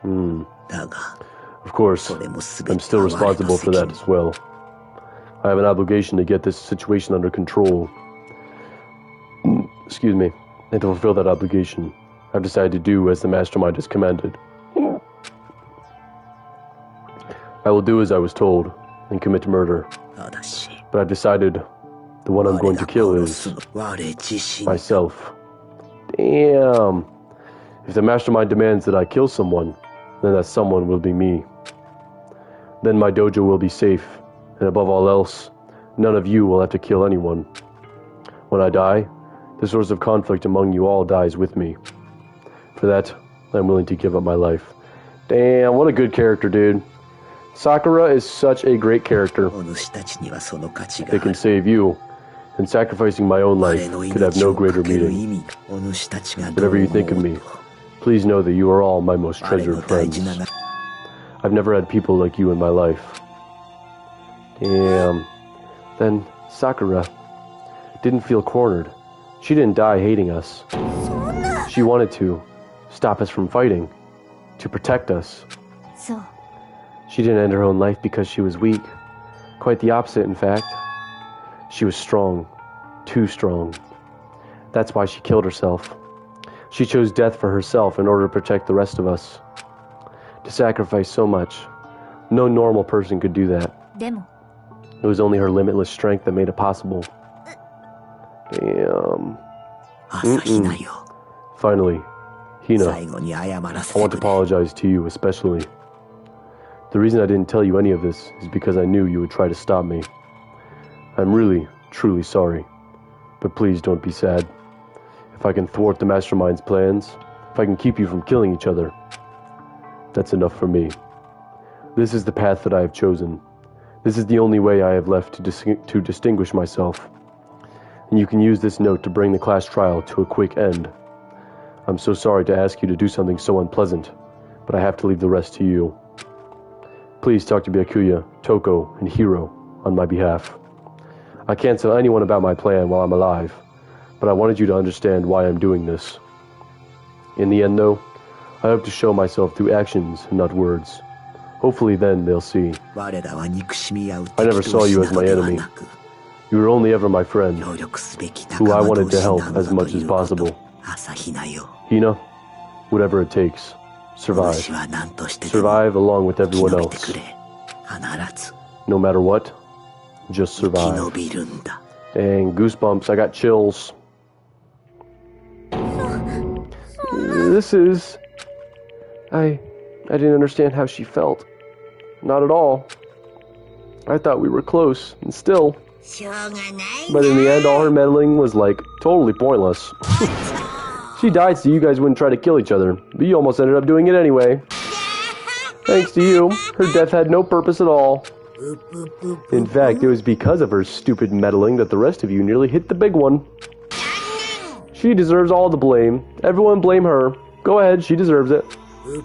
Of course, I'm still responsible for that as well. I have an obligation to get this situation under control. Excuse me. And to fulfill that obligation, I've decided to do as the mastermind has commanded. I will do as I was told and commit murder. But I've decided the one I'm going to kill is myself. Damn. If the mastermind demands that I kill someone, then that someone will be me. Then my dojo will be safe, and above all else, none of you will have to kill anyone. When I die, the source of conflict among you all dies with me. For that, I'm willing to give up my life. Damn, what a good character, dude. Sakura is such a great character. They can save you, and sacrificing my own life could have no greater meaning. Whatever you think of me, please know that you are all my most treasured friends. I've never had people like you in my life. Damn. Then Sakura didn't feel cornered. She didn't die hating us. She wanted to stop us from fighting, to protect us. She didn't end her own life because she was weak. Quite the opposite, in fact. She was strong. Too strong. That's why she killed herself. She chose death for herself in order to protect the rest of us. To sacrifice so much. No normal person could do that. It was only her limitless strength that made it possible. Damn. Finally, Hina, I want to apologize to you especially. The reason I didn't tell you any of this is because I knew you would try to stop me. I'm really, truly sorry. But please don't be sad. If I can thwart the mastermind's plans, if I can keep you from killing each other, that's enough for me. This is the path that I have chosen. This is the only way I have left to distinguish myself. And you can use this note to bring the class trial to a quick end. I'm so sorry to ask you to do something so unpleasant, but I have to leave the rest to you. Please talk to Byakuya, Toko, and Hiro on my behalf. I can't tell anyone about my plan while I'm alive, but I wanted you to understand why I'm doing this. In the end, though, I hope to show myself through actions and not words. Hopefully then they'll see. I never saw you as my enemy. You were only ever my friend, who I wanted to help as much as possible. Hina, whatever it takes, survive. Survive along with everyone else. No matter what, just survive. Dang, goosebumps, I got chills. I didn't understand how she felt. Not at all. I thought we were close, and still. But in the end, all her meddling was, like, totally pointless. She died so you guys wouldn't try to kill each other, but you almost ended up doing it anyway. Thanks to you, her death had no purpose at all. In fact, it was because of her stupid meddling that the rest of you nearly hit the big one. She deserves all the blame. Everyone blame her. Go ahead, she deserves it. Now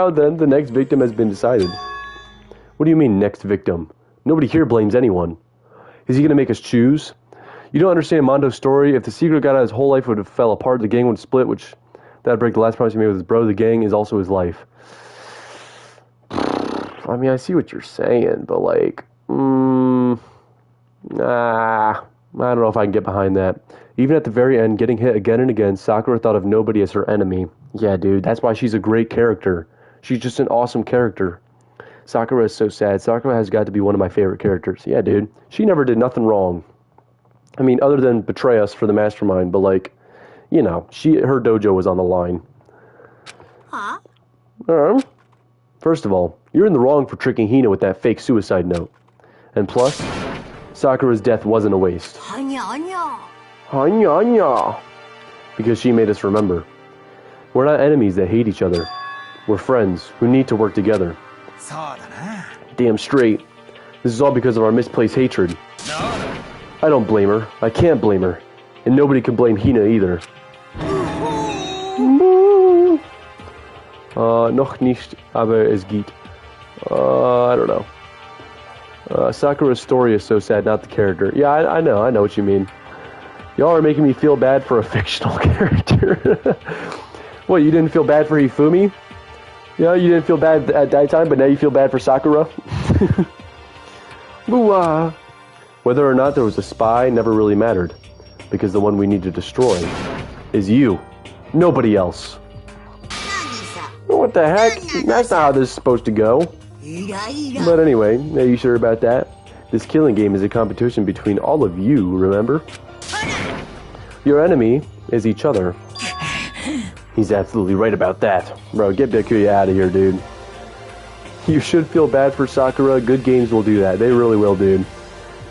then, the next victim has been decided. What do you mean, next victim? Nobody here blames anyone. Is he going to make us choose? You don't understand Mondo's story. If the secret got out, his whole life would have fell apart. The gang would split, which that would break the last promise he made with his brother. The gang is also his life. I mean, I see what you're saying, but like, I don't know if I can get behind that. Even at the very end, getting hit again and again, Sakura thought of nobody as her enemy. Yeah, dude, that's why she's a great character. She's just an awesome character. Sakura is so sad. Sakura has got to be one of my favorite characters. Yeah, dude. She never did nothing wrong. I mean, other than betray us for the mastermind, but like, you know, her dojo was on the line. Huh? First of all, you're in the wrong for tricking Hina with that fake suicide note. And plus, Sakura's death wasn't a waste. Hanya. Because she made us remember. We're not enemies that hate each other. We're friends who need to work together. Damn straight. This is all because of our misplaced hatred. I don't blame her. I can't blame her. And nobody can blame Hina either. Noch nicht, aber es geht. I don't know. Sakura's story is so sad, not the character. Yeah, I know what you mean. Y'all are making me feel bad for a fictional character. What, you didn't feel bad for Hifumi? Yeah, you didn't feel bad at that time, but now you feel bad for Sakura? Boo-ah. Whether or not there was a spy never really mattered, because the one we need to destroy is you. Nobody else. What the heck? That's not how this is supposed to go. But anyway, are you sure about that? This killing game is a competition between all of you, remember? Your enemy is each other. He's absolutely right about that. Bro, get Byakuya out of here, dude. You should feel bad for Sakura. Good games will do that. They really will, dude.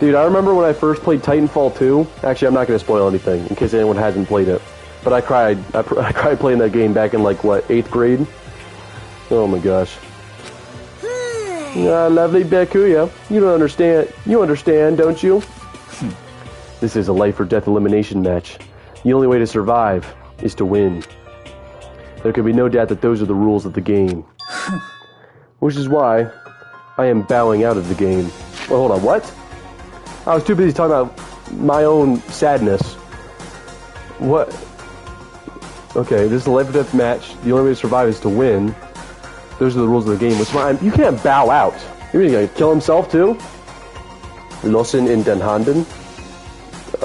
Dude, I remember when I first played Titanfall 2. Actually, I'm not going to spoil anything, in case anyone hasn't played it. But I cried. I cried playing that game back in, like, what, 8th grade? Oh my gosh. Lovely Byakuya. You don't understand. You understand, don't you? This is a life or death elimination match. The only way to survive is to win. There can be no doubt that those are the rules of the game. Which is why I am bowing out of the game. Well, hold on, what? I was too busy talking about my own sadness. What? Okay, this is a life or death match. The only way to survive is to win. Those are the rules of the game. Which is why you can't bow out. You're gonna kill himself too? Losen in den Handen?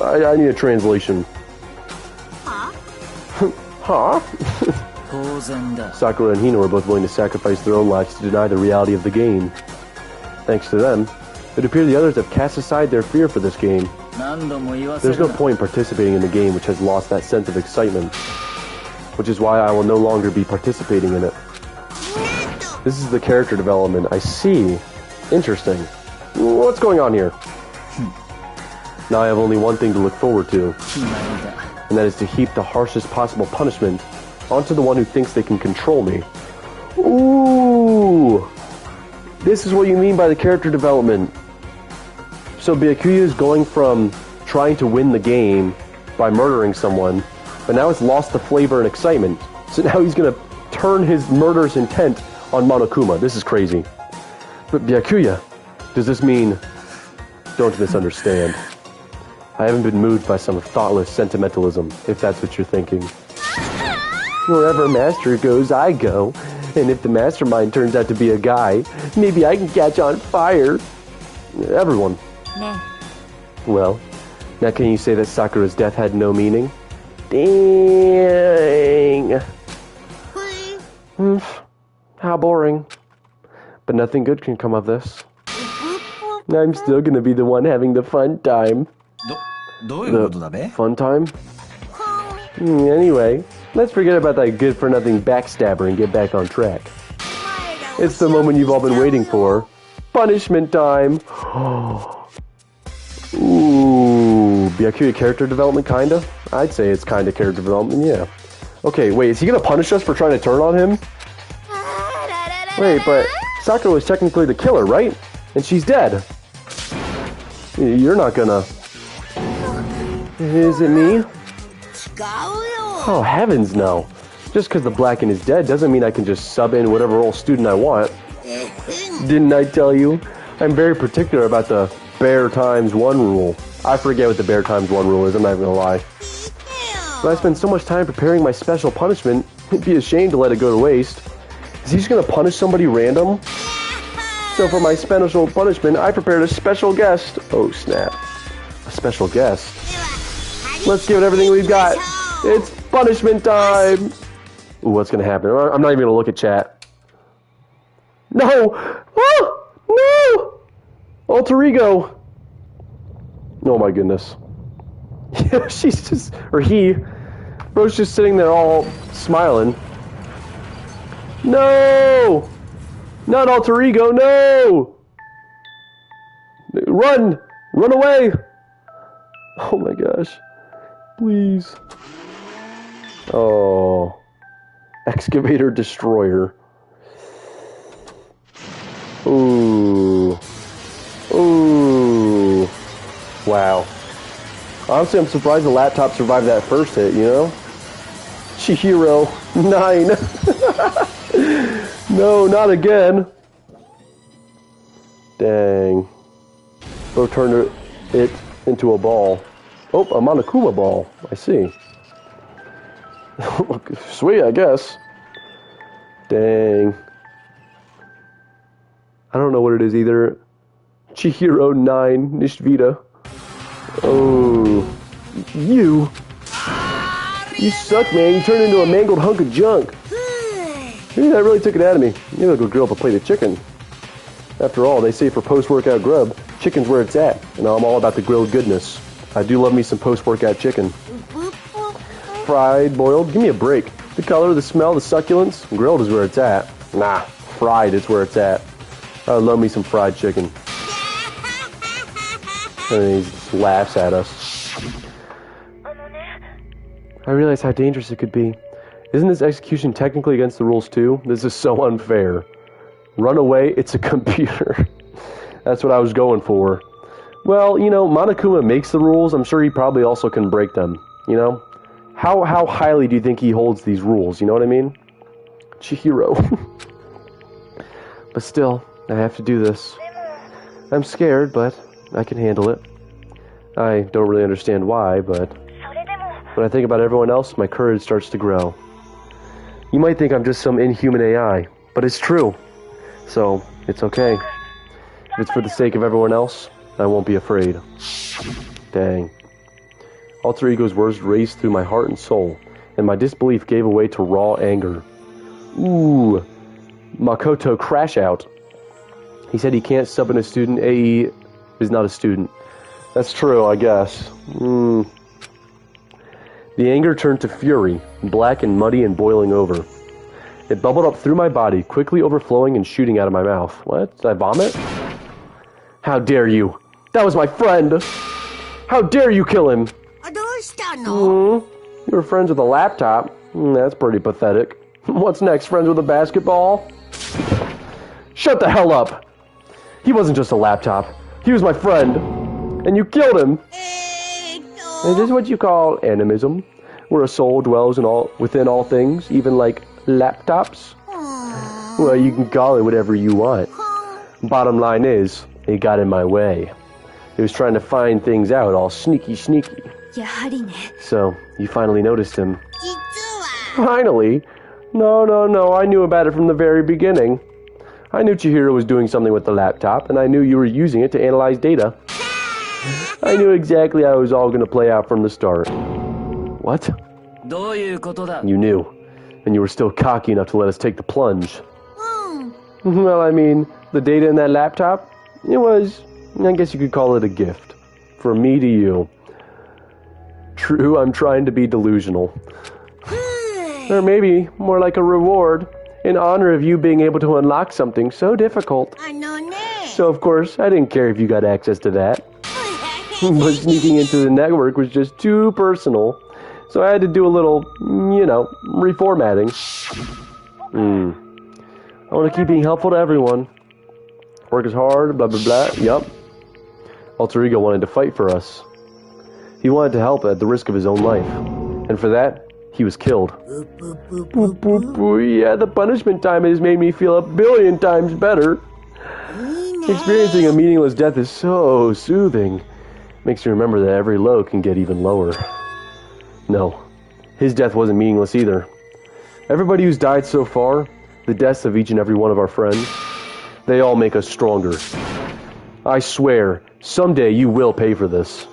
I need a translation. Huh? Sakura and Hina were both willing to sacrifice their own lives to deny the reality of the game. Thanks to them, it appears the others have cast aside their fear for this game. There's no point participating in the game which has lost that sense of excitement. Which is why I will no longer be participating in it. This is the character development. I see. Interesting. What's going on here? Now I have only one thing to look forward to. And that is to heap the harshest possible punishment onto the one who thinks they can control me. Ooh! This is what you mean by the character development. So Byakuya is going from trying to win the game by murdering someone, but now it's lost the flavor and excitement. So now he's gonna turn his murderous intent on Monokuma. This is crazy. But Byakuya, does this mean... Don't misunderstand. I haven't been moved by some thoughtless sentimentalism, if that's what you're thinking. Wherever Master goes, I go. And if the mastermind turns out to be a guy, maybe I can catch on fire. Everyone. Nah. Well, now can you say that Sakura's death had no meaning? Dang. How boring. But nothing good can come of this. I'm still gonna be the one having the fun time. The fun time? Anyway, let's forget about that good-for-nothing backstabber and get back on track. It's the moment you've all been waiting for. Punishment time! Ooh, Byakuya character development, kinda? I'd say it's kinda character development, yeah. Okay, wait, is he gonna punish us for trying to turn on him? Wait, but Sakura was technically the killer, right? And she's dead. You're not gonna... Is it me? Oh, heavens no. Just because the Blackened is dead doesn't mean I can just sub in whatever old student I want. Didn't I tell you? I'm very particular about the bear times one rule. I forget what the bear times one rule is, I'm not even gonna lie. But I spend so much time preparing my special punishment, it'd be a shame to let it go to waste. Is he just gonna punish somebody random? So for my special punishment, I prepared a special guest. Oh snap. A special guest. Let's give it everything we've got. It's punishment time. Ooh, what's gonna happen? I'm not even gonna look at chat. No! Oh! No! Alter ego. Oh my goodness. Yeah, she's just, or he. Bro's just sitting there all smiling. No! Not alter ego, no! Run! Run away! Oh my gosh. Please. Oh. Excavator destroyer. Ooh. Ooh. Wow. Honestly, I'm surprised the laptop survived that first hit, you know? Chihiro, 9. No, not again. Dang. Bro turned it into a ball. Oh, a Monokuma ball. I see. Sweet, I guess. Dang. I don't know what it is either. Chihiro 9, Nishvita. Oh. You suck, man. You turned into a mangled hunk of junk. Maybe that really took it out of me. Maybe I'll go grill up a plate of chicken. After all, they say for post-workout grub, chicken's where it's at. And I'm all about the grilled goodness. I do love me some post-workout chicken. Fried, boiled, give me a break. The color, the smell, the succulence, grilled is where it's at. Nah, fried is where it's at. I love me some fried chicken. And he just laughs at us. I realize how dangerous it could be. Isn't this execution technically against the rules too? This is so unfair. Run away, it's a computer. That's what I was going for. Well, you know, Monokuma makes the rules. I'm sure he probably also can break them, you know? How highly do you think he holds these rules, you know what I mean? Chihiro. But still, I have to do this. I'm scared, but I can handle it. I don't really understand why, but when I think about everyone else, my courage starts to grow. You might think I'm just some inhuman AI, but it's true. So, it's okay. If it's for the sake of everyone else, I won't be afraid. Dang. Alter Ego's words raced through my heart and soul, and my disbelief gave way to raw anger. Ooh. Makoto crash out. He said he can't sub in a student. AE is not a student. That's true, I guess. The anger turned to fury, black and muddy and boiling over. It bubbled up through my body, quickly overflowing and shooting out of my mouth. What? Did I vomit? How dare you? That was my friend! How dare you kill him? You were friends with a laptop? That's pretty pathetic. What's next, friends with a basketball? Shut the hell up! He wasn't just a laptop. He was my friend. And you killed him! Is this what you call animism? Where a soul dwells within all things, even like laptops? Well, you can call it whatever you want. Bottom line is, it got in my way. It was trying to find things out all sneaky. So, you finally noticed him. Finally? No, I knew about it from the very beginning. I knew Chihiro was doing something with the laptop, and I knew you were using it to analyze data. I knew exactly how it was all going to play out from the start. What? You knew. And you were still cocky enough to let us take the plunge. Well, I mean, the data in that laptop, it was, I guess you could call it a gift. From me to you. True, I'm trying to be delusional. Or maybe more like a reward, in honor of you being able to unlock something so difficult. So, of course, I didn't care if you got access to that. But sneaking into the network was just too personal. So I had to do a little, you know, reformatting. I want to keep being helpful to everyone. Work is hard, blah, blah, blah. Yup. Alter Ego wanted to fight for us. He wanted to help at the risk of his own life. And for that, he was killed. Yeah, the punishment time has made me feel 1,000,000,000 times better. Experiencing a meaningless death is so soothing. Makes you remember that every low can get even lower. No, his death wasn't meaningless either. Everybody who's died so far, the deaths of each and every one of our friends, they all make us stronger. I swear, someday you will pay for this.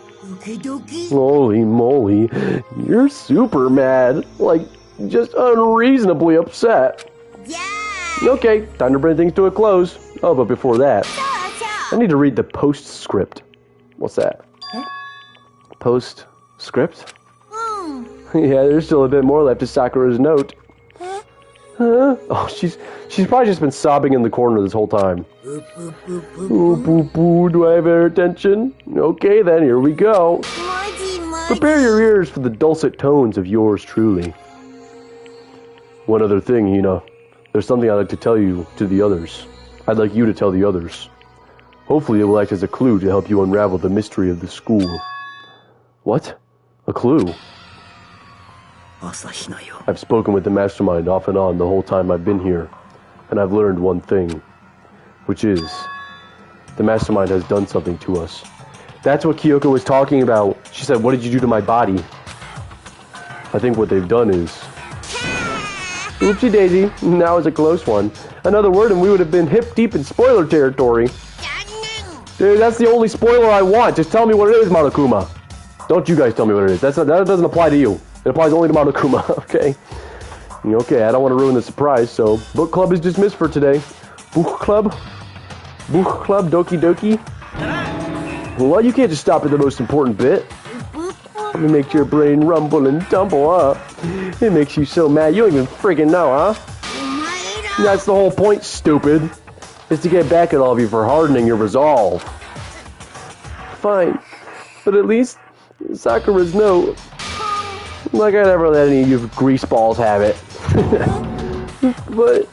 Holy moly, you're super mad. Like, just unreasonably upset. Okay, time to bring things to a close. Oh, but before that, I need to read the postscript. What's that? Postscript? Yeah, there's still a bit more left to Sakura's note. Huh? Oh, she's probably just been sobbing in the corner this whole time. Ooh, boo boo, do I have her attention? Okay then, here we go. Prepare your ears for the dulcet tones of yours truly. One other thing, Hina. There's something I'd like to tell you to the others. I'd like you to tell the others. Hopefully it will act as a clue to help you unravel the mystery of the school. What? A clue? I've spoken with the mastermind off and on the whole time I've been here, and I've learned one thing, which is, the mastermind has done something to us. That's what Kyoko was talking about. She said, what did you do to my body? I think what they've done is... Oopsie daisy, now is a close one. Another word and we would have been hip deep in spoiler territory. Dude, that's the only spoiler I want. Just tell me what it is, Monokuma. Don't you guys tell me what it is. That doesn't apply to you. It applies only to Monokuma, okay? Okay, I don't want to ruin the surprise, so book club is dismissed for today. Book club? Book club, doki doki? Well, you can't just stop at the most important bit. It makes your brain rumble and tumble, huh? It makes you so mad you don't even freaking know, huh? That's the whole point, stupid. Is to get back at all of you for hardening your resolve. Fine. But at least Sakura's note. Like I never let any of you greaseballs have it. But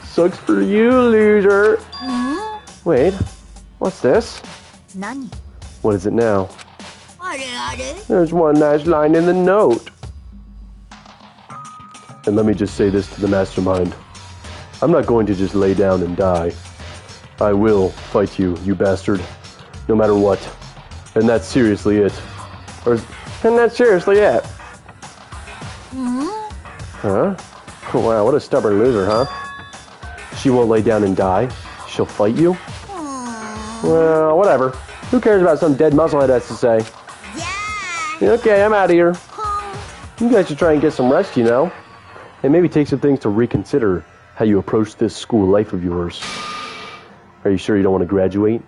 sucks for you, loser. Wait, what's this? What is it now? There's one nice line in the note. And let me just say this to the mastermind. I'm not going to just lay down and die. I will fight you, you bastard. No matter what. And that's seriously it. And that's seriously it. Huh? Wow, what a stubborn loser, huh? She won't lay down and die. She'll fight you? Well, whatever. Who cares about some dead musclehead has to say? Okay, I'm out of here. You guys should try and get some rest, you know? And maybe take some things to reconsider how you approach this school life of yours. Are you sure you don't want to graduate?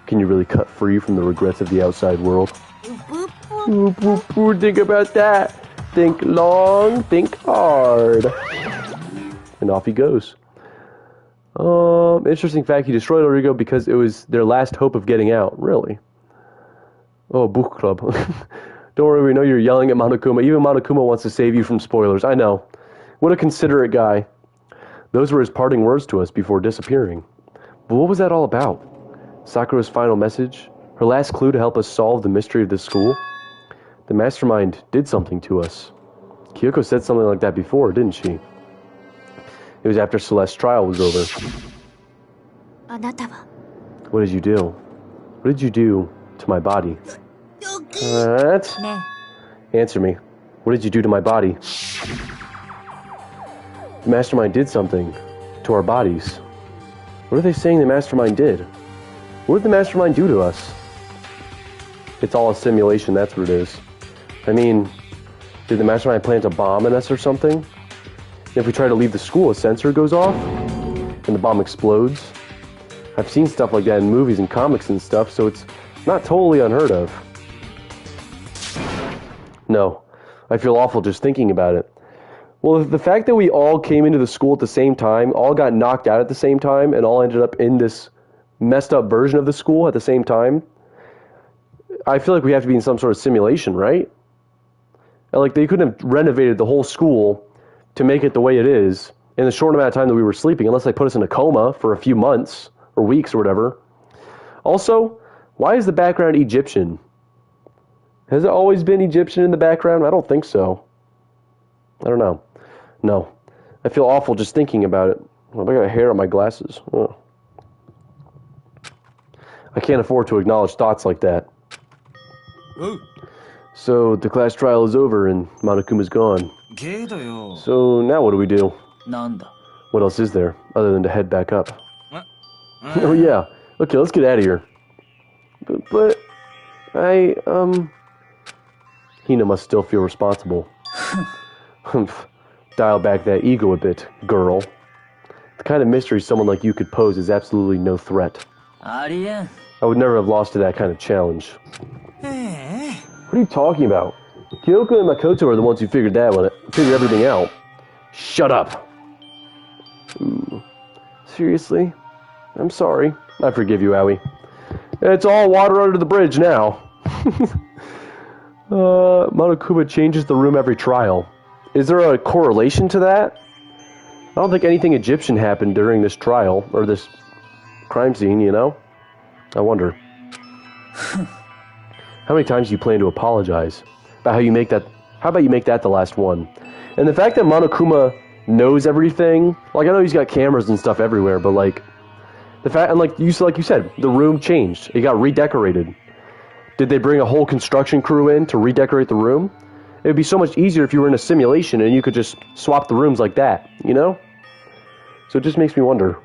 Can you really cut free from the regrets of the outside world? Think about that. Think long, think hard. And off he goes. Interesting fact, he destroyed Origo because it was their last hope of getting out. Really? Oh, book club. Don't worry, we know you're yelling at Monokuma. Even Monokuma wants to save you from spoilers. I know. What a considerate guy. Those were his parting words to us before disappearing. But what was that all about? Sakura's final message? Her last clue to help us solve the mystery of this school? The mastermind did something to us. Kyoko said something like that before, didn't she? It was after Celeste's trial was over. What did you do? What did you do to my body? What? Answer me. What did you do to my body? The mastermind did something to our bodies. What are they saying the mastermind did? What did the mastermind do to us? It's all a simulation, that's what it is. I mean, did the mastermind plant a bomb in us or something? If we try to leave the school, a sensor goes off and the bomb explodes. I've seen stuff like that in movies and comics and stuff, so it's not totally unheard of. No, I feel awful just thinking about it. Well, the fact that we all came into the school at the same time, all got knocked out at the same time, and all ended up in this messed up version of the school at the same time, I feel like we have to be in some sort of simulation, right? Like, they couldn't have renovated the whole school to make it the way it is in the short amount of time that we were sleeping, unless they put us in a coma for a few months or weeks or whatever. Also, why is the background Egyptian? Has it always been Egyptian in the background? I don't think so. I don't know. No. I feel awful just thinking about it. I got hair on my glasses. Oh. I can't afford to acknowledge thoughts like that. Ooh. So, the class trial is over and Monokuma's gone. So, now what do we do? What else is there, other than to head back up? Oh yeah. Okay, let's get out of here. But Hina must still feel responsible. Dial back that ego a bit, girl. The kind of mystery someone like you could pose is absolutely no threat. I would never have lost to that kind of challenge. What are you talking about? Kyoko and Makoto are the ones who figured everything out. Shut up! Ooh. Seriously? I'm sorry. I forgive you, Aoi. It's all water under the bridge now. Monokuma changes the room every trial. Is there a correlation to that? I don't think anything Egyptian happened during this trial, or this crime scene, you know? I wonder. How many times do you plan to apologize? How about you make that the last one? And the fact that Monokuma knows everything, like I know he's got cameras and stuff everywhere, but like the fact, and like you said, the room changed. It got redecorated. Did they bring a whole construction crew in to redecorate the room? It would be so much easier if you were in a simulation and you could just swap the rooms like that, you know? So it just makes me wonder.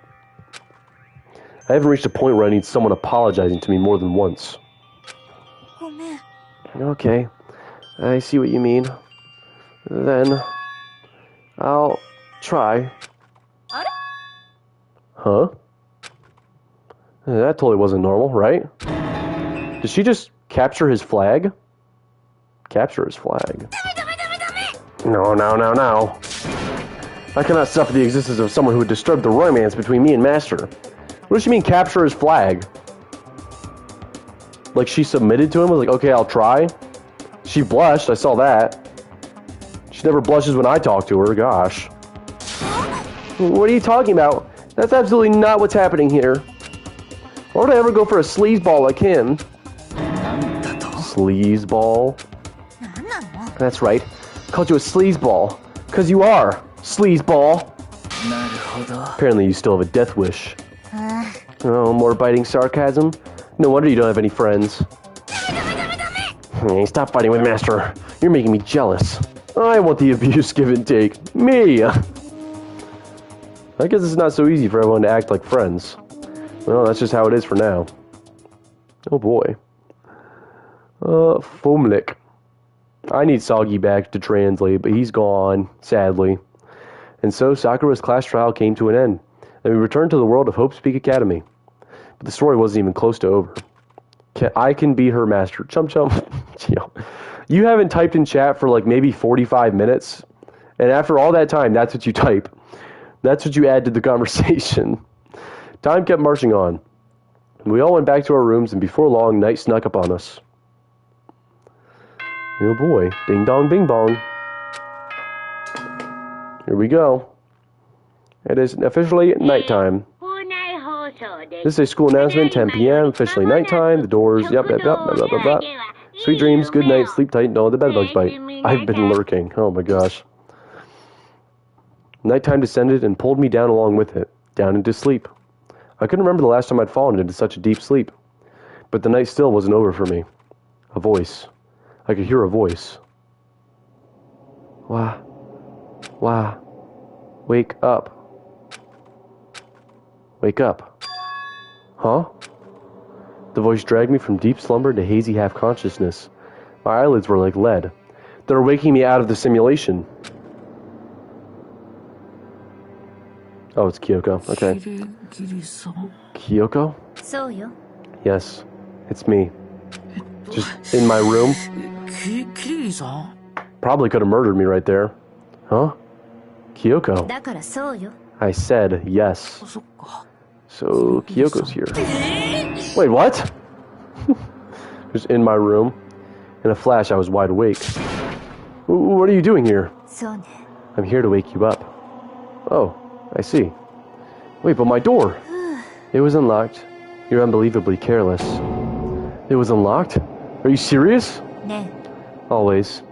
I haven't reached a point where I need someone apologizing to me more than once. Oh man. Okay, I see what you mean. Then I'll try. Huh? That totally wasn't normal, right? Did she just capture his flag? Capture his flag. No. I cannot suffer the existence of someone who would disturb the romance between me and Master. What does she mean, capture his flag? Like, she submitted to him, was like, okay, I'll try. She blushed, I saw that. She never blushes when I talk to her, gosh. What are you talking about? That's absolutely not what's happening here. Why would I ever go for a sleazeball like him? Sleazeball? That's right. I called you a sleazeball. 'Cause you are. Sleazeball. Apparently you still have a death wish. Oh, more biting sarcasm? No wonder you don't have any friends. Hey, stop fighting with Master. You're making me jealous. I want the abuse give and take. Me! I guess it's not so easy for everyone to act like friends. Well, that's just how it is for now. Oh boy. Fumlik. I need Soggy back to translate, but he's gone, sadly. And so Sakura's class trial came to an end, and we returned to the world of Hope's Peak Academy. But the story wasn't even close to over. I can be her master. Chum chum. You haven't typed in chat for like maybe 45 minutes, and after all that time, that's what you type. That's what you add to the conversation. Time kept marching on. We all went back to our rooms, and before long, night snuck up on us. Oh boy. Ding dong bing bong. Here we go. It is officially nighttime. This is a school announcement, 10 p.m., officially nighttime, the doors, blah, blah, blah. Sweet dreams, good night, sleep tight, don't let the bedbugs bite. I've been lurking, oh my gosh. Nighttime descended and pulled me down along with it, down into sleep. I couldn't remember the last time I'd fallen into such a deep sleep. But the night still wasn't over for me. A voice. I could hear a voice. Wah. Wake up. Wake up. Huh? The voice dragged me from deep slumber to hazy half-consciousness. My eyelids were like lead. They were waking me out of the simulation. Oh, it's Kyoko. Okay. Kyoko? Yes, it's me. Just in my room. Probably could have murdered me right there. Huh? Kyoko. I said yes. So, Kyoko's here. Wait, what? Just in my room. In a flash, I was wide awake. What are you doing here? I'm here to wake you up. Oh, I see. Wait, but my door. It was unlocked. You're unbelievably careless. It was unlocked? Are you serious? Always.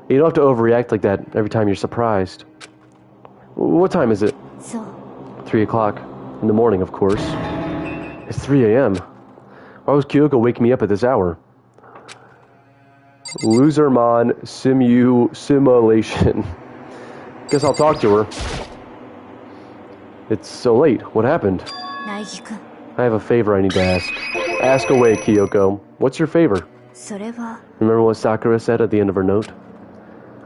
You don't have to overreact like that every time you're surprised. What time is it? 3 o'clock. In the morning, of course. It's 3 a.m. Why was Kyoko waking me up at this hour? Losermon simulation. Guess I'll talk to her. It's so late. What happened? I have a favor I need to ask. Ask away, Kyoko. What's your favor? それは Remember what Sakura said at the end of her note?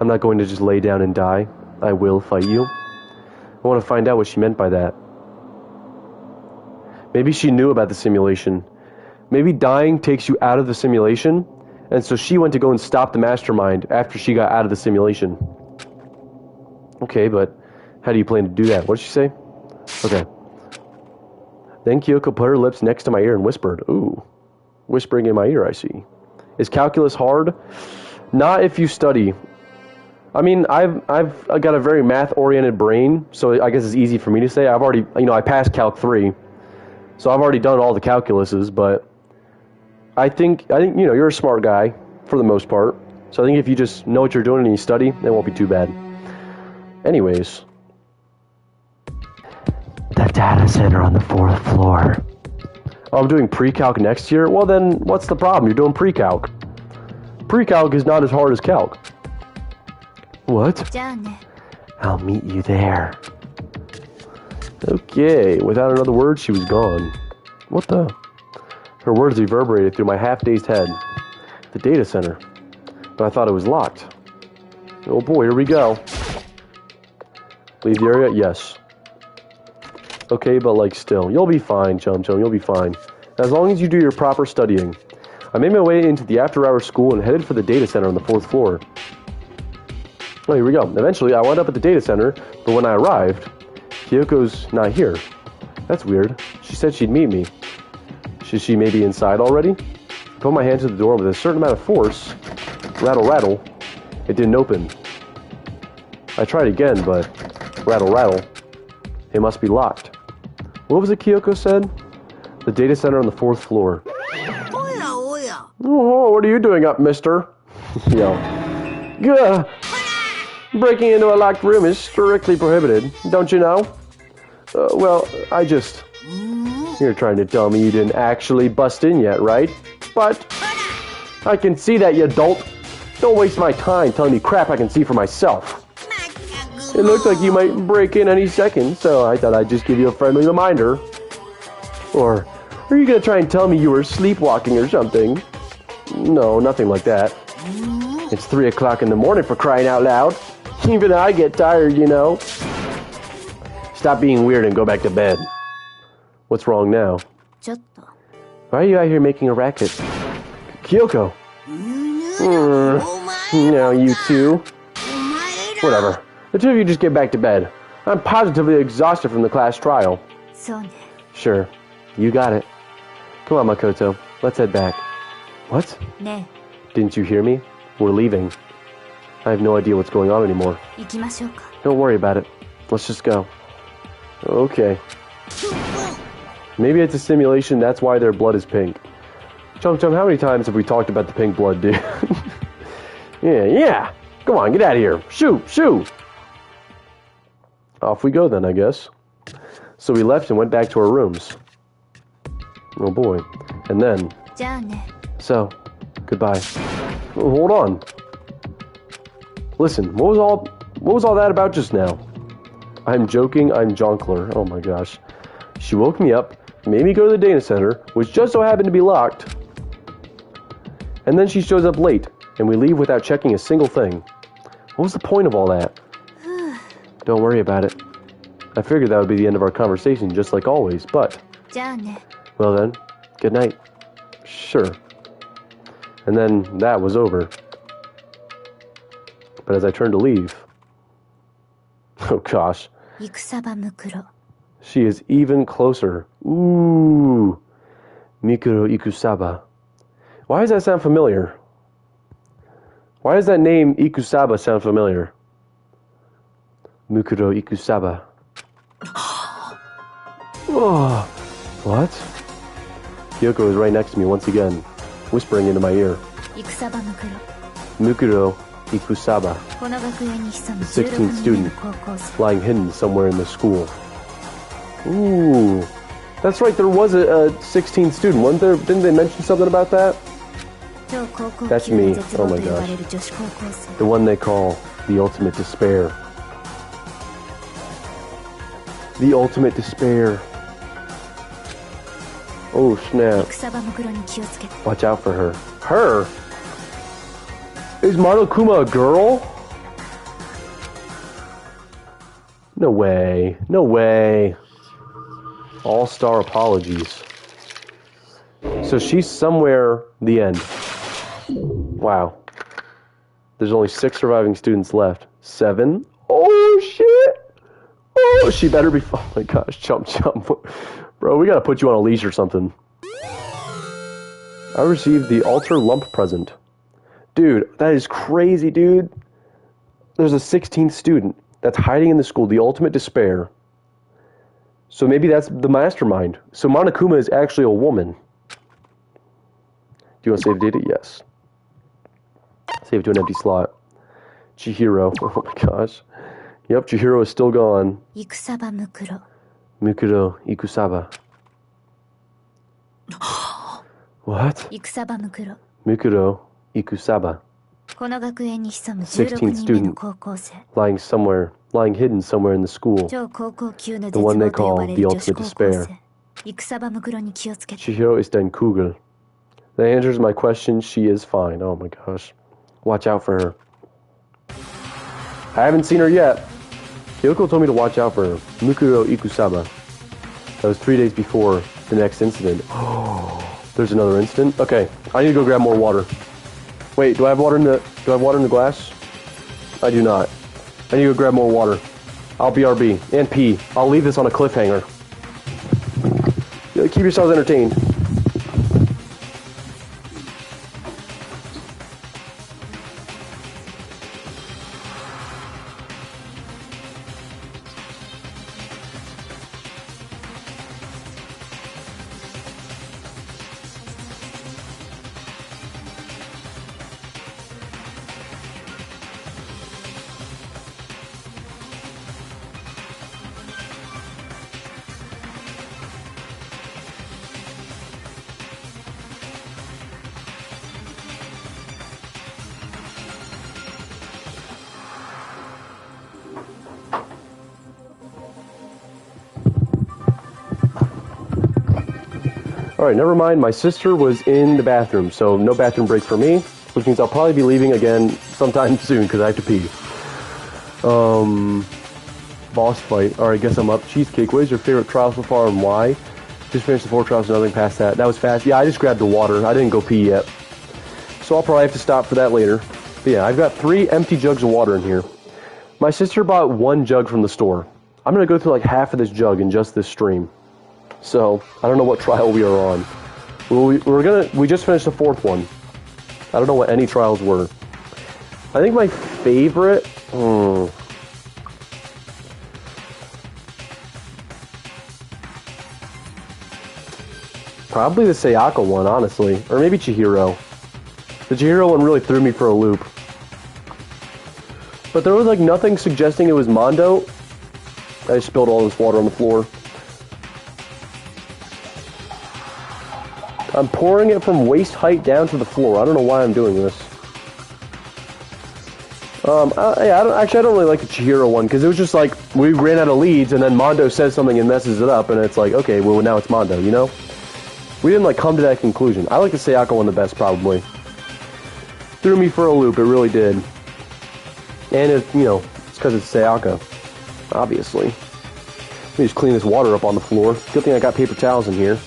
I'm not going to just lay down and die. I will fight you. I want to find out what she meant by that. Maybe she knew about the simulation. Maybe dying takes you out of the simulation, and so she went to go and stop the mastermind after she got out of the simulation. Okay, but how do you plan to do that? What did she say? Okay. Then Kyoko put her lips next to my ear and whispered. Ooh. Whispering in my ear, I see. Is calculus hard? Not if you study. I mean, I've got a very math-oriented brain, so I guess it's easy for me to say. I've already, I passed Calc 3, so I've already done all the calculuses, but I think, you're a smart guy, for the most part, so I think if you just know what you're doing and you study, it won't be too bad. Anyways. The data center on the 4th floor. Oh, I'm doing pre-calc next year? Well then, what's the problem? You're doing pre-calc. Pre-calc is not as hard as calc. What? じゃあね I'll meet you there. Okay, without another word, she was gone. What the? Her words reverberated through my half-dazed head. The data center. But I thought it was locked. Oh boy, here we go. Leave the area? Yes. Okay, but like still. You'll be fine, Chum Chum, you'll be fine. As long as you do your proper studying. I made my way into the after-hours school and headed for the data center on the 4th floor. Oh, here we go. Eventually, I wound up at the data center, but when I arrived, Kyoko's not here. That's weird. She said she'd meet me. Should she maybe inside already? I put my hand to the door with a certain amount of force. Rattle, rattle. It didn't open. I tried again, but rattle, rattle. It must be locked. What was it Kyoko said? The data center on the 4th floor. Oh, what are you doing up, mister? Yo. Gah! Breaking into a locked room is strictly prohibited, don't you know? Well, I just... You're trying to tell me you didn't actually bust in yet, right? But... I can see that, you dolt. Don't waste my time telling me crap I can see for myself. It looks like you might break in any second, so I thought I'd just give you a friendly reminder. Or, are you gonna try and tell me you were sleepwalking or something? No, nothing like that. It's 3 o'clock in the morning for crying out loud. Even I get tired, you know. Stop being weird and go back to bed. What's wrong now? ちょっと Why are you out here making a racket? Kyoko! Now you two. Whatever. The two of you just get back to bed. I'm positively exhausted from the class trial. そうね Sure. You got it. Come on, Makoto. Let's head back. What? ね Didn't you hear me? We're leaving. I have no idea what's going on anymore. え行きましょうか Don't worry about it. Let's just go. Okay. Maybe it's a simulation, that's why their blood is pink. Chum Chum, how many times have we talked about the pink blood, dude? Yeah. Come on, get out of here. Shoo, shoo. Off we go then, I guess. So we left and went back to our rooms. Oh boy. And then... じゃあね So, goodbye. Oh, hold on. Listen, what was all that about just now? I'm joking, I'm Jonkler. Oh my gosh. She woke me up, made me go to the data center, which just so happened to be locked. And then she shows up late, and we leave without checking a single thing. What was the point of all that? Don't worry about it. I figured that would be the end of our conversation, just like always, but... じゃあね Well then, good night. Sure. And then that was over. But as I turned to leave... Oh gosh. 戦場むくろ She is even closer. Ooh. Mikuro Ikusaba. Why does that sound familiar? Why does that name Ikusaba sound familiar? Mikuro Ikusaba. Oh. What? Kyoko is right next to me once again, whispering into my ear. 戦場むくろ Mukuro Ikusaba, この学園に潜む 16th 16人 student の高校生 lying hidden somewhere in the school. Ooh. That's right, there was a 16th student, wasn't there? Didn't they mention something about that? 超高校 That's 級の me. 絶 Oh 望 my と呼ば gosh. れる女子高校生 The one they call the ultimate despair. The ultimate despair. Oh snap. 戦場むくろに気をつけて Watch out for her. Her? Is Monokuma a girl? No way. No way. All-star apologies. So she's somewhere the end. Wow. There's only 6 surviving students left. 7? Oh, shit! Oh, she better be... Oh, my gosh. Jump. Bro, we gotta put you on a leash or something. I received the altar lump present. Dude, that is crazy, dude. There's a 16th student that's hiding in the school, the ultimate despair. So maybe that's the mastermind. So Monokuma is actually a woman. Do you want to save data? Yes. Save to an empty slot. Chihiro. Oh my gosh. Yep, Chihiro is still gone. Ikusaba Mukuro. Mukuro Ikusaba. What? Ikusaba Mukuro. Mukuro Ikusaba. この学園に潜む 16th 16人目の student 高校生。 lying hidden somewhere in the school. 超高校級の The 絶 one 望 they と呼ば call れ the る女子 ultimate 高校 despair. 生。Ikusaba Mukuroに気をつけて。 Chihiro is den Kugel. That answers my question. She is fine. Oh my gosh. Watch out for her. I haven't seen her yet. Kyoko told me to watch out for her. Mukuro Ikusaba. That was 3 days before the next incident. Oh, there's another incident? Okay, I need to go grab more water. Wait, do I have water in the glass? I do not. I need to go grab more water. I'll BRB and pee. I'll leave this on a cliffhanger. Keep yourselves entertained. Alright, never mind. My sister was in the bathroom, so no bathroom break for me, which means I'll probably be leaving again sometime soon because I have to pee. Boss fight. Alright, guess I'm up. Cheesecake, what is your favorite trial so far and why? Just finished the 4 trials, nothing past that. That was fast. Yeah, I just grabbed the water. I didn't go pee yet. So I'll probably have to stop for that later. But yeah, I've got 3 empty jugs of water in here. My sister bought 1 jug from the store. I'm going to go through like half of this jug in just this stream. So, I don't know what trial we are on. We just finished the 4th one. I don't know what any trials were. I think my favorite... Probably the Sayaka one, honestly. Or maybe Chihiro. The Chihiro one really threw me for a loop. But there was like nothing suggesting it was Mondo. I just spilled all this water on the floor. I'm pouring it from waist height down to the floor. I don't know why I'm doing this. I don't really like the Chihiro one because it was just like we ran out of leads and then Mondo says something and messes it up and it's like, okay, well now it's Mondo, you know? We didn't like come to that conclusion. I like the Sayaka one the best probably. Threw me for a loop, it really did. And it, you know, it's because it's Sayaka, obviously. Let me just clean this water up on the floor. Good thing I got paper towels in here.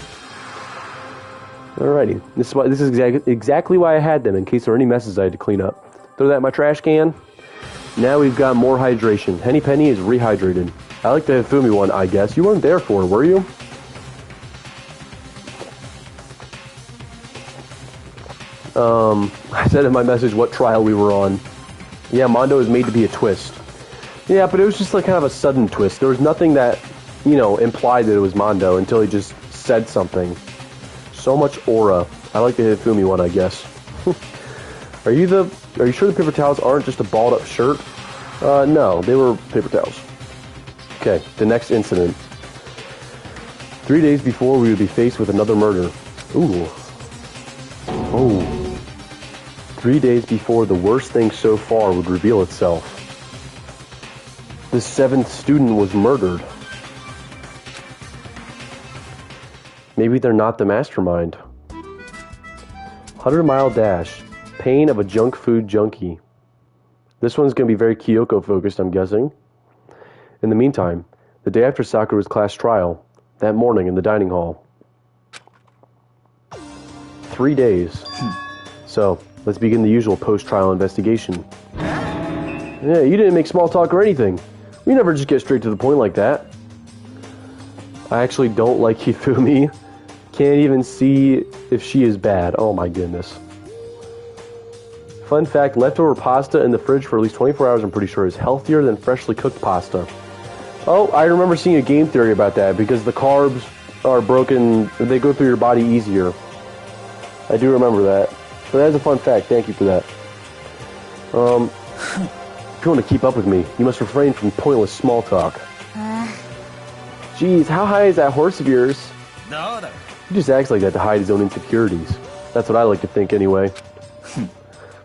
Alrighty, this is exactly why I had them, in case there were any messes I had to clean up. Throw that in my trash can. Now we've got more hydration. Henny Penny is rehydrated. I like the Hifumi one, I guess. You weren't there for it, were you? I said in my message what trial we were on. Yeah, Mondo is made to be a twist. Yeah, but it was just like kind of a sudden twist. There was nothing that, you know, implied that it was Mondo until he just said something. So much aura. I like the Hifumi one, I guess. Are you sure the paper towels aren't just a balled up shirt? No, they were paper towels. Okay, the next incident. 3 days before we would be faced with another murder. Ooh. Oh. 3 days before the worst thing so far would reveal itself. The 7th student was murdered. Maybe they're not the mastermind. 100-mile dash. pain of a junk food junkie. This one's going to be very Kyoko focused, I'm guessing. In the meantime, the day after Sakura's class trial, that morning in the dining hall. 3 days. So, let's begin the usual post-trial investigation. Yeah, you didn't make small talk or anything. We never just get straight to the point like that. I actually don't like Hifumi. Can't even see if she is bad. Oh my goodness. Fun fact, leftover pasta in the fridge for at least 24 hours, I'm pretty sure, is healthier than freshly cooked pasta. Oh, I remember seeing a game theory about that, because the carbs are broken, they go through your body easier. I do remember that. So that is a fun fact, thank you for that. If you want to keep up with me, you must refrain from pointless small talk. Jeez, how high is that horse of yours? He just acts like that to hide his own insecurities. That's what I like to think anyway.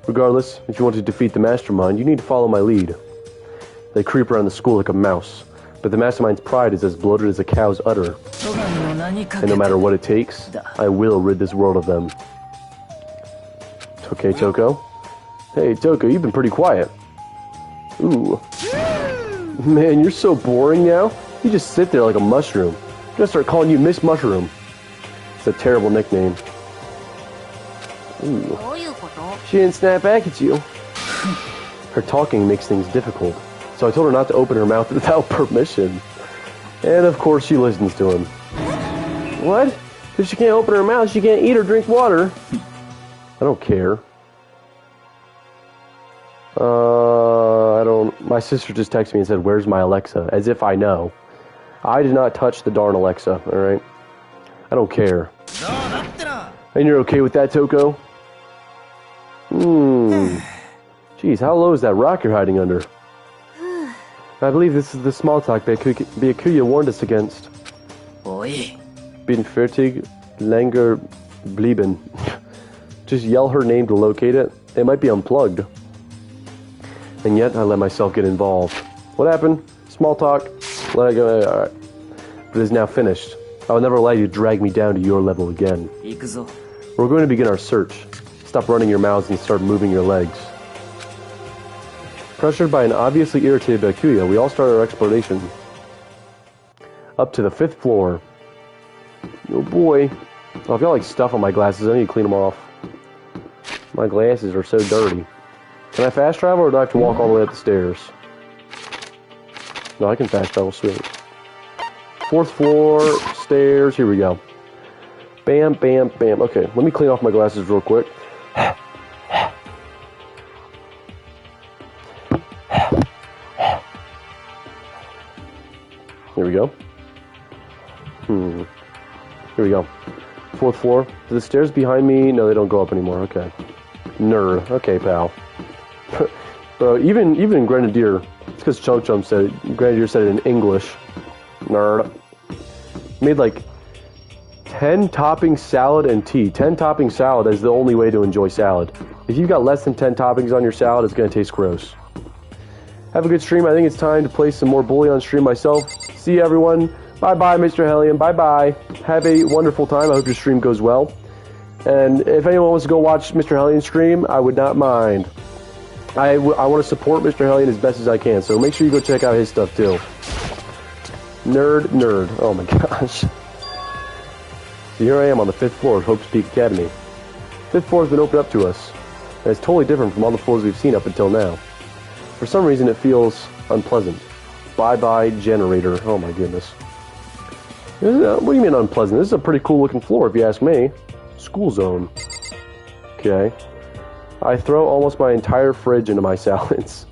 Regardless, if you want to defeat the mastermind, you need to follow my lead. They creep around the school like a mouse, but the mastermind's pride is as bloated as a cow's udder. And no matter what it takes, I will rid this world of them. Okay, Toko? Hey, Toko, you've been pretty quiet. Ooh. Man, you're so boring now. You just sit there like a mushroom. I'm gonna start calling you Miss Mushroom. It's a terrible nickname. Ooh. She didn't snap back at you. Her talking makes things difficult, so I told her not to open her mouth without permission. And of course she listens to him. What? If she can't open her mouth, she can't eat or drink water. I don't care. My sister just texted me and said, "Where's my Alexa?" As if I know. I did not touch the darn Alexa, alright? I don't care. And you're okay with that, Toko? Jeez, how low is that rock you're hiding under? I believe this is the small talk Byakuya warned us against. Bin fertig, langer blieben. Just yell her name to locate it. It might be unplugged. And yet, I let myself get involved. What happened? Small talk. Let it go. Alright. But it is now finished. I will never allow you to drag me down to your level again. We're going to begin our search. Stop running your mouths and start moving your legs. Pressured by an obviously irritated Byakuya, we all start our exploration. Up to the 5th floor. Oh boy. Oh, I've got like stuff on my glasses. I need to clean them off. My glasses are so dirty. Can I fast travel, or do I have to walk all the way up the stairs? No, I can fast travel, sweet. 4th floor, stairs, here we go. Bam, bam, bam. Okay, let me clean off my glasses real quick. Here we go. Here we go. 4th floor. Do the stairs behind me? No, they don't go up anymore. Okay. Nerd. Okay, pal. Bro, even in Grenadier, it's because Chum Chum said it. Grenadier said it in English. Nerd. Made like 10 topping salad and tea. 10 topping salad is the only way to enjoy salad. If you've got less than 10 toppings on your salad, it's going to taste gross. Have a good stream. I think it's time to play some more Bully on stream myself. See you, everyone. Bye-bye, Mr. Hellion. Bye-bye. Have a wonderful time. I hope your stream goes well. And if anyone wants to go watch Mr. Hellion stream, I would not mind. I want to support Mr. Hellion as best as I can, so make sure you go check out his stuff, too. Nerd. Oh, my gosh. So here I am on the 5th floor of Hope's Peak Academy. 5th floor has been opened up to us, and it's totally different from all the floors we've seen up until now. For some reason, it feels unpleasant. Bye-bye generator. Oh, my goodness. What do you mean unpleasant? This is a pretty cool-looking floor, if you ask me. School zone. Okay. I throw almost my entire fridge into my salads.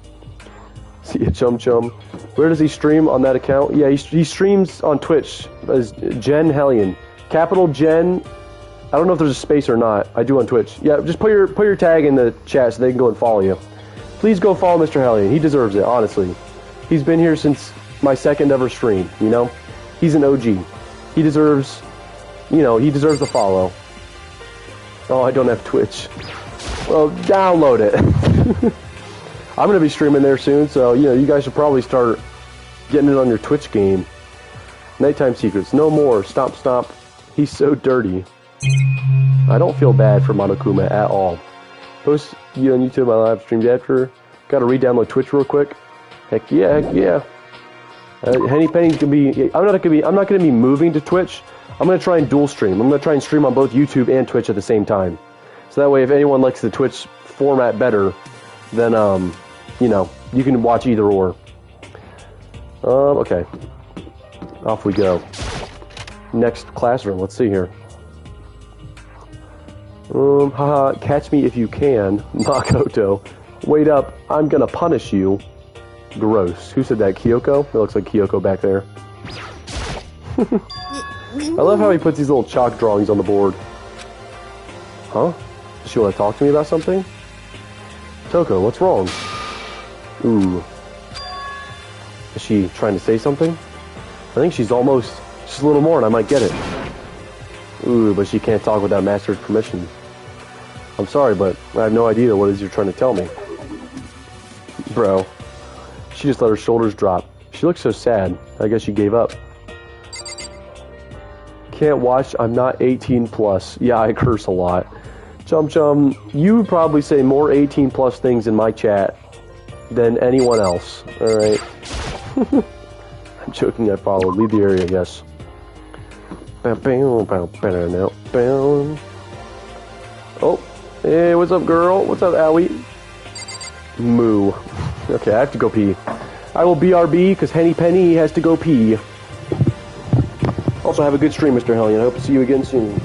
See ya, Chum Chum. Where does he stream on that account? Yeah, he streams on Twitch as Jen Hellion. Capital Jen. I don't know if there's a space or not. I do on Twitch. Yeah, just put your tag in the chat so they can go and follow you. Please go follow Mr. Hellion. He deserves it, honestly. He's been here since my 2nd ever stream, you know? He's an OG. He deserves, he deserves the follow. Oh, I don't have Twitch. Well, download it. I'm going to be streaming there soon, so, you guys should probably start getting it on your Twitch game. Nighttime Secrets. No more. Stomp, stomp. He's so dirty. I don't feel bad for Monokuma at all. Post you on YouTube my live streams after. Gotta re-download Twitch real quick. Heck yeah. Henny Penny's gonna be. I'm not gonna be moving to Twitch. I'm gonna try and dual stream. I'm gonna try and stream on both YouTube and Twitch at the same time. So that way, if anyone likes the Twitch format better, then you know, you can watch either or. Okay. Off we go. Next classroom. Let's see here. Haha, catch me if you can, Makoto. Wait up, I'm gonna punish you. Gross. Who said that? Kyoko? It looks like Kyoko back there. I love how he puts these little chalk drawings on the board. Huh? Does she want to talk to me about something? Toko, what's wrong? Ooh. Is she trying to say something? I think she's almost... Just a little more and I might get it. Ooh, but she can't talk without Master's permission. I'm sorry, but I have no idea what it is you're trying to tell me. Bro. She just let her shoulders drop. She looks so sad. I guess she gave up. Can't watch. I'm not 18 plus. Yeah, I curse a lot. Chum Chum, you probably say more 18 plus things in my chat than anyone else. Alright. I'm joking, I followed. Leave the area, yes. Oh, hey, what's up, girl? What's up, Owie? Moo. Okay, I have to go pee. I will BRB because Henny Penny has to go pee. Also, have a good stream, Mr. Hellion. I hope to see you again soon.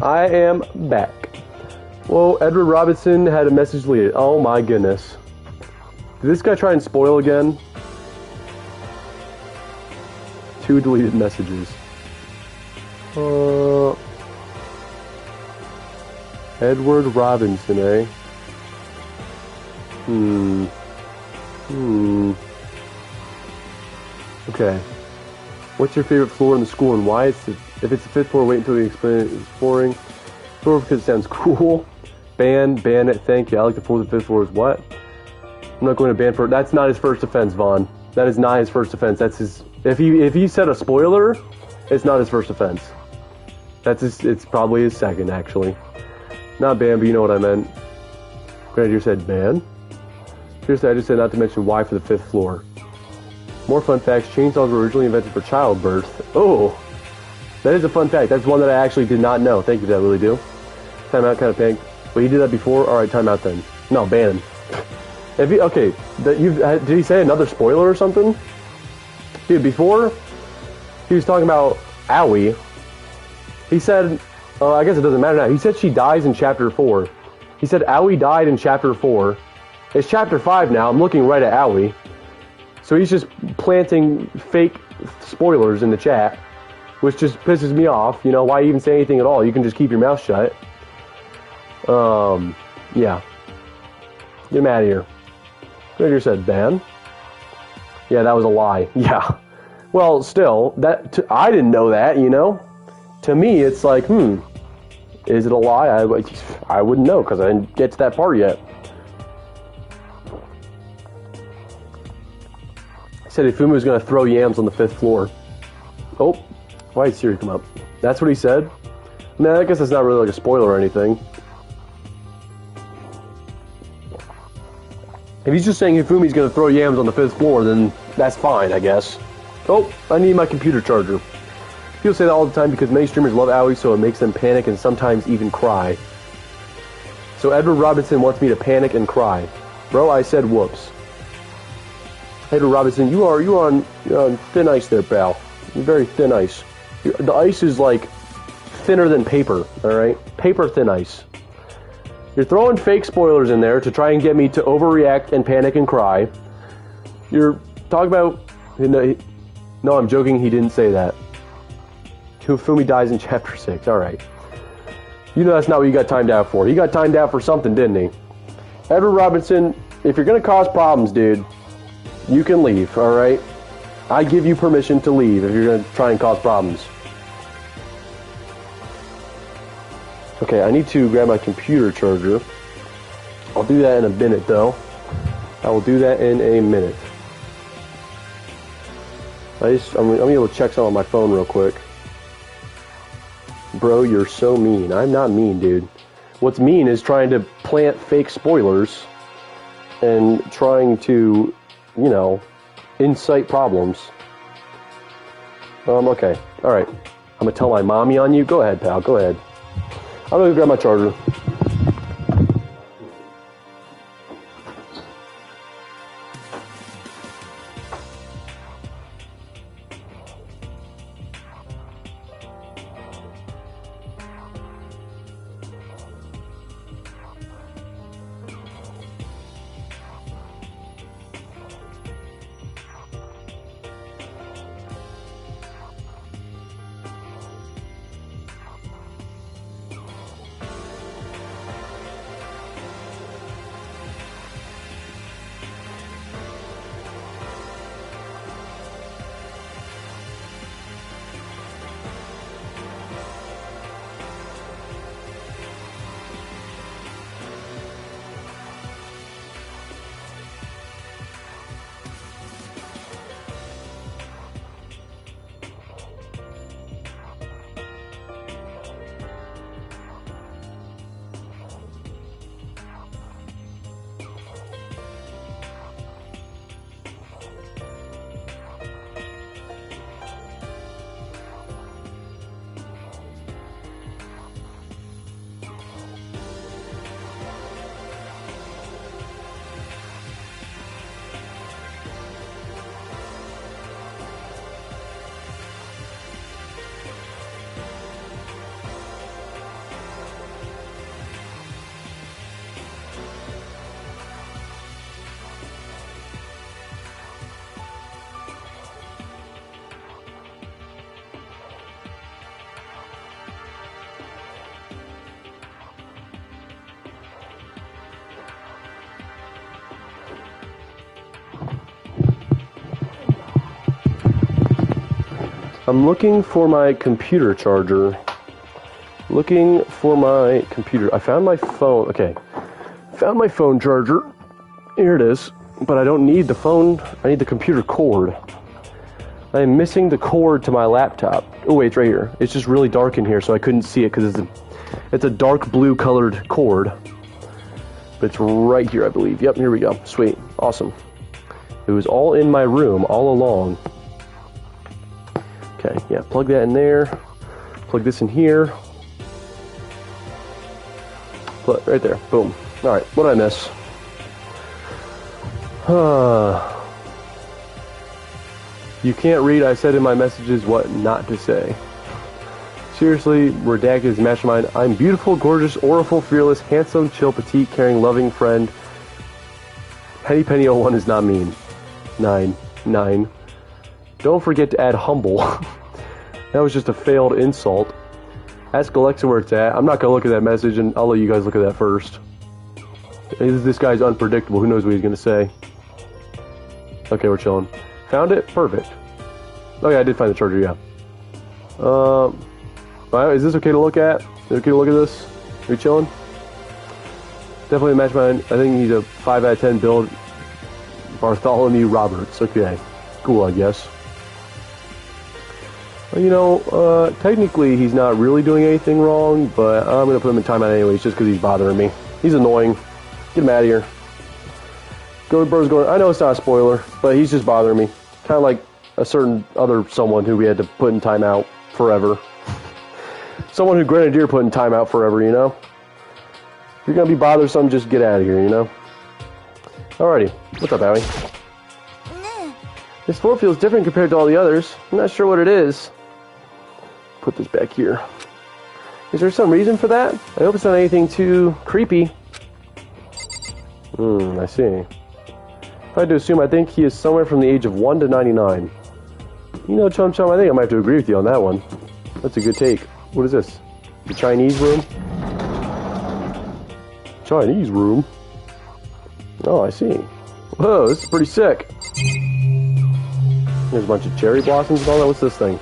I am back. Whoa, Edward Robinson had a message deleted. Oh my goodness. Did this guy try and spoil again? 2 deleted messages. Edward Robinson, eh? Okay. What's your favorite floor in the school and why? If it's the 5th floor, wait until we explain it. It's boring. Floor because it sounds cool. Ban it. Thank you. I like the 4th and 5th floors. What? I'm not going to ban for. That's not his first offense, Vaughn. That is not his first offense. That's his. If he said a spoiler, it's not his first offense. That's his. It's probably his second, actually. Not ban, but you know what I meant. Grandier said ban. Seriously, I just said not to mention why for the 5th floor. More fun facts. Chainsaws were originally invented for childbirth. Oh, that is a fun fact. That's one that I actually did not know. Thank you for that, Lily Do. Time out, kind of panicked. But he did that before? Alright, time out then. No, ban. If he, okay, did he say another spoiler or something? Dude, before, he was talking about Aoi. He said, I guess it doesn't matter now. He said she dies in Chapter 4. He said Aoi died in Chapter 4. It's Chapter 5 now. I'm looking right at Aoi. So he's just planting fake spoilers in the chat, which just pisses me off. You know, why even say anything at all? You can just keep your mouth shut. Yeah. Get him out of here. Grandier said ban. Yeah, that was a lie. Yeah. Well, still, I didn't know that, you know? To me, it's like, is it a lie? I wouldn't know, because I didn't get to that part yet. He said Ifumi was going to throw yams on the 5th floor. Oh, why did Siri come up? That's what he said? I mean, I guess that's not really like a spoiler or anything. If he's just saying Ifumi's going to throw yams on the 5th floor, then that's fine, I guess. Oh, I need my computer charger. People say that all the time because many streamers love Aoi, so it makes them panic and sometimes even cry. So Edward Robinson wants me to panic and cry. Bro, I said whoops. Edward Robinson, you're on thin ice there, pal. You're very thin ice. The ice is like thinner than paper, alright? Paper thin ice. You're throwing fake spoilers in there to try and get me to overreact and panic and cry. You're talking about... No, I'm joking, he didn't say that. Hifumi dies in Chapter 6, alright. You know that's not what you got timed out for. He got timed out for something, didn't he? Edward Robinson, if you're going to cause problems, dude, you can leave, alright? I give you permission to leave if you're going to try and cause problems. Okay, I need to grab my computer charger. I'll do that in a minute, though. I will do that in a minute. I'm able to check something on my phone real quick. Bro, you're so mean. I'm not mean, dude. What's mean is trying to plant fake spoilers and trying to, you know, incite problems. Okay. Alright. I'm gonna tell my mommy on you. Go ahead, pal. Go ahead. I'm gonna grab my charger. I'm looking for my computer charger. Looking for my computer. I found my phone. Okay. Found my phone charger. Here it is. But I don't need the phone. I need the computer cord. I am missing the cord to my laptop. Oh, wait, it's right here. It's just really dark in here, so I couldn't see it because it's a dark blue colored cord. But it's right here, I believe. Yep, here we go. Sweet. Awesome. It was all in my room all along. Okay, yeah, plug that in there. Plug this in here. Plug right there. Boom. All right, what did I miss? You can't read. I said in my messages what not to say. Seriously, redacted is mastermind. I'm beautiful, gorgeous, oriful, fearless, handsome, chill, petite, caring, loving, friend. Penny 01 is not mean. 9. Don't forget to add humble. That was just a failed insult. Ask Alexa where it's at. I'm not going to look at that message, and I'll let you guys look at that first. This guy's unpredictable. Who knows what he's going to say? Okay, we're chilling. Found it? Perfect. Oh yeah, I did find the charger, yeah. Is this okay to look at? Is it okay to look at this? Are you chilling? Definitely a match mine. I think he's a 5 out of 10 build. Bartholomew Roberts. Okay. Cool, I guess. Well, you know, technically he's not really doing anything wrong, but I'm going to put him in timeout anyways just because he's bothering me. He's annoying. Get him out of here. Bro's going, I know it's not a spoiler, but he's just bothering me. Kind of like a certain other someone who we had to put in timeout forever. Someone who Grenadier put in timeout forever, you know? If you're going to be bothersome, just get out of here, you know? Alrighty. What's up, Howie? This floor feels different compared to all the others. I'm not sure what it is. Put this back here. Is there some reason for that? I hope it's not anything too creepy. I see. If I had to assume, I think he is somewhere from the age of 1 to 99. You know, Chum Chum, I think I might have to agree with you on that one. That's a good take. What is this? The Chinese room? Chinese room? Oh, I see. Whoa, this is pretty sick. There's a bunch of cherry blossoms and all that. What's this thing?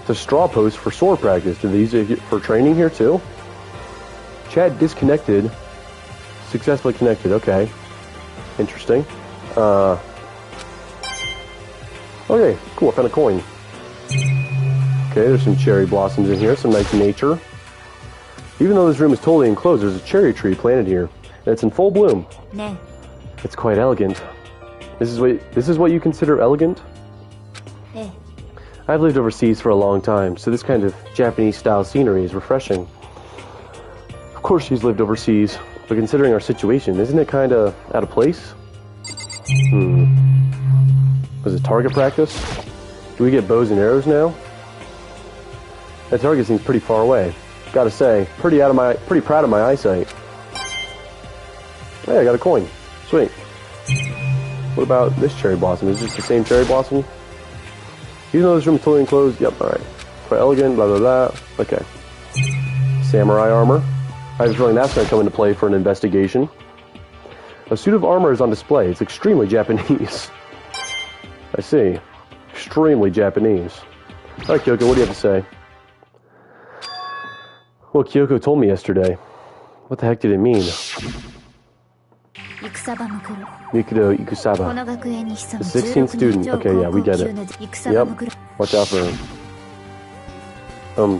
It's a straw post for sword practice. Do these for training here too? Chat disconnected. Successfully connected. Okay. Interesting. Okay, cool. I found a coin. Okay, there's some cherry blossoms in here. Some nice nature. Even though this room is totally enclosed, there's a cherry tree planted here. And it's in full bloom. Ne. It's quite elegant. This is what you consider elegant? Eh. I've lived overseas for a long time, so this kind of Japanese-style scenery is refreshing. Of course she's lived overseas, but considering our situation, isn't it kind of out of place? Was it target practice? Do we get bows and arrows now? That target seems pretty far away. Gotta say, pretty proud of my eyesight. Hey, I got a coin. Sweet. What about this cherry blossom? Is this the same cherry blossom? Even though this room is totally enclosed, yep, alright. Quite elegant, blah blah blah. Okay. Samurai armor. I have a feeling that's going to come into play for an investigation. A suit of armor is on display. It's extremely Japanese. I see. Extremely Japanese. Alright, Kyoko, what do you have to say? Well, Kyoko told me yesterday. What the heck did it mean? Mikudo Ikusaba. The 16th student. Okay, yeah, we get it. Yep. Watch out for him.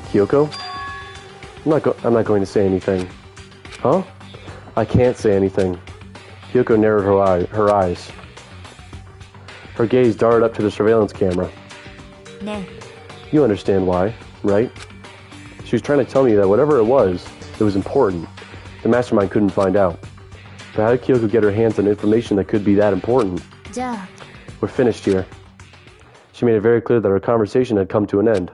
Kyoko? I'm not going to say anything. Huh? I can't say anything. Kyoko narrowed her eyes. Her gaze darted up to the surveillance camera. Ne. You understand why, right? She was trying to tell me that whatever it was important. The mastermind couldn't find out. But how did Kyoko get her hands on information that could be that important? Ja. We're finished here. She made it very clear that our conversation had come to an end.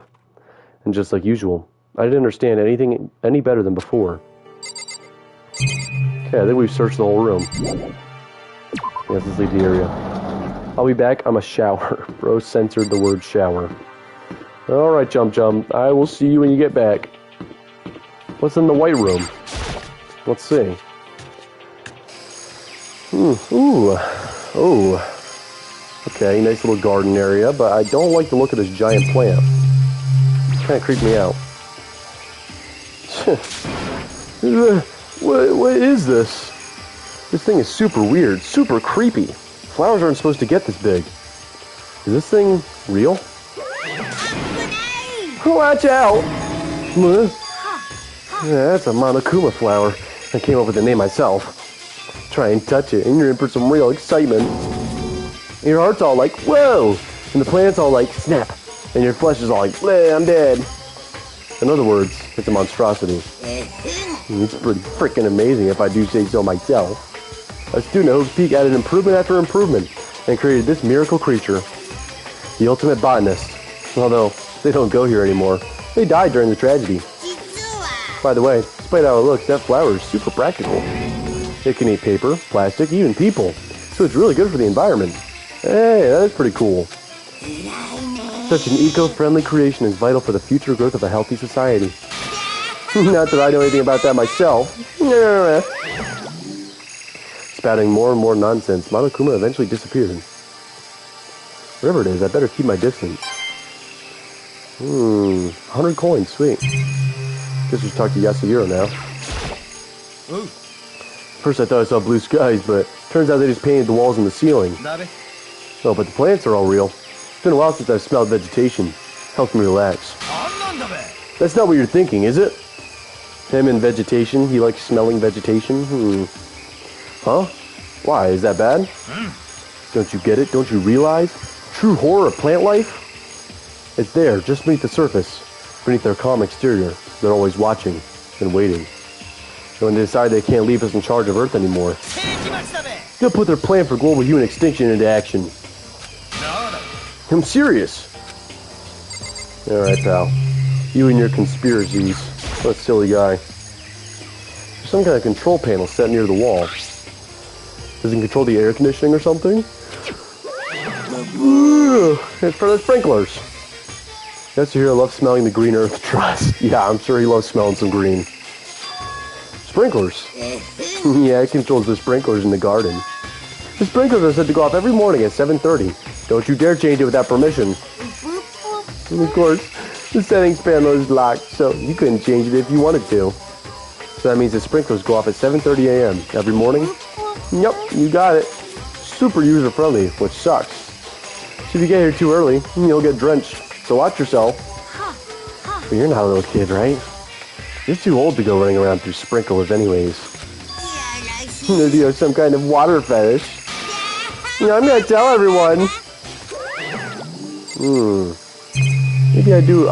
And just like usual, I didn't understand anything any better than before. Okay, I think we've searched the whole room. Yes, let's leave the area. I'll be back. I'm a shower. Bro censored the word shower. Alright, Jump Jump. I will see you when you get back. What's in the white room? Let's see. Oh. Okay, nice little garden area, but I don't like the look of this giant plant. Kind of creeped me out. What is this? This thing is super weird, super creepy. Flowers aren't supposed to get this big. Is this thing real? Watch out! Yeah, that's a Monokuma flower. I came up with the name myself. Try and touch it, and you're in for some real excitement. Your heart's all like, whoa! And the plant's all like, snap! And your flesh is all like, bleh, I'm dead. In other words, it's a monstrosity. It's pretty freaking amazing if I do say so myself. A student at Hope's Peak added improvement after improvement and created this miracle creature. The ultimate botanist. Although, they don't go here anymore. They died during the tragedy. By the way, despite how it looks, that flower is super practical. It can eat paper, plastic, even people. So it's really good for the environment. Hey, that is pretty cool. Such an eco-friendly creation is vital for the future growth of a healthy society. Not that I know anything about that myself. Spouting more and more nonsense, Monokuma eventually disappeared. Whatever it is, I better keep my distance. 100 coins, sweet. Guess we should talk to Yasuhiro now. Ooh. First I thought I saw blue skies, but turns out they just painted the walls and the ceiling. Oh, but the plants are all real. It's been a while since I've smelled vegetation. Helps me relax. That's not what you're thinking, is it? Him and vegetation? He likes smelling vegetation? Huh? Why? Is that bad? Don't you get it? Don't you realize? True horror of plant life? It's there, just beneath the surface. Beneath their calm exterior. They're always watching and waiting. And when they decide they can't leave us in charge of Earth anymore, they'll put their plan for global human extinction into action. I'm serious. Alright, pal. You and your conspiracies. What a silly guy. There's some kind of control panel set near the wall. Does it control the air conditioning or something? It's for the sprinklers. Yasuhiro loves smelling the green earth trust. Yeah, I'm sure he loves smelling some green. Sprinklers. Yeah, it controls the sprinklers in the garden. The sprinklers are said to go off every morning at 7:30. Don't you dare change it without permission. And of course, the settings panel is locked, so you couldn't change it if you wanted to. So that means the sprinklers go off at 7:30 a.m. every morning? Yep, you got it. Super user-friendly, which sucks. So if you get here too early, you'll get drenched. So watch yourself. But you're not a little kid, right? You're too old to go running around through sprinklers anyways. Do you have some kind of water fetish? I'm gonna tell everyone. Maybe I do.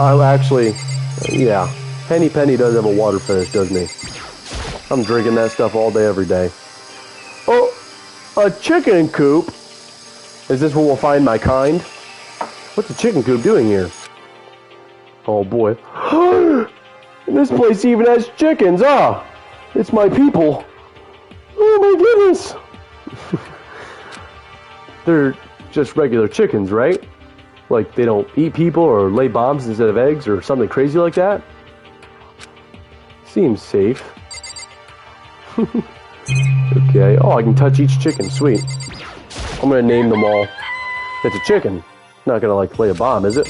Yeah. Penny does have a water fetish, doesn't he? I'm drinking that stuff all day, every day. Oh, a chicken coop. Is this where we'll find my kind? What's a chicken coop doing here? Oh boy. This place even has chickens. It's my people. Oh my goodness. They're just regular chickens, right? Like they don't eat people or lay bombs instead of eggs or something crazy like that? Seems safe. Okay. Oh, I can touch each chicken. Sweet. I'm gonna name them all. It's a chicken. Not gonna like lay a bomb, is it?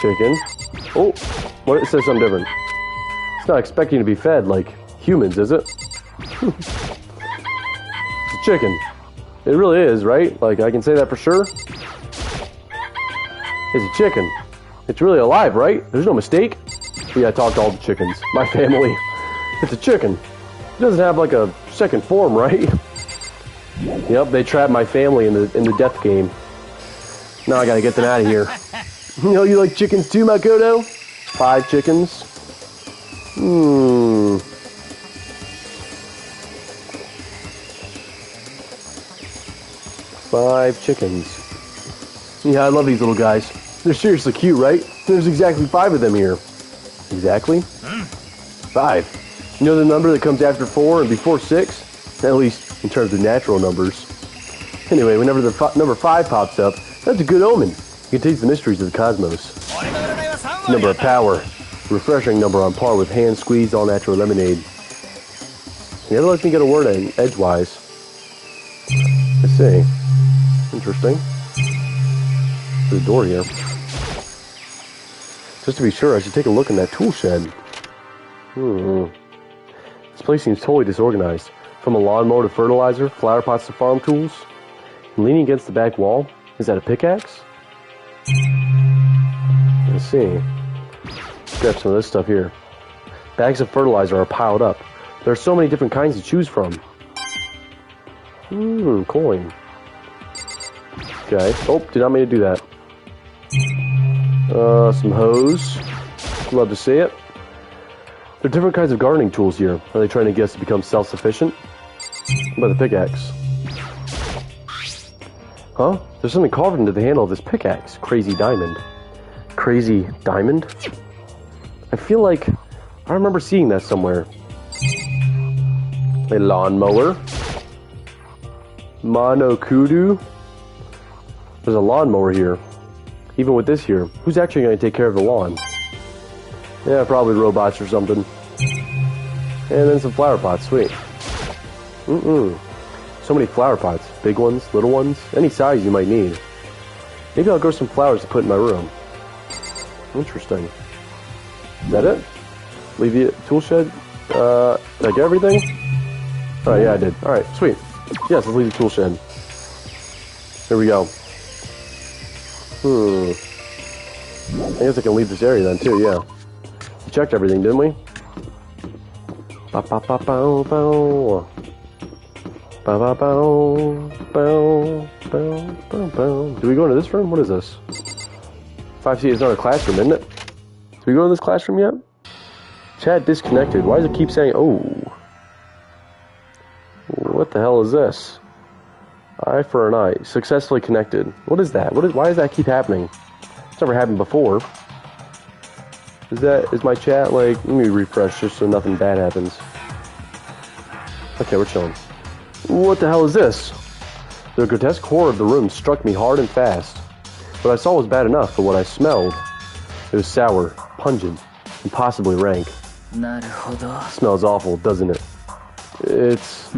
Chicken. Oh, what? It says something different. It's not expecting to be fed like humans, is it? It's a chicken. It really is, right? Like, I can say that for sure. It's a chicken. It's really alive, right? There's no mistake. Yeah, I talked to all the chickens. My family. It's a chicken. It doesn't have like a second form, right? Yep, they trapped my family in the death game. Now I gotta get them out of here. You like chickens too, Makoto? 5 chickens? 5 chickens. Yeah, I love these little guys. They're seriously cute, right? There's exactly 5 of them here. Exactly? 5. You know the number that comes after 4 and before 6? At least in terms of natural numbers. Anyway, whenever the number 5 pops up, that's a good omen. You can taste the mysteries of the cosmos. Number of power. Refreshing number on par with hand-squeezed all-natural lemonade. He never lets me get a word in edgewise. Let's see. Interesting. There's a door here. Just to be sure, I should take a look in that tool shed. This place seems totally disorganized. From a lawnmower to fertilizer, flower pots to farm tools. And leaning against the back wall, is that a pickaxe? Let's see. Grab some of this stuff here. Bags of fertilizer are piled up. There are so many different kinds to choose from. Coin. Okay. Oh, did not mean to do that. Some hose. Love to see it. There are different kinds of gardening tools here. Are they trying to get us to become self-sufficient? What about the pickaxe? Huh? There's something carved into the handle of this pickaxe. Crazy diamond. Crazy diamond? I feel like I remember seeing that somewhere. A lawnmower. Monokudu. There's a lawnmower here. Even with this here, who's actually going to take care of the lawn? Yeah, probably robots or something. And then some flower pots, sweet. So many flower pots. Big ones, little ones, any size you might need. Maybe I'll grow some flowers to put in my room. Interesting. Is that it? Leave the tool shed? Did I get everything? Alright, yeah, I did. Alright, sweet. Yes, let's leave the tool shed. Here we go. I guess I can leave this area then, too, yeah. We checked everything, didn't we? Ba ba ba bow bow. Ba ba bow bow bow bow bow. Do we go into this room? What is this? 5C is not a classroom, isn't it? Did we go in this classroom yet? Chat disconnected. Why does it keep saying, oh? What the hell is this? Eye for an eye. Successfully connected. What is that? Why does that keep happening? It's never happened before. Is my chat like... Let me refresh just so nothing bad happens. Okay, we're chilling. What the hell is this? The grotesque horror of the room struck me hard and fast. What I saw was bad enough, but what I smelled... It was sour, pungent, and possibly rank. It smells awful, doesn't it? It's...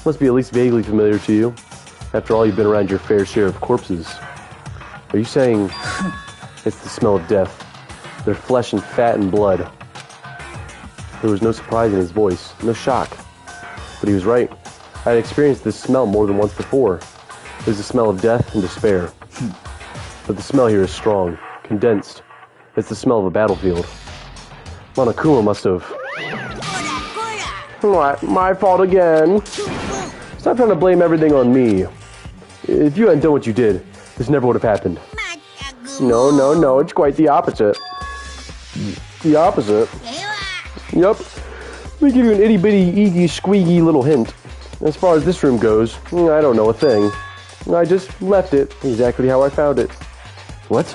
Must be at least vaguely familiar to you. After all, you've been around your fair share of corpses. Are you saying it's the smell of death? Their flesh and fat and blood. There was no surprise in his voice, no shock. But he was right. I had experienced this smell more than once before. It was the smell of death and despair. But the smell here is strong, condensed. It's the smell of a battlefield. Monokuma must have... What? My fault again. Stop trying to blame everything on me. If you hadn't done what you did, this never would have happened. No, it's quite the opposite. The opposite? Yup. Let me give you an itty-bitty, eegy, squeaky little hint. As far as this room goes, I don't know a thing. I just left it exactly how I found it. What?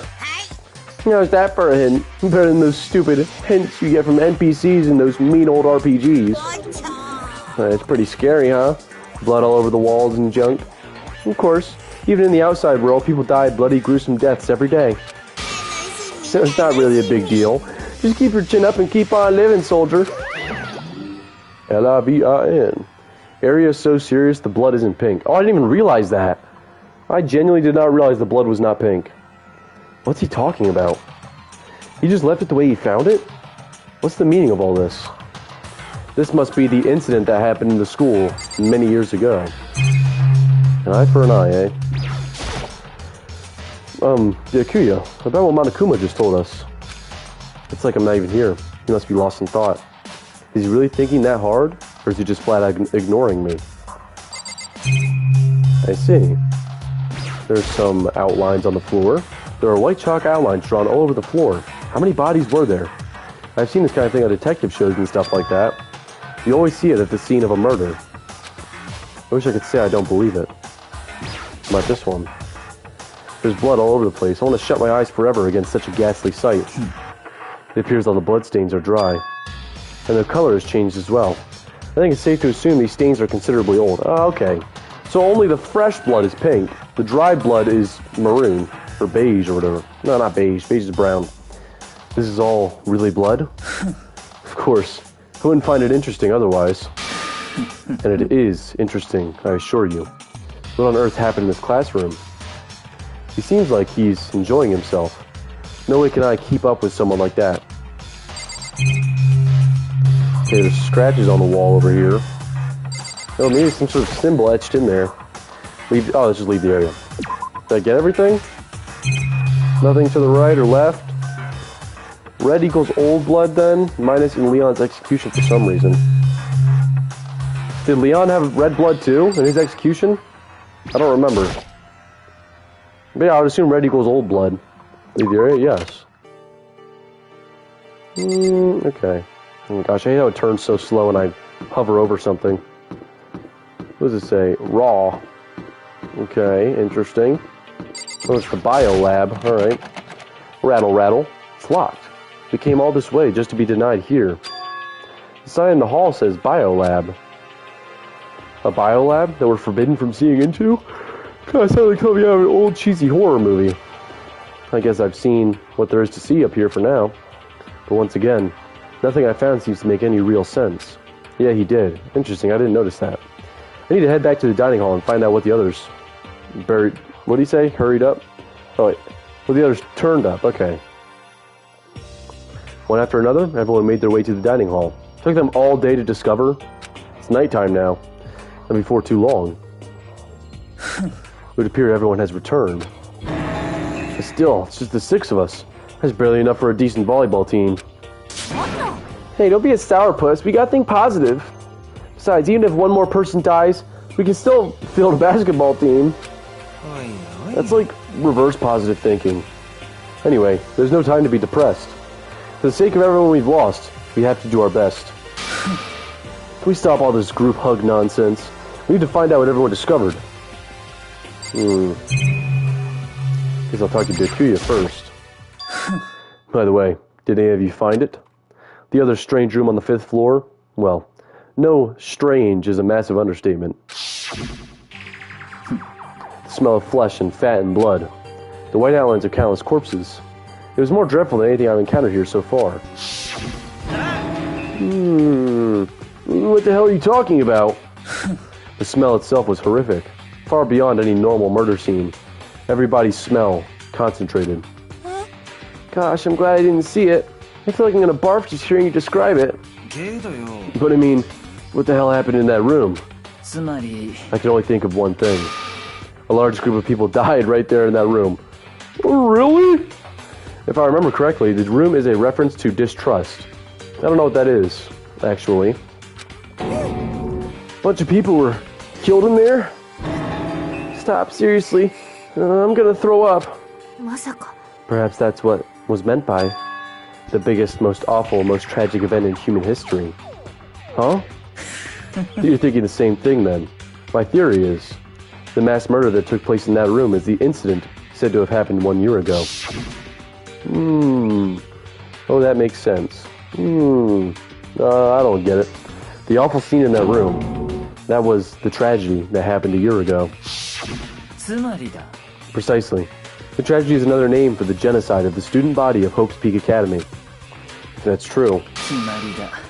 How's that for a hint? Better than those stupid hints you get from NPCs in those mean old RPGs. It's pretty scary, huh? Blood all over the walls and junk. Of course, even in the outside world, people die bloody, gruesome deaths every day. So it's not really a big deal. Just keep your chin up and keep on living, soldier. L-I-V-I-N. Area is so serious, the blood isn't pink. Oh, I didn't even realize that. I genuinely did not realize the blood was not pink. What's he talking about? He just left it the way he found it? What's the meaning of all this? This must be the incident that happened in the school many years ago. An eye for an eye, eh? Akuya, about what Monokuma just told us. It's like I'm not even here. He must be lost in thought. Is he really thinking that hard? Or is he just flat out ignoring me? I see. There's some outlines on the floor. There are white chalk outlines drawn all over the floor. How many bodies were there? I've seen this kind of thing on detective shows and stuff like that. You always see it at the scene of a murder. I wish I could say I don't believe it. How about this one? There's blood all over the place. I want to shut my eyes forever against such a ghastly sight. It appears all the bloodstains are dry. And their color has changed as well. I think it's safe to assume these stains are considerably old. Oh, okay. So only the fresh blood is pink. The dry blood is maroon. Or beige or whatever. No, not beige. Beige is brown. This is all really blood? Of course. I wouldn't find it interesting otherwise. And it is interesting, I assure you. What on earth happened in this classroom? He seems like he's enjoying himself. No way can I keep up with someone like that. Okay, there's scratches on the wall over here. Oh, maybe some sort of symbol etched in there. Let's just leave the area. Did I get everything? Nothing to the right or left? Red equals old blood then, minus in Leon's execution for some reason. Did Leon have red blood too in his execution? I don't remember. But yeah, I would assume red equals old blood. Leave the area? Yes. Okay. Oh my gosh, I hate how it turns so slow when I hover over something. What does it say? Raw. Okay, interesting. Oh, it's the bio lab. Alright. Rattle, rattle. It's locked. We came all this way just to be denied here. The sign in the hall says biolab. A biolab that we're forbidden from seeing into? God, sounds like something out of an old cheesy horror movie. I guess I've seen what there is to see up here for now. But once again, nothing I found seems to make any real sense. Yeah, he did. Interesting, I didn't notice that. I need to head back to the dining hall and find out what the others buried. What did he say? Hurried up? Oh, wait. Well, the others turned up. Okay. One after another, everyone made their way to the dining hall. It took them all day to discover. It's nighttime now, and before too long, it would appear everyone has returned. But still, it's just the 6 of us. That's barely enough for a decent volleyball team. Hey, don't be a sourpuss. We gotta think positive. Besides, even if one more person dies, we can still field a basketball team. That's like reverse positive thinking. Anyway, there's no time to be depressed. For the sake of everyone we've lost, we have to do our best. Can we stop all this group hug nonsense? We need to find out what everyone discovered. Guess I'll talk to Byakuya first. By the way, did any of you find it? The other strange room on the 5th floor? Well, no, strange is a massive understatement. The smell of flesh and fat and blood. The white outlines of countless corpses. It was more dreadful than anything I've encountered here so far. What the hell are you talking about? The smell itself was horrific, far beyond any normal murder scene. Everybody's smell, concentrated. Gosh, I'm glad I didn't see it. I feel like I'm gonna barf just hearing you describe it. But I mean, what the hell happened in that room? I can only think of one thing. A large group of people died right there in that room. Oh, really? If I remember correctly, the room is a reference to distrust. I don't know what that is, actually. Bunch of people were killed in there? Stop, seriously. I'm gonna throw up. Perhaps that's what was meant by the biggest, most awful, most tragic event in human history. Huh? You're thinking the same thing then. My theory is, the mass murder that took place in that room is the incident said to have happened 1 year ago. Oh, that makes sense. I don't get it. The awful scene in that room, that was the tragedy that happened 1 year ago. Precisely. The tragedy is another name for the genocide of the student body of Hope's Peak Academy. If that's true,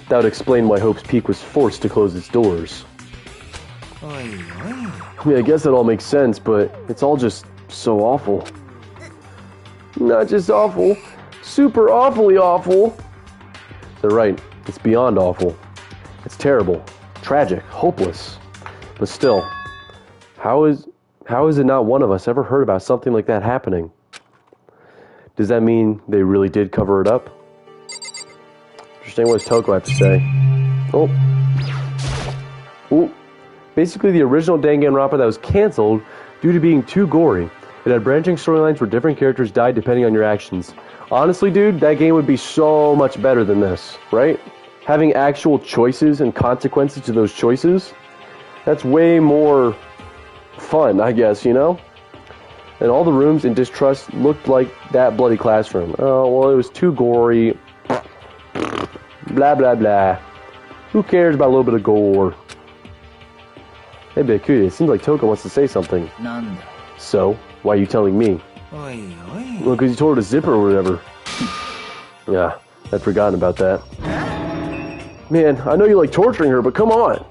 that would explain why Hope's Peak was forced to close its doors. I guess that all makes sense, but it's all just so awful. Not just awful, super awfully awful. They're right, it's beyond awful. It's terrible, tragic, hopeless. But still, how is it not one of us ever heard about something like that happening? Does that mean they really did cover it up? Interesting, what does Toko have to say? Oh. Basically the original Danganronpa that was cancelled due to being too gory. It had branching storylines where different characters died depending on your actions. Honestly, dude, that game would be so much better than this, right? Having actual choices and consequences to those choices, that's way more fun, I guess, you know? And all the rooms in Distrust looked like that bloody classroom. Oh, well, it was too gory. Blah, blah, blah. Who cares about a little bit of gore? Hey, Byakuya, it seems like Toko wants to say something. So, why are you telling me? Well, because you told her to zip her or whatever. Yeah, I'd forgotten about that. Man, I know you like torturing her, but come on!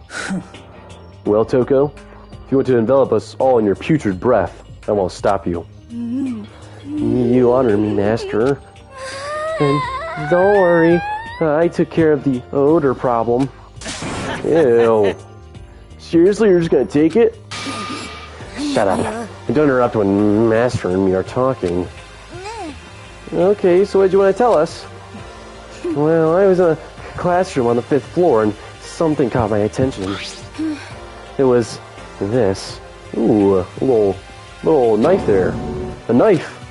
Well, Toko, if you want to envelop us all in your putrid breath, I won't stop you. You honor me, Master, And don't worry, I took care of the odor problem. Ew. Seriously, you're just gonna take it? Shut up. And don't interrupt when Master and me are talking. Okay, so what do you want to tell us? Well, I was in a classroom on the 5th floor and something caught my attention. It was this. Ooh, a little knife there. A knife.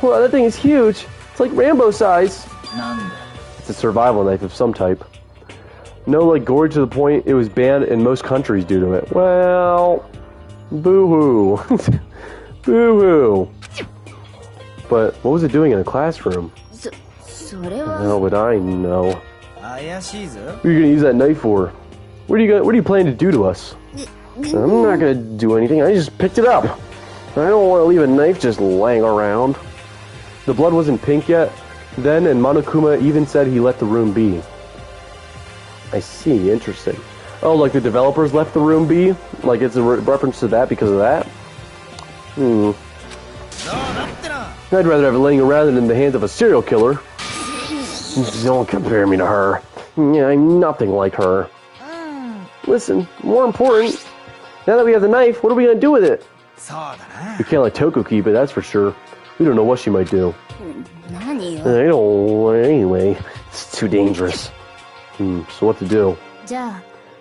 Wow, that thing is huge. It's like Rambo size. It's a survival knife of some type. No, like gory to the point it was banned in most countries due to it. Well, boo-hoo. Boo-hoo. But what was it doing in a classroom? それは How would I know? 怪しいぞ。 What are you gonna use that knife for? What are you planning to do to us? I'm not gonna do anything. I just picked it up. I don't want to leave a knife just laying around. The blood wasn't pink yet. Then, and Monokuma even said he let the room be. I see. Interesting. Oh, like the developers left the room be? Like it's a reference to that because of that? I'd rather have it laying around than in the hands of a serial killer. Don't compare me to her. Yeah, I'm nothing like her. Listen, more important, now that we have the knife, what are we gonna do with it? そうだな。 We can't let Toko keep it, that's for sure. We don't know what she might do. 何よ I don't. Anyway, it's too dangerous. So what to do? じゃあ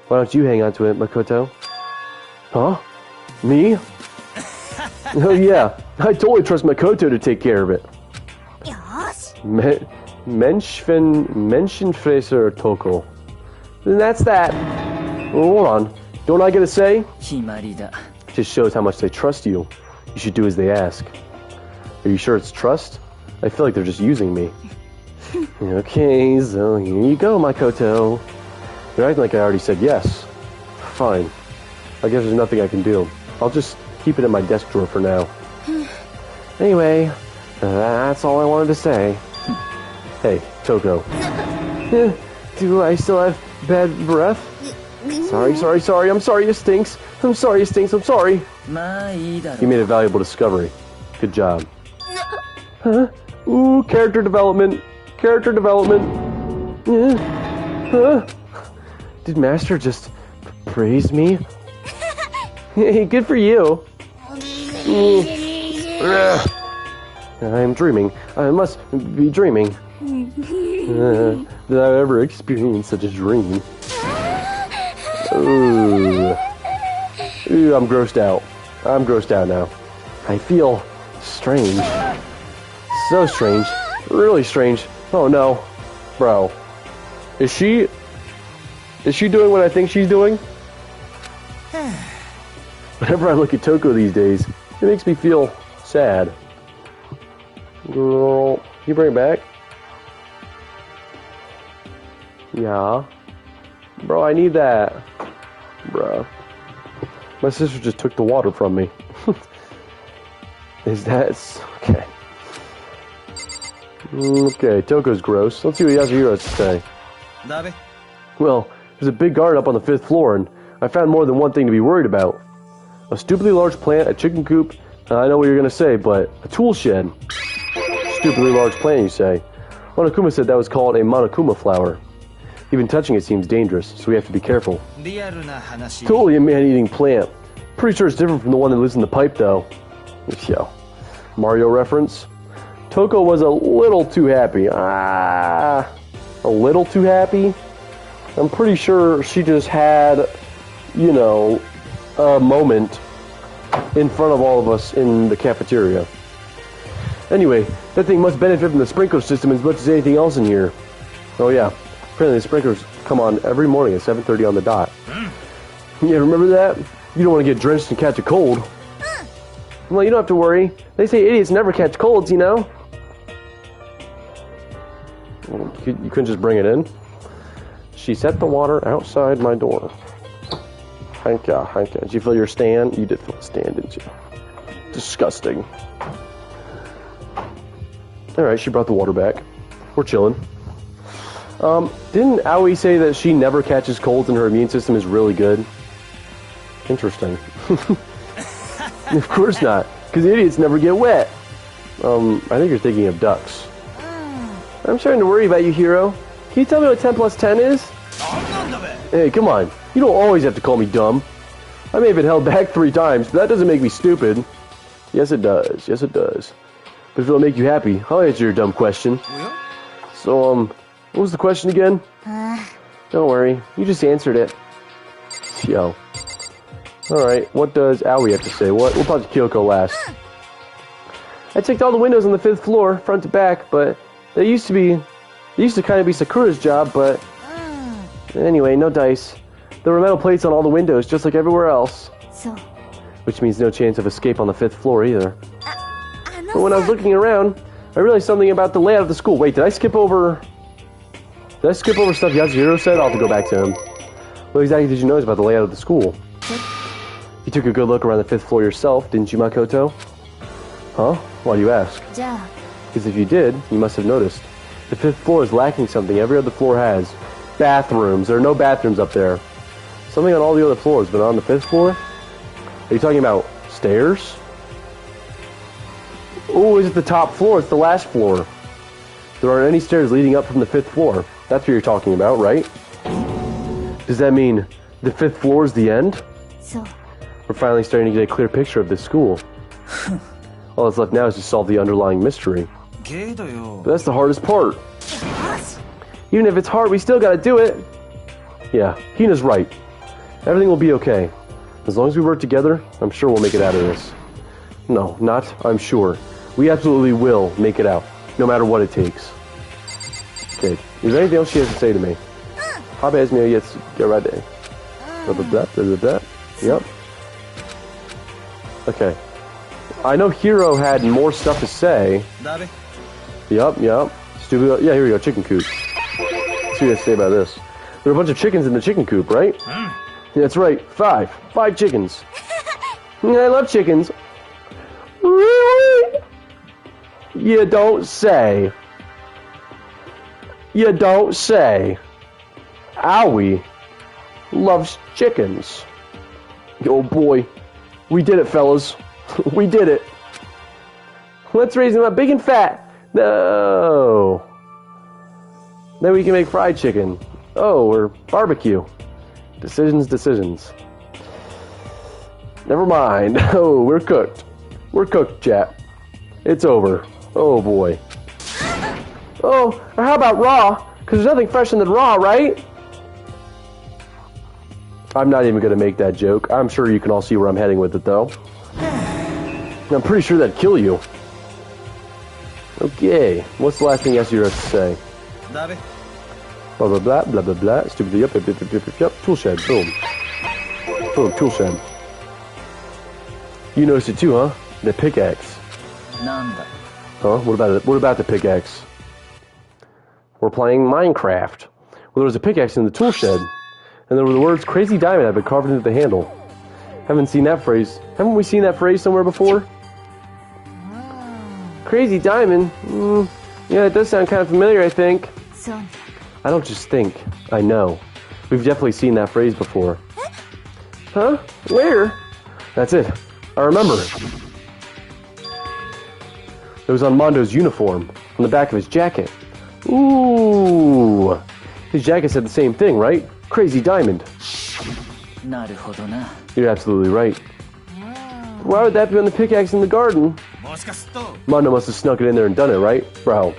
Why don't you hang on to it, Makoto? Huh? Me? Oh yeah, I totally trust Makoto to take care of it. よし Menschenfresser Toko. Then that's that. Hold on. Don't I get a say? 決まりだ。 Just shows how much they trust you. You should do as they ask. Are you sure it's trust? I feel like they're just using me. Okay, so here you go, Makoto. You're acting like I already said yes. Fine. I guess there's nothing I can do. I'll just keep it in my desk drawer for now. Anyway, that's all I wanted to say. Hey, Toko. Do I still have bad breath? Sorry. I'm sorry it stinks. I'm sorry it stinks. I'm sorry. まあいいだろ You う。 made a valuable discovery. Good job. Huh? Ooh, character development. Character development. Huh? Did Master just praise me? Hey, good for you. I'm dreaming. I must be dreaming. Did I ever experience such a dream? Ooh. Ooh, I'm grossed out. I'm grossed out now. I feel strange. So strange. Really strange. Oh no. Bro. Is she doing what I think she's doing? Whenever I look at Toko these days, it makes me feel sad. Girl, can you bring it back? Yeah. Bro, I need that. Bro. My sister just took the water from me. Is that... Okay. Okay, Toko's gross. Let's see what Yasuhiro has to say. だべ。 Well, there's a big garden up on the 5th floor, and I found more than one thing to be worried about. A stupidly large plant, a chicken coop, I know what you're going to say, but a tool shed. Stupidly large plant, you say. Monokuma said that was called a Monokuma flower. Even touching it seems dangerous, so we have to be careful. リアルな話。 Totally a man-eating plant. Pretty sure it's different from the one that lives in the pipe, though. Yo. Mario reference? Toko was a little too happy. A little too happy? I'm pretty sure she just had, you know, a moment in front of all of us in the cafeteria. Anyway, that thing must benefit from the sprinkler system as much as anything else in here. Oh yeah, apparently the sprinklers come on every morning at 7:30 on the dot. Yeah, remember that? You don't want to get drenched and catch a cold. Well, you don't have to worry. They say idiots never catch colds, you know? You couldn't just bring it in? She set the water outside my door. Hanka. Did you fill your stand? You did fill the stand, didn't you? Disgusting. Alright, she brought the water back. We're chilling. Didn't Aoi say that she never catches colds and her immune system is really good? Interesting. Of course not, because idiots never get wet. I think you're thinking of ducks. I'm starting to worry about you, Hero. Can you tell me what 10 plus 10 is? Hey, come on. You don't always have to call me dumb. I may have been held back 3 times, but that doesn't make me stupid. Yes, it does. Yes, it does. But if it'll make you happy, I'll answer your dumb question. So, what was the question again? Don't worry. You just answered it. Yo. Alright, what does Aoi have to say? We'll talk to Kyoko last. I checked all the windows on the 5th floor, front to back, but they used to kind of be Sakura's job, but anyway, no dice. There were metal plates on all the windows, just like everywhere else. So, Which means no chance of escape on the 5th floor either. But when I was looking around, I realized something about the layout of the school. Wait, did I skip over stuff Yasuhiro said? I'll have to go back to him. What exactly did you notice about the layout of the school? You took a good look around the 5th floor yourself, didn't you, Makoto? Huh? Why do you ask? じゃあ Because if you did, you must have noticed. The 5th floor is lacking something every other floor has. Bathrooms. There are no bathrooms up there. Something on all the other floors, but on the 5th floor? Are you talking about stairs? Oh, is it the top floor? It's the last floor. There aren't any stairs leading up from the 5th floor. That's what you're talking about, right? Does that mean the 5th floor is the end? そう We're finally starting to get a clear picture of this school. All that's left now is to solve the underlying mystery. けどよ But that's the hardest part. よし Even if it's hard, we still gotta do it. Yeah, Hina's right. Everything will be okay. As long as we work together, I'm sure we'll make it out of this. No, not I'm sure. We absolutely will make it out, no matter what it takes. Okay, is there anything else she has to say to me? Habe es mir jetzt gerade. Blah, blah, blah, blah, blah, blah. Yep. Okay. I know Hiro had more stuff to say. だべ Yep. Stupid. Yeah, here we go. Chicken coop. Let's see what you have to say about this. There are a bunch of chickens in the chicken coop, right? Yeah, that's right. 5 chickens. I love chickens. Really? You don't say. You don't say. Aoi loves chickens. Oh boy. We did it, fellas. We did it. Let's raise them up big and fat. No. Then we can make fried chicken. Oh, or barbecue. Decisions. Never mind. Oh, we're cooked. We're cooked, chat. It's over. Oh, boy. Oh, or how about raw? Because there's nothing fresher than raw, right? I'm not even going to make that joke. I'm sure you can all see where I'm heading with it, though. I'm pretty sure that'd kill you. Okay. What's the last thing Yasuhiro has to say? だべ Blah, blah, blah, blah, blah, blah. Stupid. Yep. Tool shed. Boom. Boom. Tool shed. You noticed it too, huh? The pickaxe. なんだ Huh? What about it? What about the pickaxe? We're playing Minecraft. Well, there was a pickaxe in the tool shed, and there were the words "Crazy Diamond" had been carved into the handle. Haven't we seen that phrase somewhere before? Crazy Diamond? Yeah, it does sound kind of familiar, I think. そう I don't just think. I know. We've definitely seen that phrase before. Huh? Where? That's it. I remember. It was on Mondo's uniform, on the back of his jacket. Ooh. His jacket said the same thing, right? Crazy Diamond. なるほどな You're absolutely right. Why would that be on the pickaxe in the garden? もしかすると Mondo must have snuck it in there and done it, right? Bro,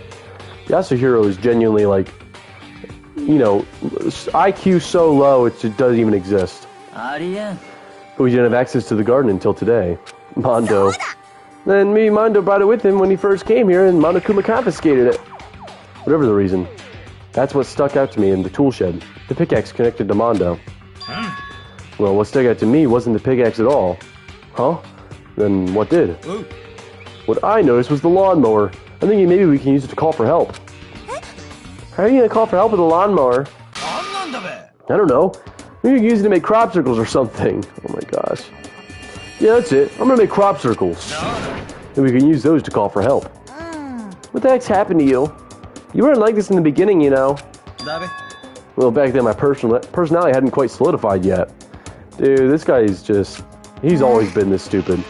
Yasuhiro is genuinely like, you know, IQ so low it doesn't even exist. ありえん But we didn't have access to the garden until today. Mondo. Then maybe Mondo brought it with him when he first came here and Monokuma confiscated it. Whatever the reason. That's what stuck out to me in the tool shed. The pickaxe connected to Mondo. Well, what stuck out to me wasn't the pickaxe at all. Huh? Then what did? Ooh. What I noticed was the lawnmower. I'm thinking maybe we can use it to call for help. How are you going to call for help with a lawnmower? なんなんだべ I don't know. Maybe you can use it to make crop circles or something. Oh my gosh. Yeah, that's it. I'm going to make crop circles. And we can use those to call for help. What the heck's happened to you? You weren't like this in the beginning, you know. だべ Well, back then my personality hadn't quite solidified yet. Dude, this guy's just... He's always been this stupid.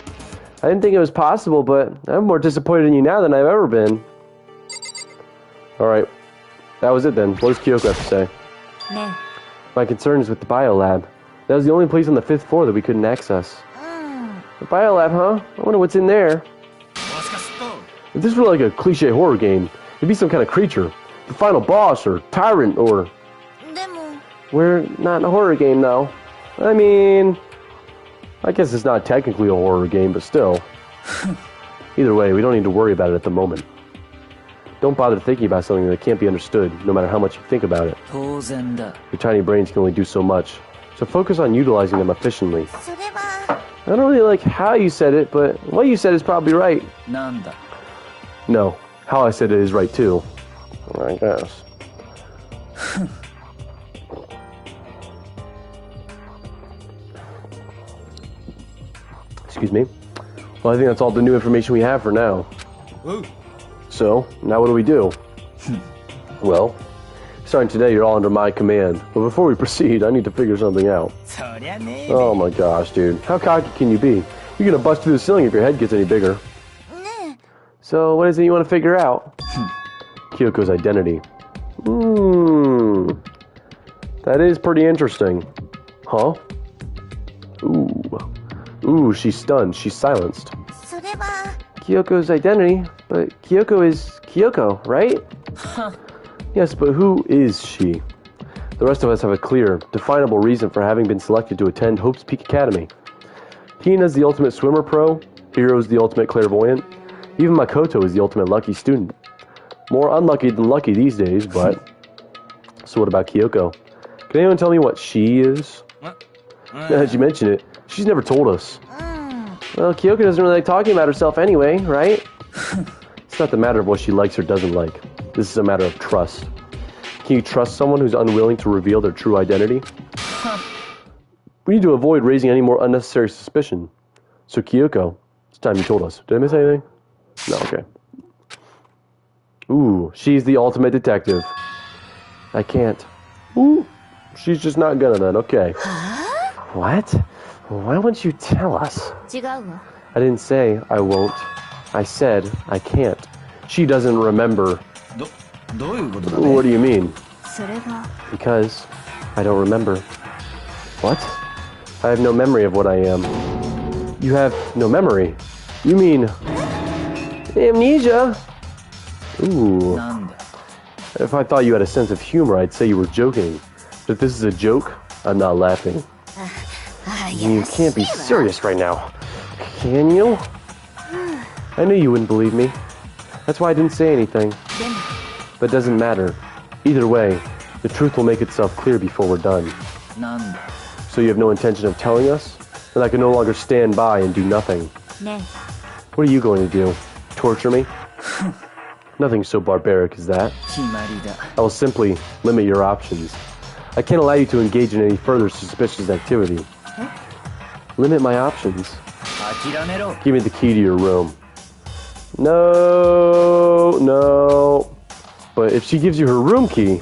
I didn't think it was possible, but I'm more disappointed in you now than I've ever been. Alright. That was it then. What does Kyoko have to say? ね My concern is with the biolab. That was the only place on the 5th floor that we couldn't access. え。The biolab, huh? I wonder what's in there. もしかすると If this were like a cliche horror game, it'd be some kind of creature. The final boss, or tyrant, or... でも、 We're not in a horror game, though. I mean... I guess it's not technically a horror game, but still. Either way, we don't need to worry about it at the moment. Don't bother thinking about something that can't be understood, no matter how much you think about it. 当然だ Your tiny brains can only do so much, so focus on utilizing them efficiently. それは、 I don't really like how you said it, but what you said is probably right. なんだ No, how I said it is right too. I guess. Excuse me. Well, I think that's all the new information we have for now. おう So, now what do we do? Well, starting today, you're all under my command. But before we proceed, I need to figure something out. そりゃねえ Oh my gosh, dude. How cocky can you be? You're gonna bust through the ceiling if your head gets any bigger. ね So, what is it you want to figure out? Kyoko's identity. That is pretty interesting. Huh? Ooh, she's stunned. She's silenced. え。それは、 Kyoko's identity? But Kyoko is Kyoko, right? Yes, but who is she? The rest of us have a clear, definable reason for having been selected to attend Hope's Peak Academy. Hina's the ultimate swimmer pro, Hiro's the ultimate clairvoyant, even Makoto is the ultimate lucky student. More unlucky than lucky these days, but... So what about Kyoko? Can anyone tell me what she is? Now that you mention it, she's never told us. うん。 Well, Kyoko doesn't really like talking about herself anyway, right? It's not the matter of what she likes or doesn't like. This is a matter of trust. Can you trust someone who's unwilling to reveal their true identity? We need to avoid raising any more unnecessary suspicion. So Kyoko, it's time you told us. Did I miss anything? No, okay. Ooh, she's the ultimate detective. I can't. Ooh, she's just not gonna then, okay. What? Why wouldn't you tell us? 違うわ。 I didn't say I won't. I said I can't. She doesn't remember. どういうことだ What do ね you mean? それは、 Because I don't remember. What? I have no memory of what I am. You have no memory? You mean amnesia? Ooh. なんだ If I thought you had a sense of humor, I'd say you were joking. But if this is a joke, I'm not laughing. あ、い You や can't be しいわ serious right now. Can you? I knew you wouldn't believe me. That's why I didn't say anything. でも、 But it doesn't matter. Either way, the truth will make itself clear before we're done. なんだ So you have no intention of telling us? Then I can no longer stand by and do nothing. ね What are you going to do? Torture me? Nothing so barbaric as that. 決まりだ I will simply limit your options. I can't allow you to engage in any further suspicious activity. Limit my options. 諦めろ Give me the key to your room. No. But if she gives you her room key,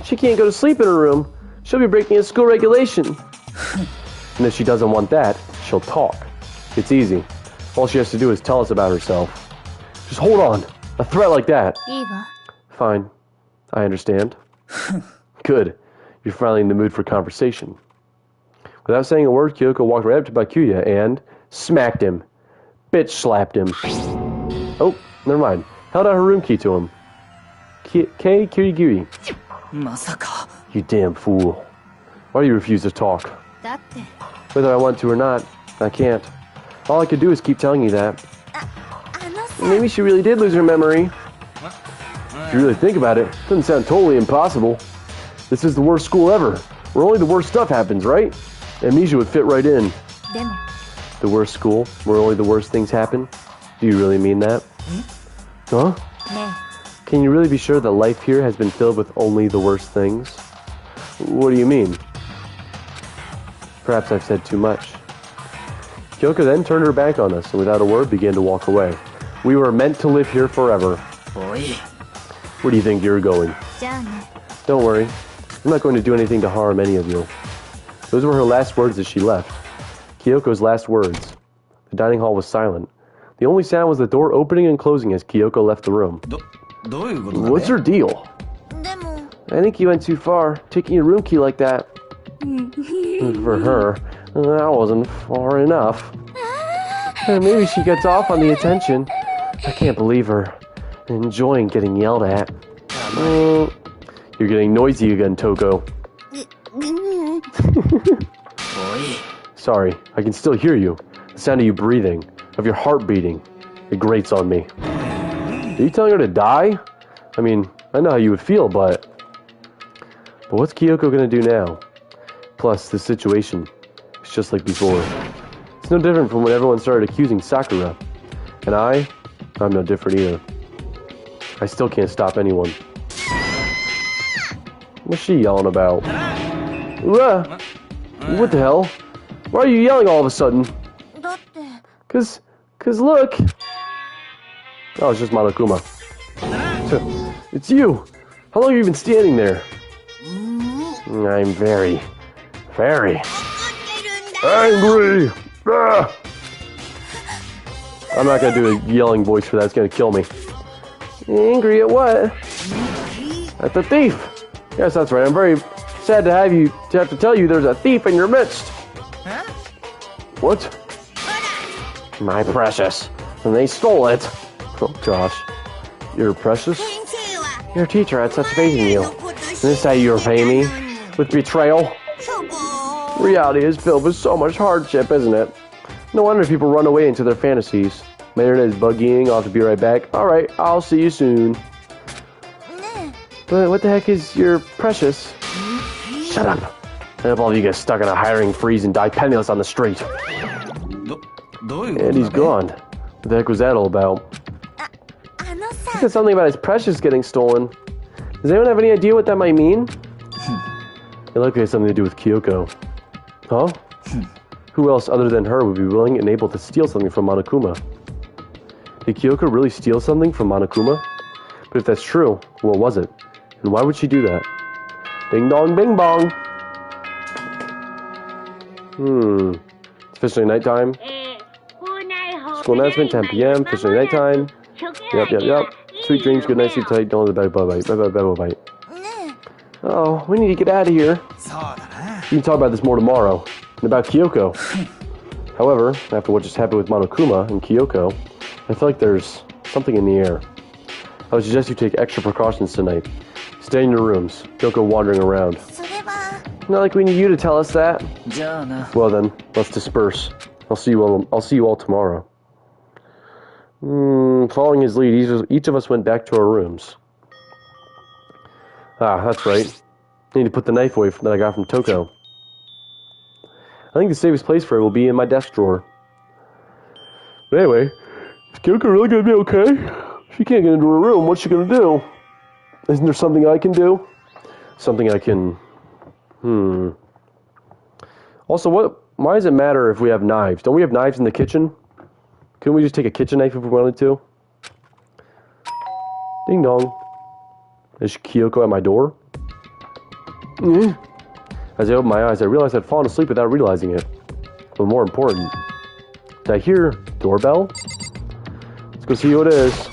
she can't go to sleep in her room. She'll be breaking a school regulation. And if she doesn't want that, she'll talk. It's easy. All she has to do is tell us about herself. Just hold on. A threat like that. いいわ。 Fine. I understand. Good. You're finally in the mood for conversation. Without saying a word, Kyoko walked right up to Bakuya and smacked him. Bitch slapped him. Oh, never mind. Held out her room key to him. Kei Kirigiri. まさか You damn fool. Why do you refuse to talk? だって、 Whether I want to or not, I can't. All I could do is keep telling you that. あのさ、 Maybe she really did lose her memory. If you really think about it, it doesn't sound totally impossible. This is the worst school ever, where only the worst stuff happens, right? Amnesia would fit right in. でも、 The worst school, where only the worst things happen? Do you really mean that? Huh? ね Can you really be sure that life here has been filled with only the worst things? What do you mean? Perhaps I've said too much. Kyoko then turned her back on us and without a word began to walk away. We were meant to live here forever. おい Where do you think you're going? じゃあね。 Don't worry. I'm not going to do anything to harm any of you. Those were her last words as she left. Kyoko's last words. The dining hall was silent. The only sound was the door opening and closing as Kyoko left the room. どういうことだね What's your deal? でも I think you went too far, taking your room key like that. For her, that wasn't far enough. Maybe she gets off on the attention. I can't believe her. Enjoying getting yelled at. You're getting noisy again, Toko. おい Sorry, I can still hear you. The sound of you breathing, of your heart beating. It grates on me. Are you telling her to die? I mean, I know how you would feel, but what's Kyoko gonna do now? Plus, this situation is just like before. It's no different from when everyone started accusing Sakura. And I'm no different either. I still can't stop anyone. What's she yelling about? What the hell? Why are you yelling all of a sudden? だって Cause look! Oh, it's just Monokuma. It's you! How long have you been standing there? I'm very angry! Ah! I'm not gonna do a yelling voice for that, it's gonna kill me. Angry at what? At the thief! Yes, that's right, I'm very sad to have to tell you there's a thief in your midst! Huh? What? My precious. And they stole it. Oh gosh. Your precious? 先生は Your teacher had such faith in you. のこと知 Is this how you repay me? With betrayal? そこ Reality is filled with so much hardship, isn't it? No wonder people run away into their fantasies. My internet is buggying, I'll have to be right back. Alright, I'll see you soon. ね But what the heck is your precious? Shut up! I hope all of you get stuck in a hiring freeze and die penniless on the street. どういうこと And だ he's ね gone. What the heck was that all about? あの He さ said something about his precious getting stolen. Does anyone have any idea what that might mean? It likely has something to do with Kyoko. Huh? Who else other than her would be willing and able to steal something from Monokuma? Did Kyoko really steal something from Monokuma? But if that's true, what was it? And why would she do that? Ding dong bing bong! It's officially nighttime. School announcement, 10 p.m. Officially nighttime. Yep. Sweet dreams, good night, sleep tight, don't let the bye bye. ね Oh, we need to get out of here. そうだな We can talk about this more tomorrow. And about Kyoko. However, after what just happened with Monokuma and Kyoko, I feel like there's something in the air. I would suggest you take extra precautions tonight. Stay in your rooms. Don't go wandering around. それは Not like we need you to tell us that. じゃあな Well then, let's disperse. I'll see you all tomorrow. Following his lead, each of us went back to our rooms. Ah, that's right. I need to put the knife away that I got from Toko. I think the safest place for it will be in my desk drawer. But anyway, is Kyoko really gonna be okay? She can't get into her room, what's she gonna do? Isn't there something I can do? Something I can... Also, why does it matter if we have knives? Don't we have knives in the kitchen? Couldn't we just take a kitchen knife if we wanted to? Ding dong. Is Kyoko at my door? As I opened my eyes, I realized I'd fallen asleep without realizing it. But more important, did I hear doorbell? Let's go see who it is.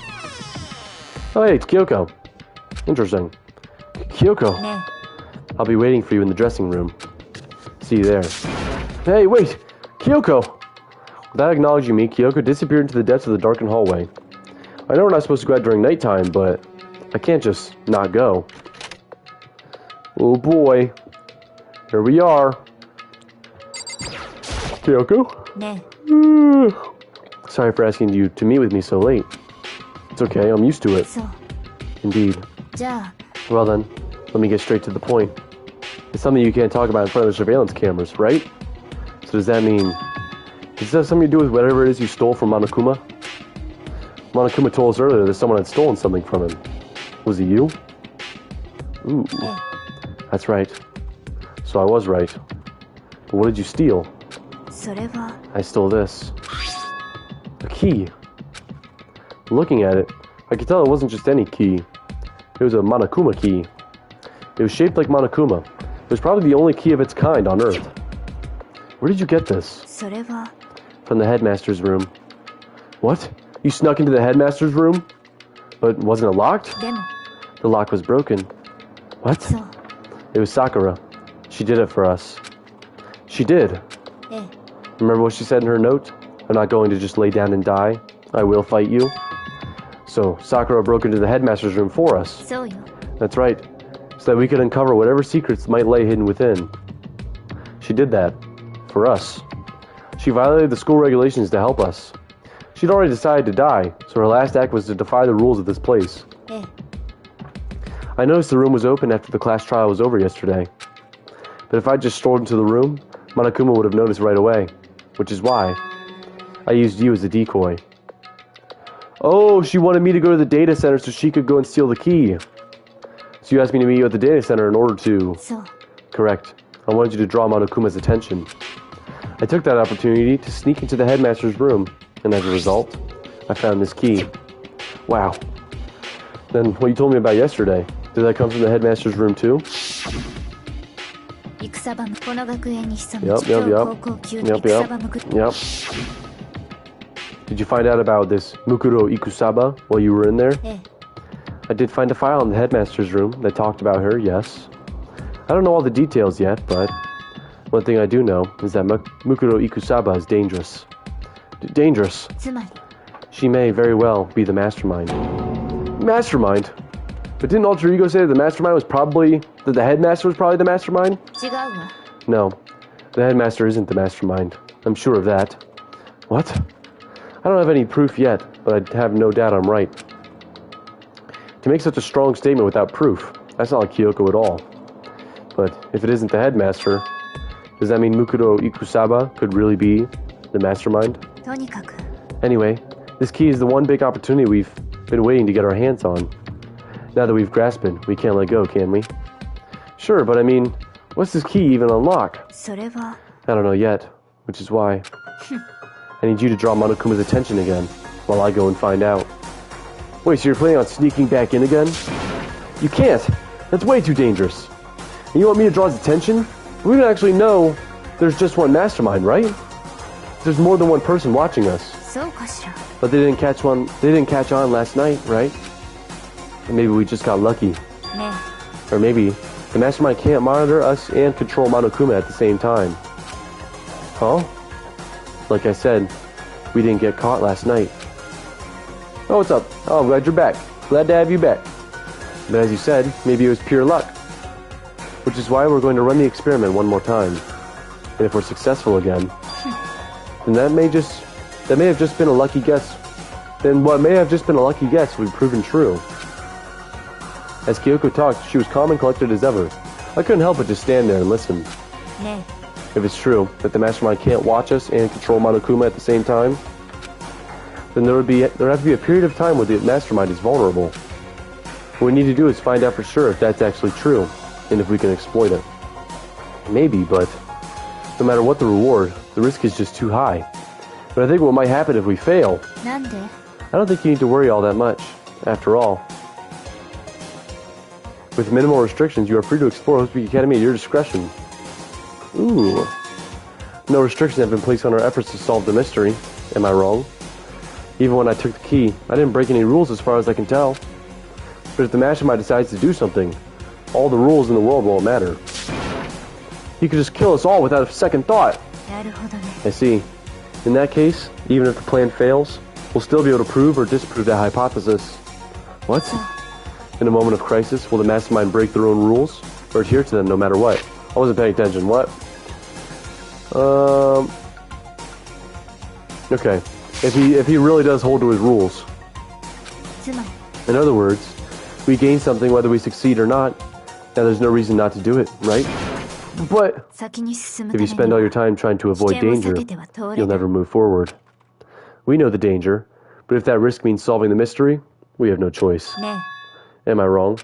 Oh hey, it's Kyoko. Interesting. Kyoko. ね I'll be waiting for you in the dressing room. See you there. Hey, wait! Kyoko! Without acknowledging me, Kyoko disappeared into the depths of the darkened hallway. I know we're not supposed to go out during nighttime, but I can't just not go. Oh boy. Here we are. Kyoko? ね Sorry for asking you to meet with me so late. It's okay, I'm used to it. そう Indeed. じゃあ Well then, let me get straight to the point. It's something you can't talk about in front of the surveillance cameras, right? So does that mean... Does that have something to do with whatever it is you stole from Monokuma? Monokuma told us earlier that someone had stolen something from him. Was it you? Ooh. That's right. So I was right. But what did you steal? それは I stole this. A key. Looking at it, I could tell it wasn't just any key. It was a Monokuma key. It was shaped like Monokuma. It was probably the only key of its kind on Earth. Where did you get this? それは From the headmaster's room. What? You snuck into the headmaster's room? But wasn't it locked? でも The lock was broken. What? そう It was Sakura. She did it for us. She did. ええ Remember what she said in her note? I'm not going to just lay down and die. I will fight you. So, Sakura broke into the headmaster's room for us. そうよ That's right. So that we could uncover whatever secrets might lay hidden within. She did that. For us. She violated the school regulations to help us. She'd already decided to die, so her last act was to defy the rules of this place. ええ I noticed the room was open after the class trial was over yesterday. But if I just strolled into the room, Monokuma would have noticed right away. Which is why I used you as a decoy. Oh, she wanted me to go to the data center so she could go and steal the key. So you asked me to meet you at the data center in order to... そう Correct. I wanted you to draw Monokuma's attention. I took that opportunity to sneak into the headmaster's room, and as a result, I found this key. Wow. Then what you told me about yesterday, did that come from the headmaster's room too? 戦場この学園に潜む Yep, 超 yep, yep. 高校級 Yep, 戦 yep. 場向く Yep. Did you find out about this Mukuro Ikusaba while you were in there? ええ I did find a file in the headmaster's room that talked about her, yes. I don't know all the details yet, but one thing I do know is that Mukuro Ikusaba is dangerous. Dangerous. つまり She may very well be the mastermind. Mastermind? But didn't Alter Ego say that the mastermind was probably... that the headmaster was probably the mastermind? 違うわ No. The headmaster isn't the mastermind. I'm sure of that. What? I don't have any proof yet, but I have no doubt I'm right. To make such a strong statement without proof, that's not like Kyoko at all. But if it isn't the headmaster, does that mean Mukuro Ikusaba could really be the mastermind? とにかく Anyway, this key is the one big opportunity we've been waiting to get our hands on. Now that we've grasped it, we can't let go, can we? Sure, but I mean, what's this key even unlock? それは I don't know yet, which is why I need you to draw Monokuma's attention again, while I go and find out. Wait, so you're planning on sneaking back in again? You can't! That's way too dangerous. And you want me to draw his attention? We don't actually know there's just one mastermind, right? There's more than one person watching us. そうかしら But they didn't catch on last night, right? And maybe we just got lucky. ね Or maybe the mastermind can't monitor us and control Monokuma at the same time. Huh? Like I said, we didn't get caught last night. Oh, what's up? Oh, I'm glad you're back. Glad to have you back. But as you said, maybe it was pure luck. Which is why we're going to run the experiment one more time. And if we're successful again, then that may have just been a lucky guess. Then what may have just been a lucky guess will be proven true. As Kyoko talked, she was calm and collected as ever. I couldn't help but just stand there and listen. えね If it's true that the mastermind can't watch us and control Monokuma at the same time, then there would have to be a period of time where the mastermind is vulnerable. What we need to do is find out for sure if that's actually true, and if we can exploit it. Maybe, but no matter what the reward, the risk is just too high. But I think what might happen if we fail, えなんで I don't think you need to worry all that much. After all, with minimal restrictions, you are free to explore Hope's Academy at your discretion. Ooh. No restrictions have been placed on our efforts to solve the mystery. Am I wrong? Even when I took the key, I didn't break any rules as far as I can tell. But if the mastermind decides to do something, all the rules in the world won't matter. He could just kill us all without a second thought. なるほどね I see. In that case, even if the plan fails, we'll still be able to prove or disprove that hypothesis. What? In a moment of crisis, will the mastermind break their own rules, or adhere to them no matter what? I wasn't paying attention. What? Okay. If he really does hold to his rules. つまり In other words, we gain something whether we succeed or not. Now there's no reason not to do it, right? But 先に進む if た you め spend に all は your time trying to 危 avoid 険を danger, 避けては通 you'll れない never move forward. We know the danger, but if that risk means solving the mystery, we have no choice. ね Am I wrong?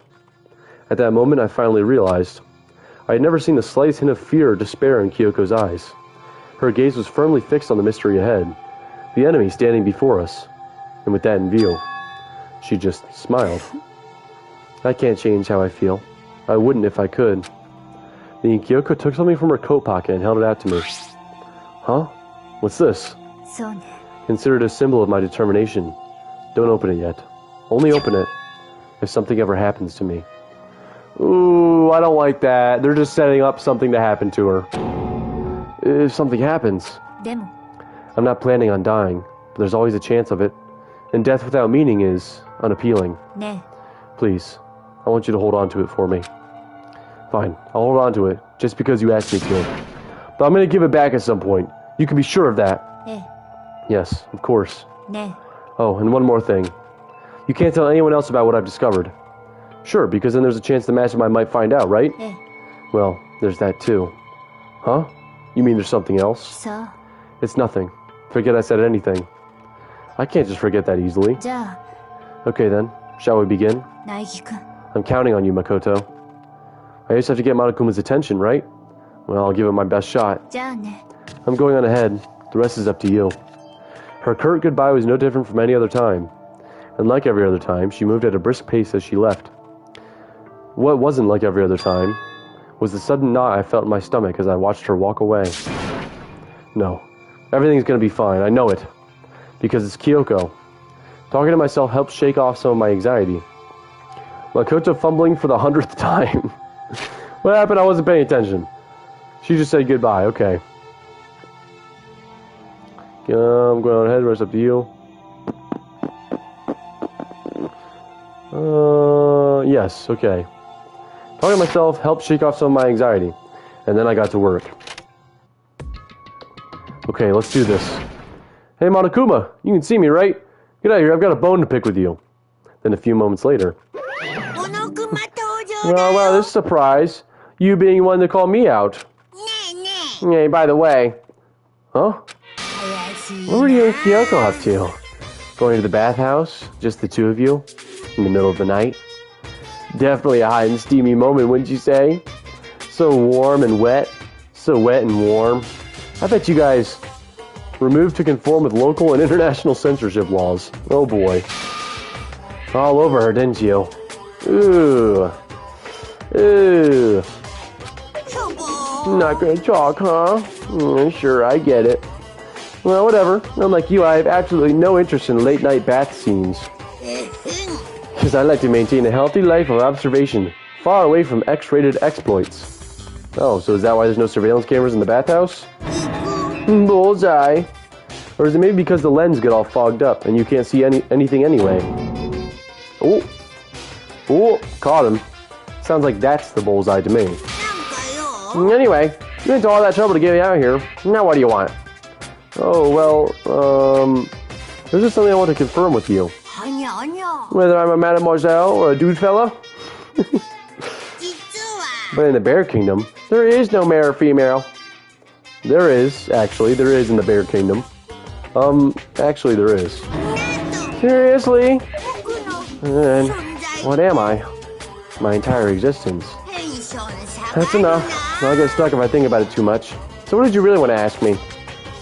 At that moment, I finally realized. I had never seen the slightest hint of fear or despair in Kyoko's eyes. Her gaze was firmly fixed on the mystery ahead, the enemy standing before us. And with that in view, she just smiled. I can't change how I feel. I wouldn't if I could. Then Kyoko took something from her coat pocket and held it out to me. Huh? What's this? そうね Consider it a symbol of my determination. Don't open it yet. Only open it if something ever happens to me. Ooh, I don't like that. They're just setting up something to happen to her. If something happens, でも I'm not planning on dying, but there's always a chance of it. And death without meaning is unappealing. ね Please, I want you to hold on to it for me. Fine, I'll hold on to it, just because you asked me to. But I'm going to give it back at some point. You can be sure of that. ええ Yes, of course. ね Oh, and one more thing. You can't tell anyone else about what I've discovered. Sure, because then there's a chance the mastermind might find out, right? ええ Well, there's that too. Huh? You mean there's something else? さあ It's nothing. Forget I said anything. I can't just forget that easily. じゃ Okay then, shall we begin? あ苗木くん I'm counting on you, Makoto. I just have to get Monokuma's attention, right? Well, I'll give it my best shot. じゃあね I'm going on ahead. The rest is up to you. Her curt goodbye was no different from any other time. And like every other time, she moved at a brisk pace as she left. What wasn't like every other time was the sudden knot I felt in my stomach as I watched her walk away. No. Everything's gonna be fine, I know it. Because it's Kyoko. Talking to myself helps shake off some of my anxiety. Makoto fumbling for the 100th time. What happened? I wasn't paying attention. She just said goodbye, okay. I'm going on ahead, rest up to you. Yes, okay. Talking to myself helped shake off some of my anxiety. And then I got to work. Okay, let's do this. Hey, Monokuma, you can see me, right? Get out of here, I've got a bone to pick with you. Then a few moments later. Well, this is a surprise. You being one to call me out. Hey, by the way. Huh? What were you and Kyoko up to? Going to the bathhouse? Just the two of you? In the middle of the night? Definitely a hot and steamy moment, wouldn't you say? So warm and wet. So wet and warm. I bet you guys removed to conform with local and international censorship laws. Oh boy. All over her, didn't you? Ooh. Ooh. Not gonna talk, huh? Sure, I get it. Well, whatever. Unlike you, I have absolutely no interest in late-night bath scenes. Because I like to maintain a healthy life of observation, far away from X-rated exploits. Oh, so is that why there's no surveillance cameras in the bathhouse? Bullseye. Or is it maybe because the lens get all fogged up and you can't see anything anyway? Oh. Oh, caught him. Sounds like that's the bullseye to me. Anyway, you went to all that trouble to get me out of here. Now what do you want? Oh, well, there's just something I want to confirm with you. Whether I'm a mademoiselle or a dude fella? But in the Bear Kingdom, there is no male or female. There is in the Bear Kingdom. Actually there is. Seriously? And what am I? My entire existence. That's enough. I'll get stuck if I think about it too much. So what did you really want to ask me?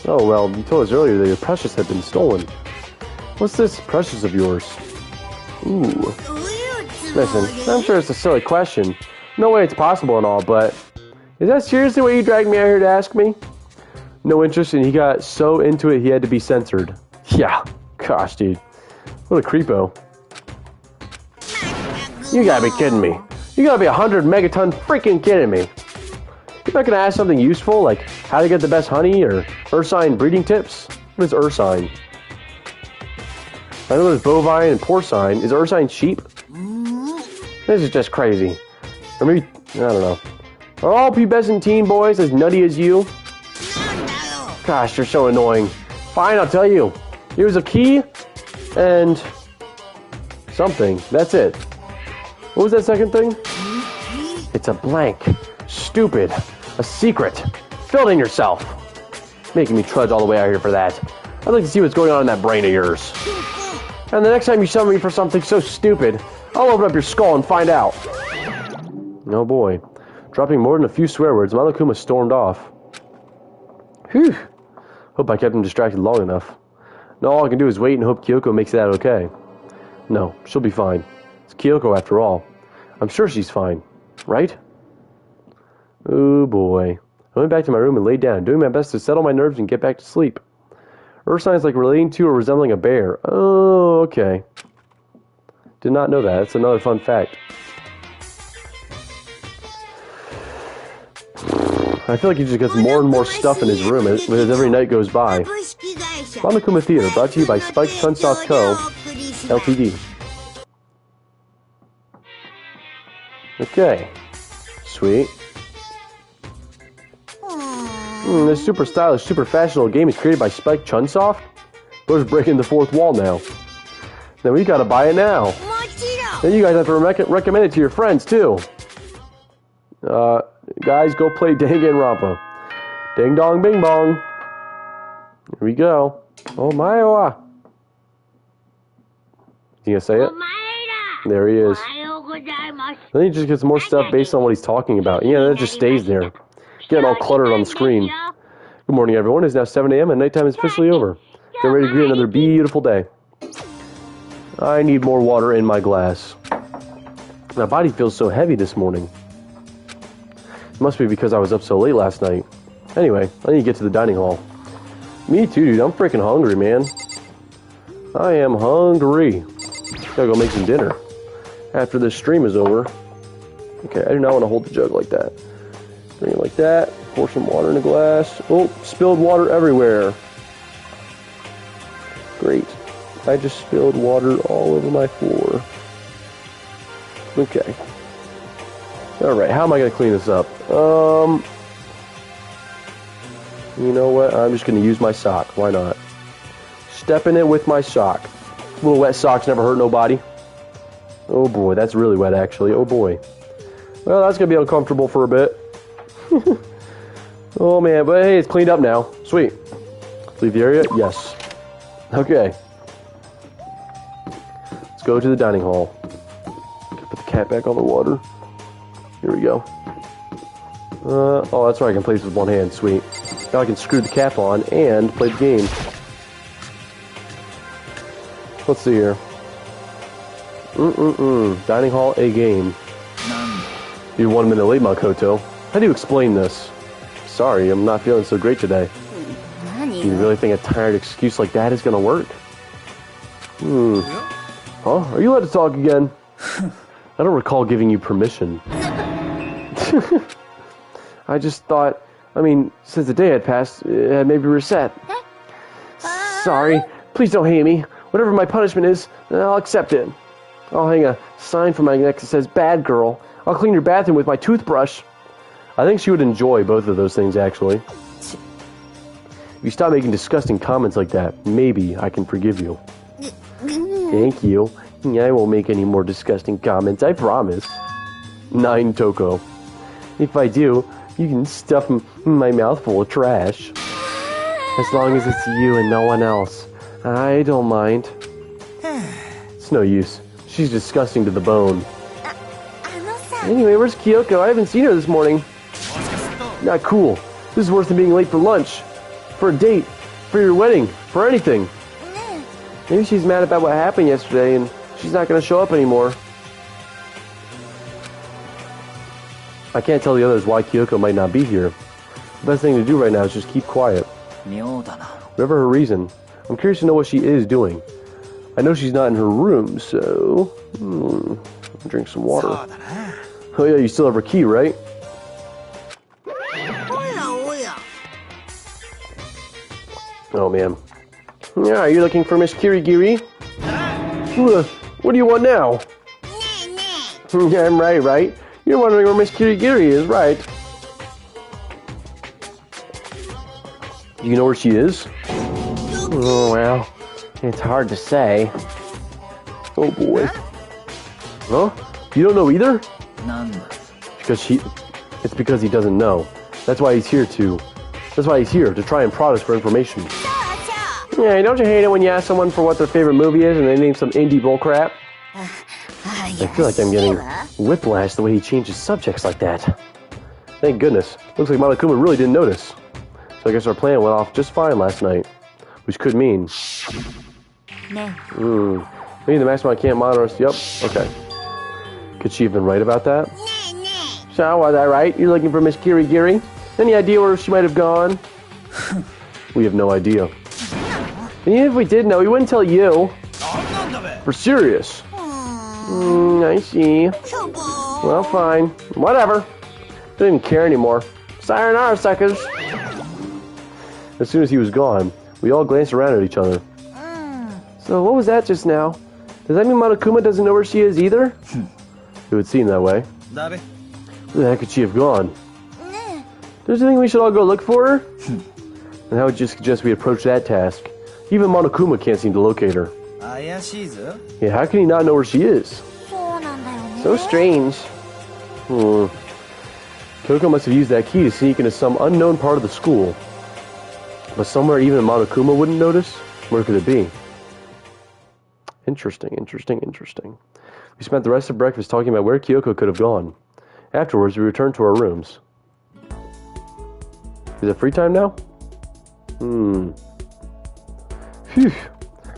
Oh, well, you told us earlier that your precious had been stolen. What's this precious of yours? Ooh. Listen, I'm sure it's a silly question. No way it's possible and all, but is that seriously what you dragged me out here to ask me? No interest, and he got so into it he had to be censored. Yeah. Gosh, dude. What a creepo. You gotta be kidding me. You gotta be 100 megaton freaking kidding me. You're not gonna ask something useful, like how to get the best honey, or ursine breeding tips? What is ursine? I know there's bovine and porcine. Is ursine sheep? This is just crazy. Or maybe, I don't know. Are all pubescent teen boys as nutty as you? Gosh, you're so annoying. Fine, I'll tell you. It was a key and something. That's it. What was that second thing? It's a blank. Stupid. A secret. Fill it in yourself. Making me trudge all the way out here for that. I'd like to see what's going on in that brain of yours. And the next time you summon me for something so stupid, I'll open up your skull and find out. Oh boy. Dropping more than a few swear words, Monokuma stormed off. Whew. Hope I kept him distracted long enough. Now all I can do is wait and hope Kyoko makes it out okay. No, she'll be fine. It's Kyoko after all. I'm sure she's fine. Right? Oh boy. I went back to my room and laid down, doing my best to settle my nerves and get back to sleep. Ursine's like relating to or resembling a bear. Oh, okay. Did not know that. That's another fun fact. I feel like he just gets more and more stuff in his room as every night goes by. Monokuma Theater, brought to you by Spike Chunsoft Co. Ltd. Okay. Sweet. This super stylish, super fashionable game is created by Spike Chunsoft? Bro's breaking the fourth wall now. Then we gotta buy it now. Then you guys have to recommend it to your friends, too. Guys, go play Danganronpa. Ding dong bing bong. Here we go. Oh my. You gonna say it? There he is. Then he just gets more stuff based on what he's talking about. Yeah, that just stays there. Getting all cluttered on the screen. Good morning, everyone. It's now 7 a.m. and nighttime is officially over. Get ready to greet another beautiful day. I need more water in my glass. My body feels so heavy this morning. It must be because I was up so late last night. Anyway, I need to get to the dining hall. Me too, dude. I'm freaking hungry, man. I am hungry. Gotta go make some dinner. After this stream is over. Okay, I do not want to hold the jug like that. Bring it like that. Pour some water in a glass. Oh, spilled water everywhere. Great. I just spilled water all over my floor. Okay. Alright, how am I going to clean this up? You know what? I'm just going to use my sock. Why not? Step in it with my sock. Little wet socks never hurt nobody. Oh boy, that's really wet actually. Oh boy. Well, that's going to be uncomfortable for a bit. Oh man, but hey, it's cleaned up now. Sweet. Leave the area? Yes. Okay. Let's go to the dining hall. Put the cat back on the water. Here we go. Oh, that's right, I can play this with one hand. Sweet. Now I can screw the cap on and play the game. Let's see here. Dining hall, a game. You're 1 minute late, Makoto. How do you explain this? Sorry, I'm not feeling so great today. You really think a tired excuse like that is gonna work? Huh? Are you allowed to talk again? I don't recall giving you permission. I just thought, since the day had passed, it had maybe reset. Sorry, please don't hate me. Whatever my punishment is, I'll accept it. I'll hang a sign from my neck that says, "Bad girl." I'll clean your bathroom with my toothbrush. I think she would enjoy both of those things, actually. If you stop making disgusting comments like that, maybe I can forgive you. Thank you. I won't make any more disgusting comments, I promise. 9 Toko. If I do, you can stuff my mouth full of trash. As long as it's you and no one else. I don't mind. It's no use. She's disgusting to the bone. Anyway, where's Kyoko? I haven't seen her this morning. Not cool. This is worse than being late for lunch. For a date. For your wedding. For anything. Maybe she's mad about what happened yesterday and she's not going to show up anymore. I can't tell the others why Kyoko might not be here. The best thing to do right now is just keep quiet. Whatever her reason, I'm curious to know what she is doing. I know she's not in her room, so... I'll drink some water. Oh yeah, you still have her key, right? Oh man. Yeah, are you looking for Miss Kirigiri? What do you want now? Yeah, I'm right? You're wondering where Miss Kirigiri is, right? You know where she is? Oh, well, it's hard to say. Oh boy. Huh? You don't know either? It's because he doesn't know. That's why he's here to try and prod us for information. Yeah, don't you hate it when you ask someone for what their favorite movie is and they name some indie bullcrap? I feel like I'm getting whiplash the way he changes subjects like that. Thank goodness. Looks like Monokuma really didn't notice. So I guess our plan went off just fine last night. Which could mean... Maybe the Mastermind can't monitor us. Yep, okay. Could she have been right about that? So, was I right? You're looking for Miss Kirigiri? Any idea where she might have gone? We have no idea. And even if we did know, we wouldn't tell you. For serious. I see. Well, fine. Whatever. Didn't care anymore. Sayonara, suckers. As soon as he was gone, we all glanced around at each other. So what was that just now? Does that mean Monokuma doesn't know where she is either? It would seem that way. Where the heck could she have gone? Don't you think we should all go look for her? And how would you suggest we approach that task? Even Monokuma can't seem to locate her. Yeah, how can he not know where she is? So strange. Kyoko must have used that key to sneak into some unknown part of the school. But somewhere even Monokuma wouldn't notice? Where could it be? Interesting. We spent the rest of breakfast talking about where Kyoko could have gone. Afterwards, we returned to our rooms. Is it free time now? Phew.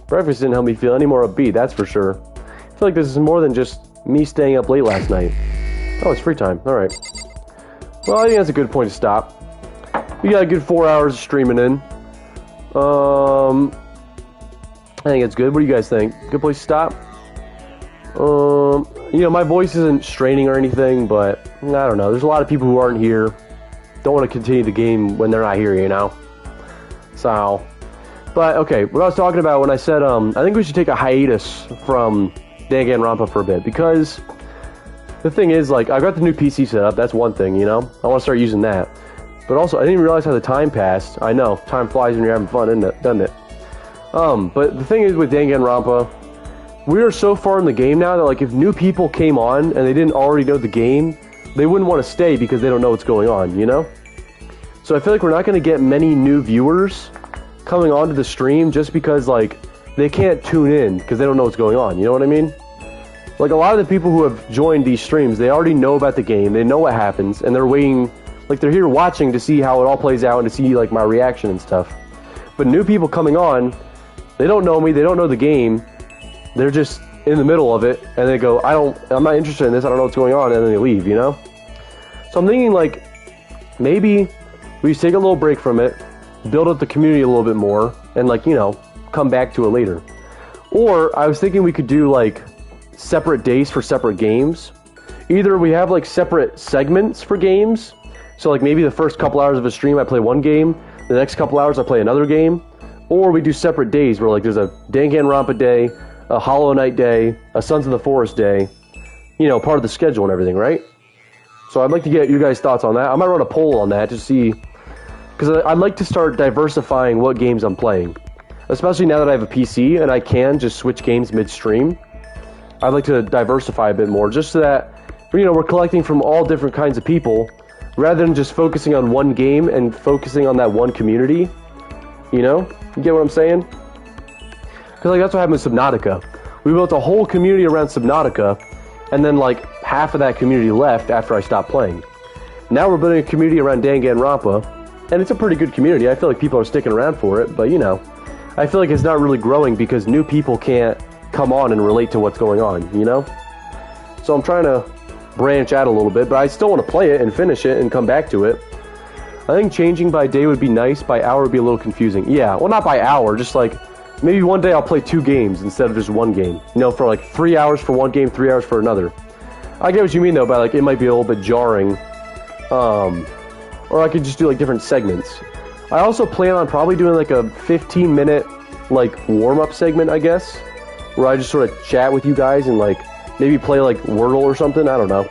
Breakfast didn't help me feel any more upbeat, that's for sure. I feel like this is more than just me staying up late last night. Oh, it's free time. Alright. Well, I think that's a good point to stop. We got a good 4 hours of streaming in. I think it's good. What do you guys think? Good place to stop? My voice isn't straining or anything, but I don't know. There's a lot of people who aren't here. Don't want to continue the game when they're not here, you know? So, but okay, what I was talking about when I said, I think we should take a hiatus from Danganronpa for a bit, because the thing is, like, I've got the new PC set up, that's one thing, you know? I want to start using that. But also, I didn't realize how the time passed. I know, time flies when you're having fun, isn't it? Doesn't it? But the thing is with Danganronpa, we are so far in the game now that, like, if new people came on and they didn't already know the game, they wouldn't want to stay because they don't know what's going on, you know? So I feel like we're not going to get many new viewers coming onto the stream just because, like, they can't tune in because they don't know what's going on, you know what I mean? Like, a lot of the people who have joined these streams, they already know about the game, they know what happens, and they're waiting, like, they're here watching to see how it all plays out and to see, like, my reaction and stuff. But new people coming on, they don't know me, they don't know the game, they're just in the middle of it, and they go, I'm not interested in this, I don't know what's going on, and then they leave, you know? So I'm thinking, like, maybe we take a little break from it, build up the community a little bit more, and, like, you know, come back to it later. Or, I was thinking we could do, like, separate days for separate games. Either we have, like, separate segments for games, so, like, maybe the first couple hours of a stream I play one game, the next couple hours I play another game, or we do separate days where, like, there's a Danganronpa day, a Hollow Knight day, a Sons of the Forest day, you know, part of the schedule and everything, right? So I'd like to get you guys' thoughts on that. I might run a poll on that to see, because I'd like to start diversifying what games I'm playing, especially now that I have a PC and I can just switch games mid-stream. I'd like to diversify a bit more, just so that, you know, we're collecting from all different kinds of people, rather than just focusing on one game and focusing on that one community, you know? You get what I'm saying? Because, like, that's what happened with Subnautica. We built a whole community around Subnautica, and then, like, half of that community left after I stopped playing. Now we're building a community around Danganronpa, and it's a pretty good community. I feel like people are sticking around for it, but, you know, I feel like it's not really growing because new people can't come on and relate to what's going on, you know? So I'm trying to branch out a little bit, but I still want to play it and finish it and come back to it. I think changing by day would be nice, by hour would be a little confusing. Yeah, well, not by hour, just like, maybe one day I'll play 2 games instead of just one game. You know, for like 3 hours for one game, 3 hours for another. I get what you mean, though, by like, it might be a little bit jarring. Or I could just do like different segments. I also plan on probably doing like a 15-minute like warm-up segment, I guess, where I just sort of chat with you guys and like maybe play like Wordle or something, I don't know.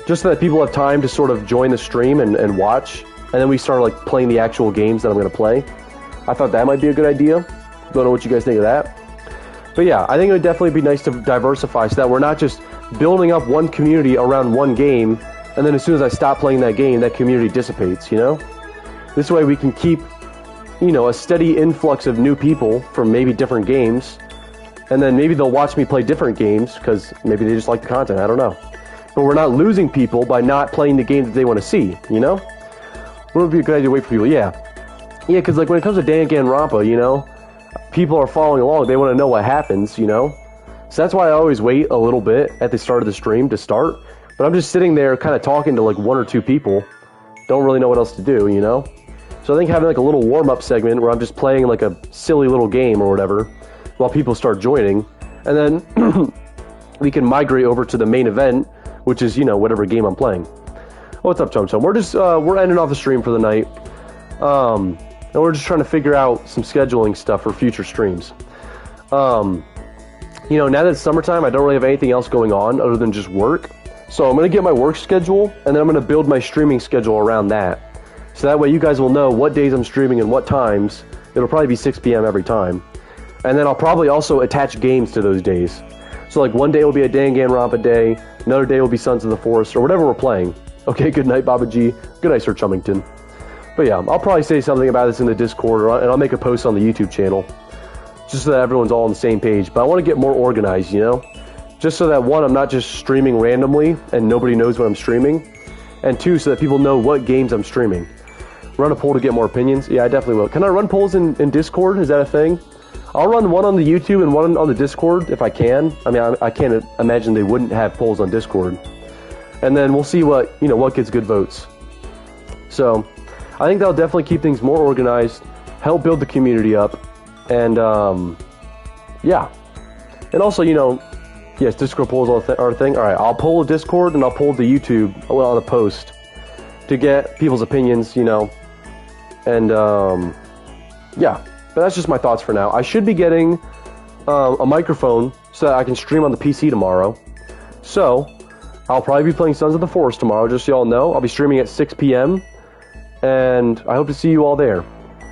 Just so that people have time to sort of join the stream and watch, and then we start like playing the actual games that I'm going to play. I thought that might be a good idea. Don't know what you guys think of that. But yeah, I think it would definitely be nice to diversify so that we're not just building up one community around one game, and then as soon as I stop playing that game, that community dissipates, you know? This way we can keep, you know, a steady influx of new people from maybe different games, and then maybe they'll watch me play different games, because maybe they just like the content, I don't know. But we're not losing people by not playing the games that they want to see, you know? What would be a good idea to wait for people? Yeah. Yeah, because like when it comes to Danganronpa, you know, people are following along, they want to know what happens, you know? So that's why I always wait a little bit at the start of the stream to start. But I'm just sitting there kind of talking to like 1 or 2 people. Don't really know what else to do, you know? So I think having like a little warm-up segment where I'm just playing like a silly little game or whatever while people start joining. And then we can migrate over to the main event, which is, you know, whatever game I'm playing. What's up, Chum Chum? We're just, we're ending off the stream for the night. And we're just trying to figure out some scheduling stuff for future streams. You know, now that it's summertime, I don't really have anything else going on other than just work. So I'm going to get my work schedule, and then I'm going to build my streaming schedule around that. So that way you guys will know what days I'm streaming and what times. It'll probably be 6 p.m. every time. And then I'll probably also attach games to those days. So like one day will be a Danganronpa day, another day will be Sons of the Forest, or whatever we're playing. Okay, good night, Baba G. Good night, Sir Chummington. But yeah, I'll probably say something about this in the Discord, and I'll make a post on the YouTube channel. Just so that everyone's all on the same page. But I want to get more organized, you know? Just so that, one, I'm not just streaming randomly and nobody knows what I'm streaming. And two, so that people know what games I'm streaming. Run a poll to get more opinions? Yeah, I definitely will. Can I run polls in Discord? Is that a thing? I'll run one on the YouTube and one on the Discord if I can. I mean, I can't imagine they wouldn't have polls on Discord. And then we'll see what, you know, what gets good votes. So, I think that'll definitely keep things more organized, help build the community up. And, yeah. And also, you know, yes, Discord polls are a thing. Alright, I'll poll Discord and I'll poll the YouTube on a post to get people's opinions, you know. And, yeah. But that's just my thoughts for now. I should be getting a microphone so that I can stream on the PC tomorrow. So, I'll probably be playing Sons of the Forest tomorrow, just so y'all know. I'll be streaming at 6 p.m. And I hope to see you all there.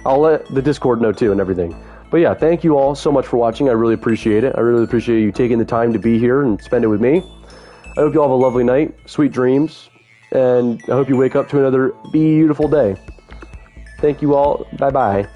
I'll let the Discord know too and everything. But yeah, thank you all so much for watching. I really appreciate it. I really appreciate you taking the time to be here and spend it with me. I hope you all have a lovely night, sweet dreams, and I hope you wake up to another beautiful day. Thank you all. Bye-bye.